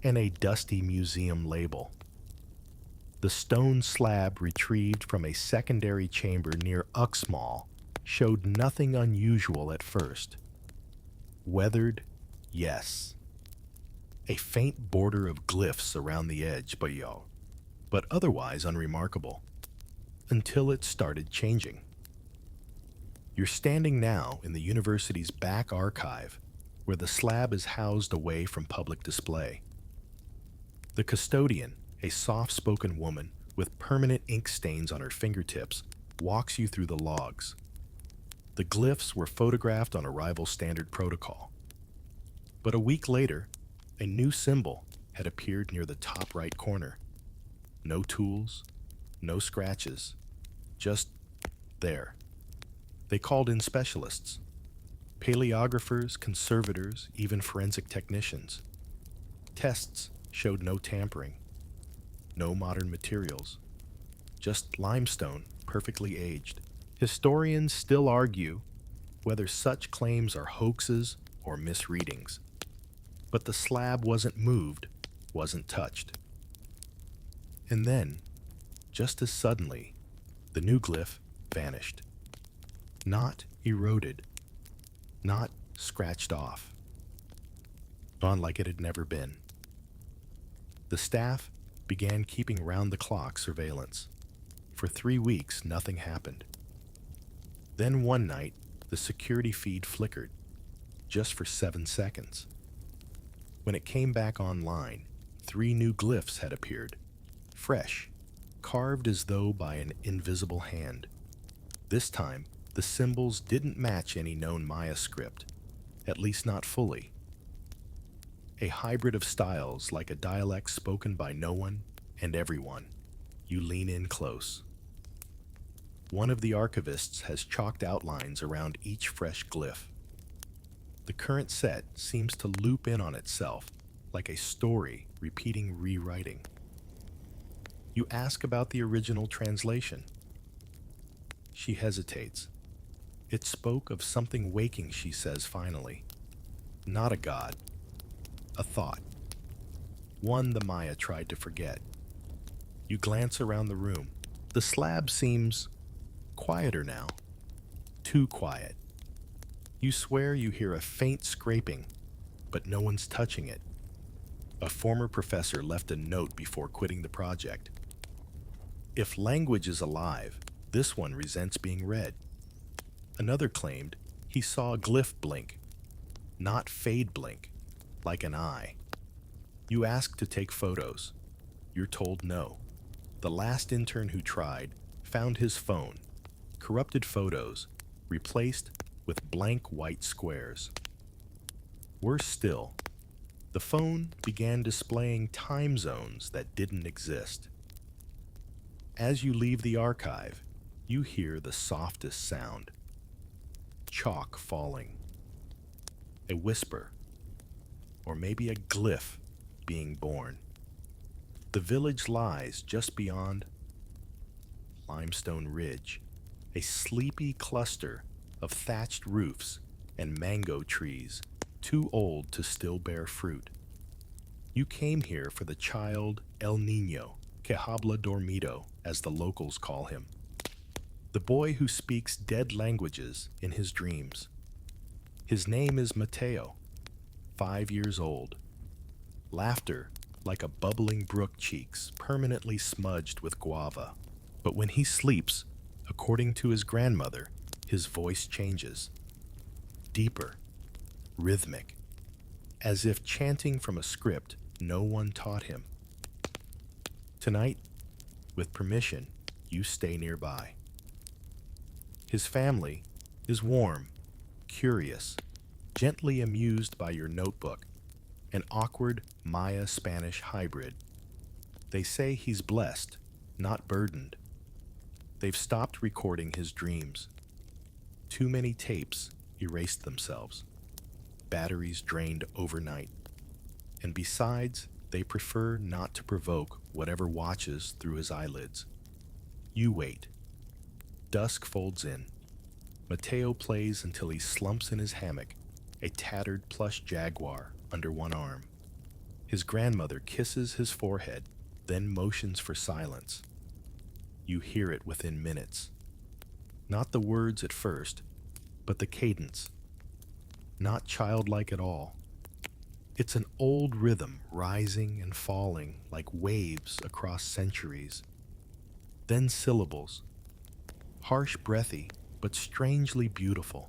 Speaker 1: and a dusty museum label. The stone slab retrieved from a secondary chamber near Uxmal showed nothing unusual at first. Weathered, yes. A faint border of glyphs around the edge, but otherwise unremarkable, until it started changing. You're standing now in the university's back archive, where the slab is housed away from public display. The custodian, a soft-spoken woman with permanent ink stains on her fingertips, walks you through the logs. The glyphs were photographed on arrival standard protocol. But a week later, a new symbol had appeared near the top right corner. No tools, no scratches, just there. They called in specialists, paleographers, conservators, even forensic technicians. Tests showed no tampering, no modern materials, just limestone perfectly aged. Historians still argue whether such claims are hoaxes or misreadings. But the slab wasn't moved, wasn't touched. And then, just as suddenly, the new glyph vanished. Not eroded, not scratched off. Gone like it had never been. The staff began keeping round-the-clock surveillance. For 3 weeks, nothing happened. Then one night, the security feed flickered, just for 7 seconds. When it came back online, 3 new glyphs had appeared, fresh, carved as though by an invisible hand. This time, the symbols didn't match any known Maya script, at least not fully. A hybrid of styles, like a dialect spoken by no one and everyone. You lean in close. One of the archivists has chalked outlines around each fresh glyph. The current set seems to loop in on itself, like a story repeating rewriting. You ask about the original translation. She hesitates. It spoke of something waking, she says finally. Not a god. A thought. One the Maya tried to forget. You glance around the room. The slab seems Quieter now. Too quiet. You swear you hear a faint scraping, but no one's touching it. A former professor left a note before quitting the project. If language is alive, this one resents being read. Another claimed he saw a glyph blink, not fade blink, like an eye. You ask to take photos. You're told no. The last intern who tried found his phone, corrupted photos, replaced with blank white squares. Worse still, the phone began displaying time zones that didn't exist. As you leave the archive, you hear the softest sound. Chalk falling. A whisper. Or maybe a glyph being born. The village lies just beyond Limestone Ridge, a sleepy cluster of thatched roofs and mango trees, too old to still bear fruit. You came here for the child El Niño, que habla dormido, as the locals call him. The boy who speaks dead languages in his dreams. His name is Mateo, 5 years old. Laughter like a bubbling brook cheeks, permanently smudged with guava. But when he sleeps, according to his grandmother, his voice changes. Deeper, rhythmic, as if chanting from a script no one taught him. Tonight, with permission, you stay nearby. His family is warm, curious, gently amused by your notebook, an awkward Maya-Spanish hybrid. They say he's blessed, not burdened. They've stopped recording his dreams. Too many tapes erased themselves. Batteries drained overnight. And besides, they prefer not to provoke whatever watches through his eyelids. You wait. Dusk folds in. Mateo plays until he slumps in his hammock, a tattered plush jaguar under one arm. His grandmother kisses his forehead, then motions for silence. You hear it within minutes. Not the words at first, but the cadence. Not childlike at all. It's an old rhythm rising and falling like waves across centuries. Then syllables. Harsh, breathy, but strangely beautiful.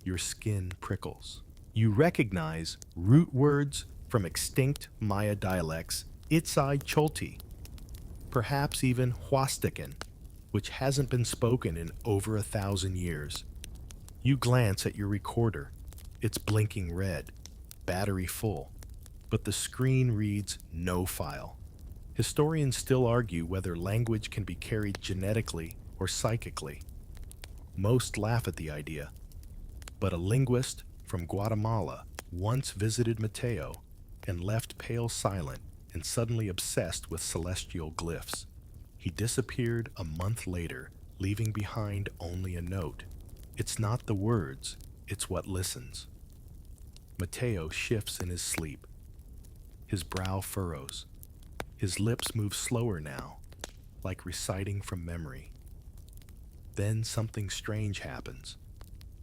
Speaker 1: Your skin prickles. You recognize root words from extinct Maya dialects, Itzai Cholti, perhaps even Huastecan, which hasn't been spoken in over 1,000 years. You glance at your recorder. It's blinking red, battery full, but the screen reads no file. Historians still argue whether language can be carried genetically or psychically. Most laugh at the idea, but a linguist from Guatemala once visited Mateo and left pale silent and suddenly obsessed with celestial glyphs. He disappeared a month later, leaving behind only a note. It's not the words, it's what listens. Mateo shifts in his sleep. His brow furrows. His lips move slower now, like reciting from memory. Then something strange happens.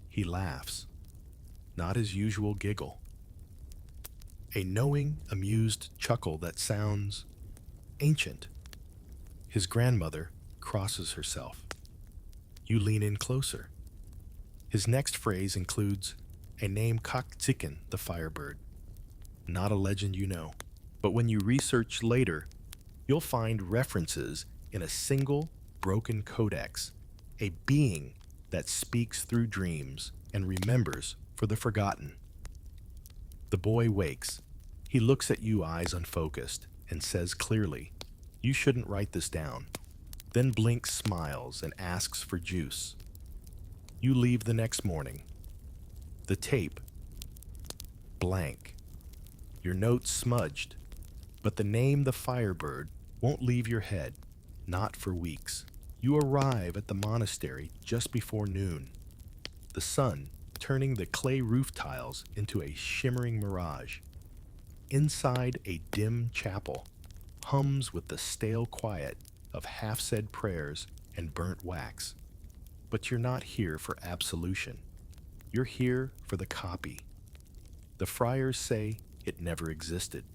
Speaker 1: He laughs. Not his usual giggle. A knowing, amused chuckle that sounds ancient. His grandmother crosses herself. You lean in closer. His next phrase includes a name Kaktsikin, the firebird. Not a legend you know, but when you research later, you'll find references in a single broken codex, a being that speaks through dreams and remembers for the forgotten. The boy wakes. He looks at you, eyes unfocused, and says clearly, "You shouldn't write this down." Then blinks, smiles, and asks for juice. You leave the next morning. The tape, blank. Your notes smudged, but the name the Firebird won't leave your head, not for weeks. You arrive at the monastery just before noon. The sun turning the clay roof tiles into a shimmering mirage. Inside, a dim chapel hums with the stale quiet of half-said prayers and burnt wax. But you're not here for absolution. You're here for the copy. The friars say it never existed.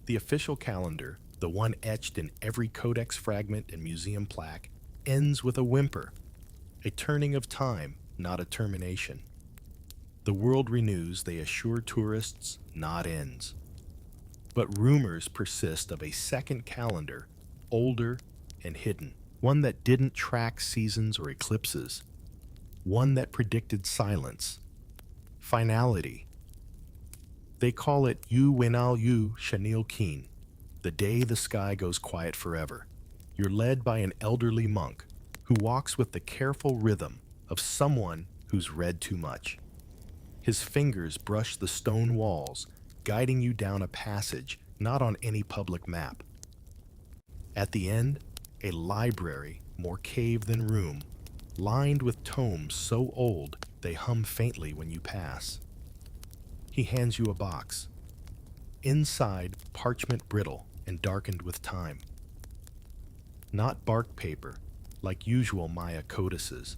Speaker 1: The official calendar, the one etched in every codex fragment and museum plaque, ends with a whimper, a turning of time, not a termination. The world renews, they assure tourists, not ends. But rumors persist of a second calendar, older and hidden, one that didn't track seasons or eclipses, one that predicted silence, finality. They call it Yu Wenal Yu Shanil Keen, the day the sky goes quiet forever. You're led by an elderly monk who walks with the careful rhythm of someone who's read too much. His fingers brush the stone walls, guiding you down a passage not on any public map. At the end, a library, more cave than room, lined with tomes so old they hum faintly when you pass. He hands you a box. Inside, parchment brittle and darkened with time. Not bark paper, like usual Maya codices.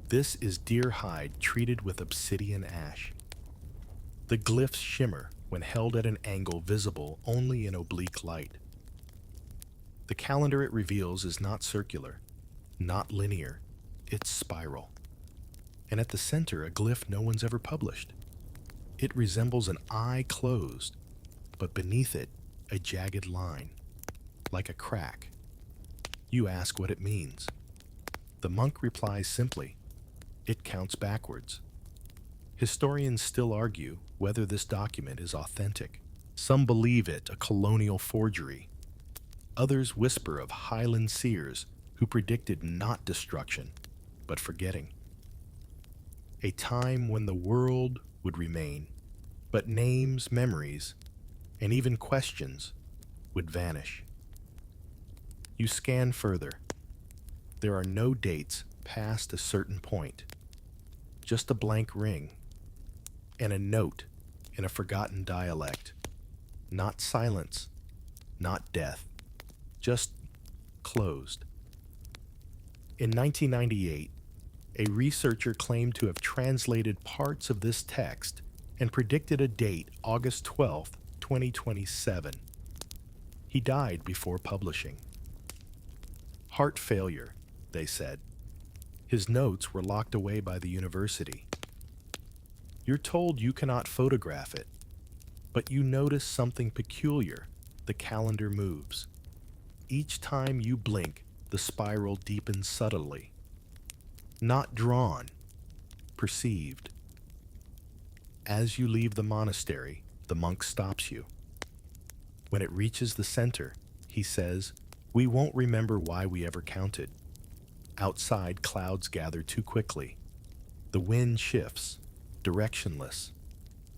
Speaker 1: This is deer hide treated with obsidian ash. The glyphs shimmer when held at an angle visible only in oblique light. The calendar it reveals is not circular, not linear, it's spiral. And at the center, a glyph no one's ever published. It resembles an eye closed, but beneath it, a jagged line, like a crack. You ask what it means. The monk replies simply, it counts backwards. Historians still argue whether this document is authentic. Some believe it a colonial forgery. Others whisper of Highland seers who predicted not destruction, but forgetting. A time when the world would remain, but names, memories, and even questions would vanish. You scan further. There are no dates past a certain point, just a blank ring and a note in a forgotten dialect. Not silence, not death, just closed. In 1998, a researcher claimed to have translated parts of this text and predicted a date, August 12, 2027. He died before publishing. Heart failure, they said. His notes were locked away by the university. You're told you cannot photograph it, but you notice something peculiar. The calendar moves. Each time you blink, the spiral deepens subtly. Not drawn, perceived. As you leave the monastery, the monk stops you. When it reaches the center, he says, "We won't remember why we ever counted." Outside, clouds gather too quickly. The wind shifts, directionless,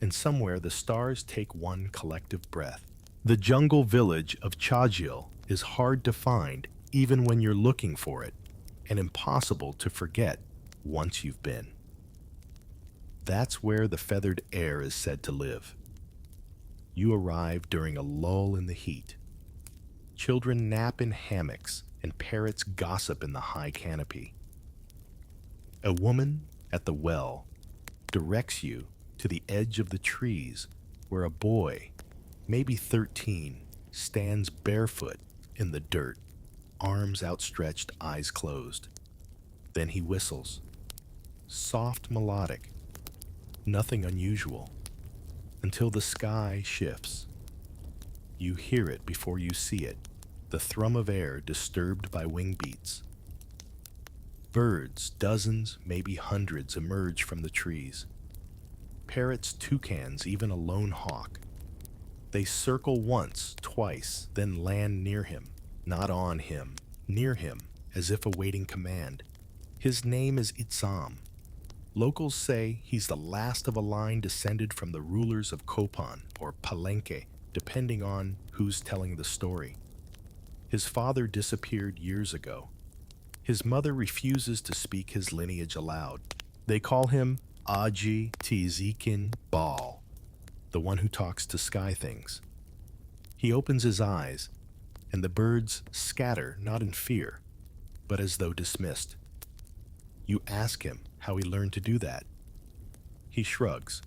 Speaker 1: and somewhere the stars take one collective breath. The jungle village of Chajil is hard to find even when you're looking for it, and impossible to forget once you've been. That's where the feathered air is said to live. You arrive during a lull in the heat. Children nap in hammocks and parrots gossip in the high canopy. A woman at the well directs you to the edge of the trees where a boy, maybe 13, stands barefoot in the dirt, arms outstretched, eyes closed. Then he whistles. Soft, melodic, nothing unusual, until the sky shifts. You hear it before you see it, the thrum of air disturbed by wing beats. Birds, dozens, maybe hundreds, emerge from the trees. Parrots, toucans, even a lone hawk. They circle once, twice, then land near him, not on him, near him, as if awaiting command. His name is Itzam. Locals say he's the last of a line descended from the rulers of Copan or Palenque, depending on who's telling the story. His father disappeared years ago. His mother refuses to speak his lineage aloud. They call him Aji Tizikin Baal, the one who talks to sky things. He opens his eyes, and the birds scatter not in fear, but as though dismissed. You ask him how he learned to do that. He shrugs.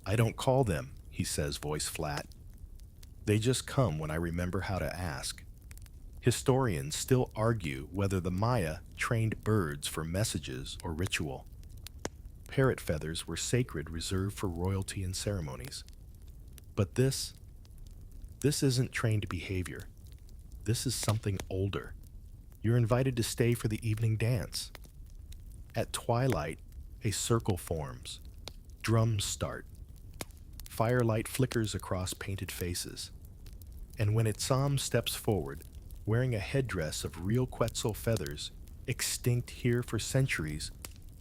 Speaker 1: I don't call them, he says, voice flat. They just come when I remember how to ask. Historians still argue whether the Maya trained birds for messages or ritual. Parrot feathers were sacred, reserved for royalty and ceremonies. But this isn't trained behavior. This is something older. You're invited to stay for the evening dance. At twilight, a circle forms. Drums start. Firelight flickers across painted faces. And when Itzam steps forward, wearing a headdress of real Quetzal feathers, extinct here for centuries,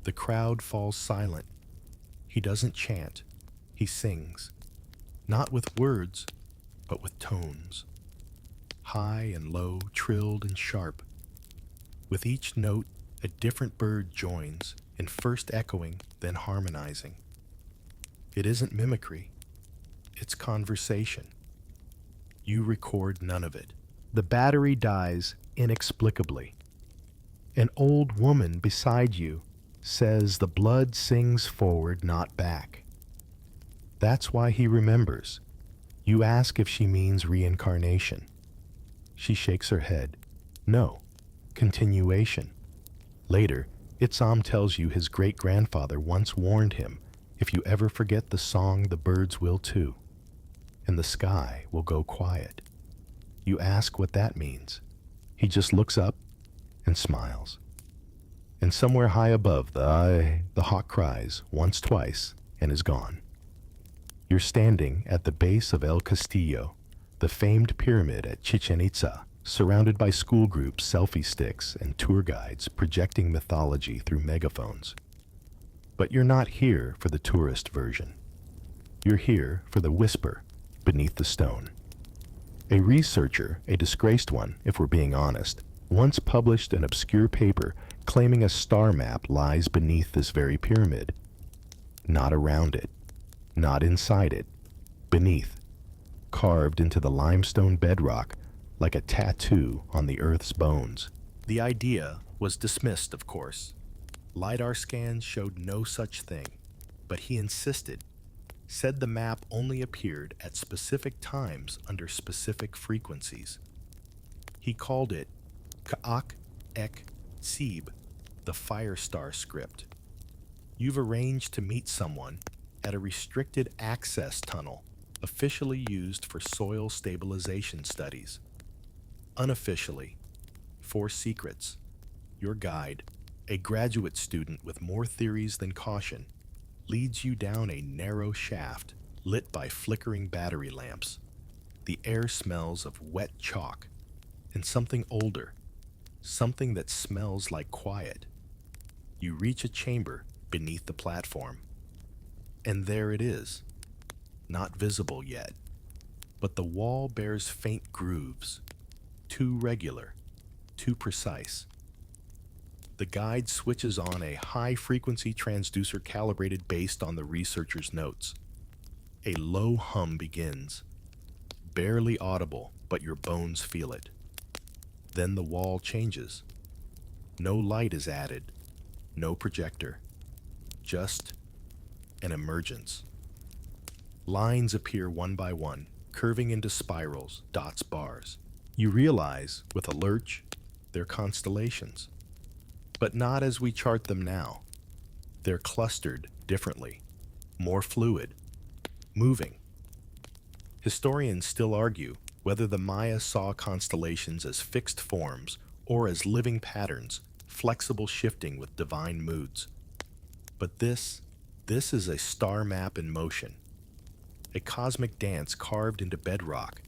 Speaker 1: the crowd falls silent. He doesn't chant. He sings. Not with words, but with tones. High and low, trilled and sharp. With each note, a different bird joins, in first echoing, then harmonizing. It isn't mimicry. It's conversation. You record none of it. The battery dies inexplicably. An old woman beside you says the blood sings forward, not back. That's why he remembers. You ask if she means reincarnation. She shakes her head. No, continuation. Later, Itzam tells you his great-grandfather once warned him, if you ever forget the song, the birds will too, and the sky will go quiet. You ask what that means. He just looks up and smiles. And somewhere high above, the hawk cries once, twice, and is gone. You're standing at the base of El Castillo, the famed pyramid at Chichen Itza, surrounded by school groups, selfie sticks, and tour guides projecting mythology through megaphones. But you're not here for the tourist version. You're here for the whisper beneath the stone. A researcher, a disgraced one, if we're being honest, once published an obscure paper claiming a star map lies beneath this very pyramid. Not around it, not inside it, beneath, carved into the limestone bedrock like a tattoo on the Earth's bones. The idea was dismissed, of course. LiDAR scans showed no such thing, but he insisted, said the map only appeared at specific times under specific frequencies. He called it Ka'ak Ek Sib, the fire star script. You've arranged to meet someone at a restricted access tunnel officially used for soil stabilization studies. Unofficially, for secrets, your guide, a graduate student with more theories than caution, leads you down a narrow shaft lit by flickering battery lamps. The air smells of wet chalk and something older, something that smells like quiet. You reach a chamber beneath the platform. And there it is, not visible yet, but the wall bears faint grooves, too regular, too precise. The guide switches on a high-frequency transducer calibrated based on the researcher's notes. A low hum begins, barely audible, but your bones feel it. Then the wall changes. No light is added, no projector, just an emergence. Lines appear one by one, curving into spirals, dots, bars. You realize, with a lurch, they're constellations. But not as we chart them now. They're clustered differently, more fluid, moving. Historians still argue whether the Maya saw constellations as fixed forms or as living patterns, flexible shifting with divine moods. But this is a star map in motion, a cosmic dance carved into bedrock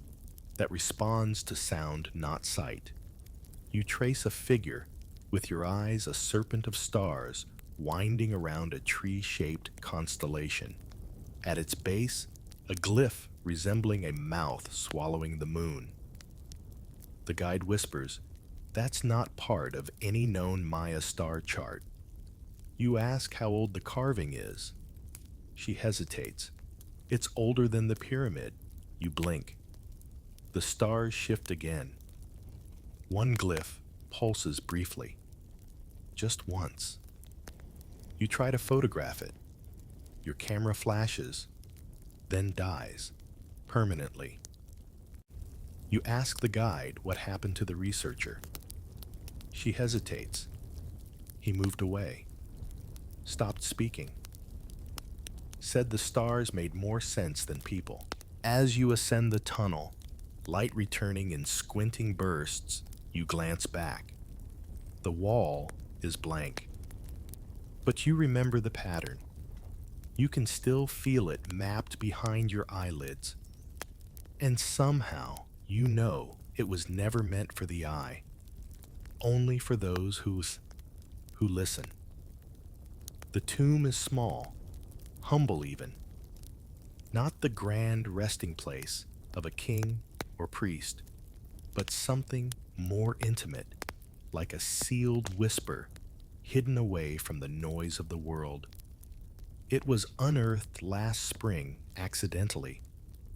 Speaker 1: that responds to sound, not sight. You trace a figure, with your eyes a serpent of stars winding around a tree-shaped constellation. At its base, a glyph resembling a mouth swallowing the moon. The guide whispers, that's not part of any known Maya star chart. You ask how old the carving is. She hesitates. It's older than the pyramid. You blink. The stars shift again. One glyph pulses briefly. Just once. You try to photograph it. Your camera flashes, then dies, permanently. You ask the guide what happened to the researcher. She hesitates. He moved away, stopped speaking. Said the stars made more sense than people. As you ascend the tunnel, light returning in squinting bursts, you glance back. The wall is blank. But you remember the pattern. You can still feel it mapped behind your eyelids. And somehow, you know it was never meant for the eye, only for those who listen. The tomb is small, humble even, not the grand resting place of a king or priest, but something more intimate, like a sealed whisper hidden away from the noise of the world. It was unearthed last spring accidentally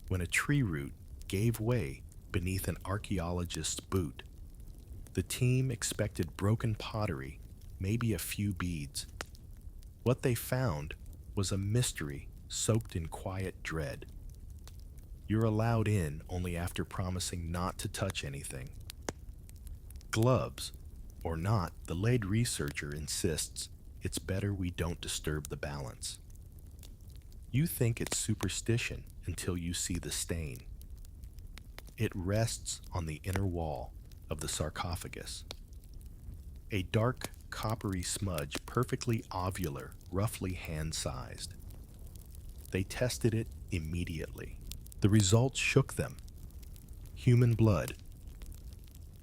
Speaker 1: when a tree root gave way beneath an archaeologist's boot. The team expected broken pottery, maybe a few beads. What they found was a mystery soaked in quiet dread. You're allowed in only after promising not to touch anything. Gloves or not, the lead researcher insists it's better we don't disturb the balance. You think it's superstition until you see the stain. It rests on the inner wall of the sarcophagus. A dark, coppery smudge, perfectly ovular, roughly hand-sized. They tested it immediately. The results shook them. Human blood.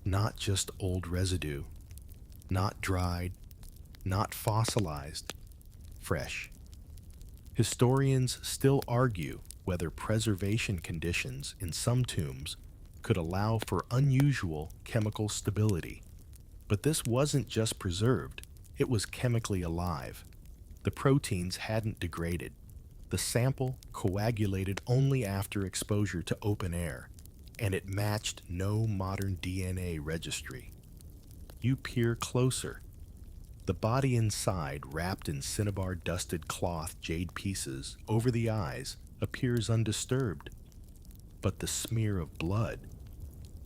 Speaker 1: Not just old residue. Not dried. Not fossilized. Fresh. Historians still argue whether preservation conditions in some tombs could allow for unusual chemical stability. But this wasn't just preserved, it was chemically alive. The proteins hadn't degraded. The sample coagulated only after exposure to open air, and it matched no modern DNA registry. You peer closer. The body inside, wrapped in cinnabar-dusted cloth jade pieces over the eyes, appears undisturbed. But the smear of blood,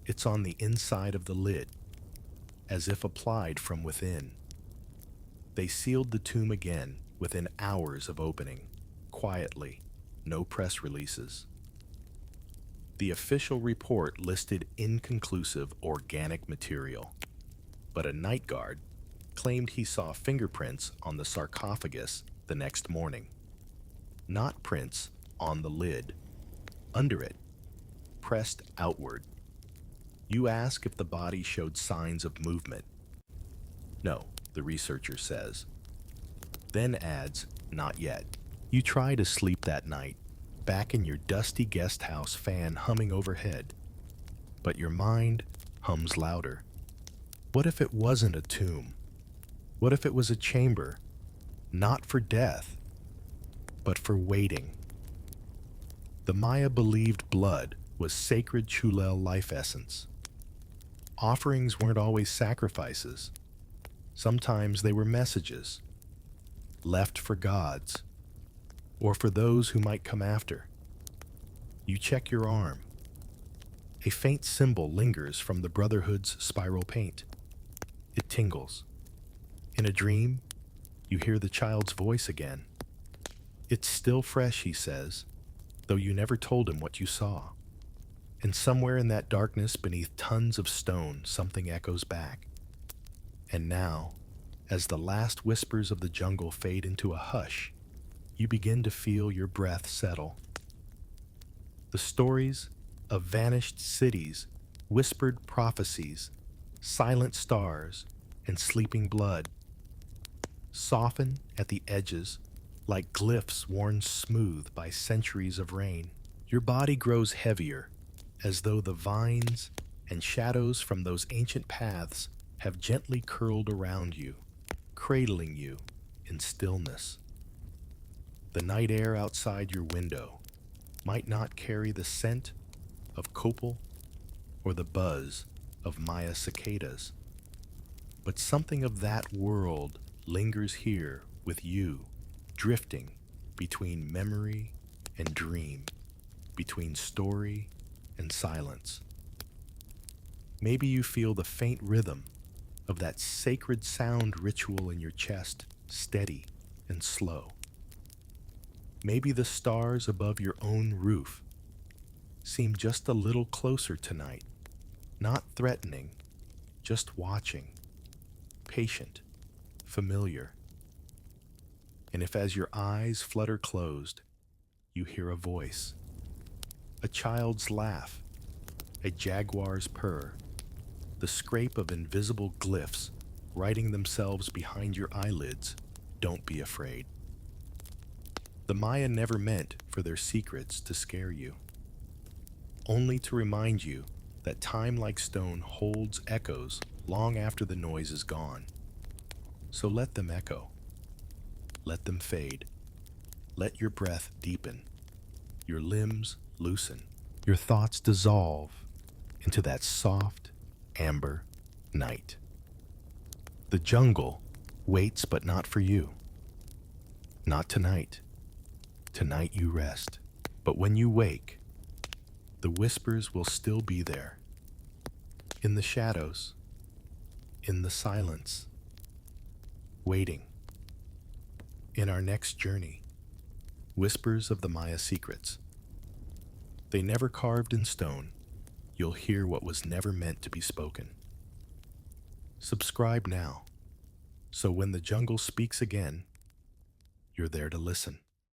Speaker 1: it's on the inside of the lid, as if applied from within. They sealed the tomb again within hours of opening, quietly, no press releases. The official report listed inconclusive organic material, but a night guard claimed he saw fingerprints on the sarcophagus the next morning. Not prints on the lid, under it, pressed outward. You ask if the body showed signs of movement. No, the researcher says. Then adds, not yet. You try to sleep that night, back in your dusty guest house, fan humming overhead. But your mind hums louder. What if it wasn't a tomb? What if it was a chamber, not for death, but for waiting? The Maya believed blood was sacred Chulel life essence. Offerings weren't always sacrifices. Sometimes they were messages, left for gods, or for those who might come after. You check your arm. A faint symbol lingers from the Brotherhood's spiral paint. It tingles. In a dream, you hear the child's voice again. It's still fresh, he says, though you never told him what you saw. And somewhere in that darkness beneath tons of stone, something echoes back. And now, as the last whispers of the jungle fade into a hush, you begin to feel your breath settle. The stories of vanished cities, whispered prophecies, silent stars, and sleeping blood soften at the edges like glyphs worn smooth by centuries of rain. Your body grows heavier, as though the vines and shadows from those ancient paths have gently curled around you, cradling you in stillness. The night air outside your window might not carry the scent of copal or the buzz of Maya cicadas, but something of that world lingers here with you drifting between memory and dream, between story and silence. Maybe you feel the faint rhythm of that sacred sound ritual in your chest, steady and slow. Maybe the stars above your own roof seem just a little closer tonight, not threatening, just watching, patient, familiar. And if as your eyes flutter closed, you hear a voice, a child's laugh, a jaguar's purr, the scrape of invisible glyphs writing themselves behind your eyelids, don't be afraid. The Maya never meant for their secrets to scare you, only to remind you that time like stone holds echoes long after the noise is gone. So let them echo, let them fade, let your breath deepen, your limbs loosen, your thoughts dissolve into that soft, amber night. The jungle waits, but not for you. Not tonight. Tonight you rest. But when you wake, the whispers will still be there. In the shadows, in the silence, waiting. In our next journey, whispers of the Maya secrets. They never carved in stone. You'll hear what was never meant to be spoken. Subscribe now, so when the jungle speaks again, you're there to listen.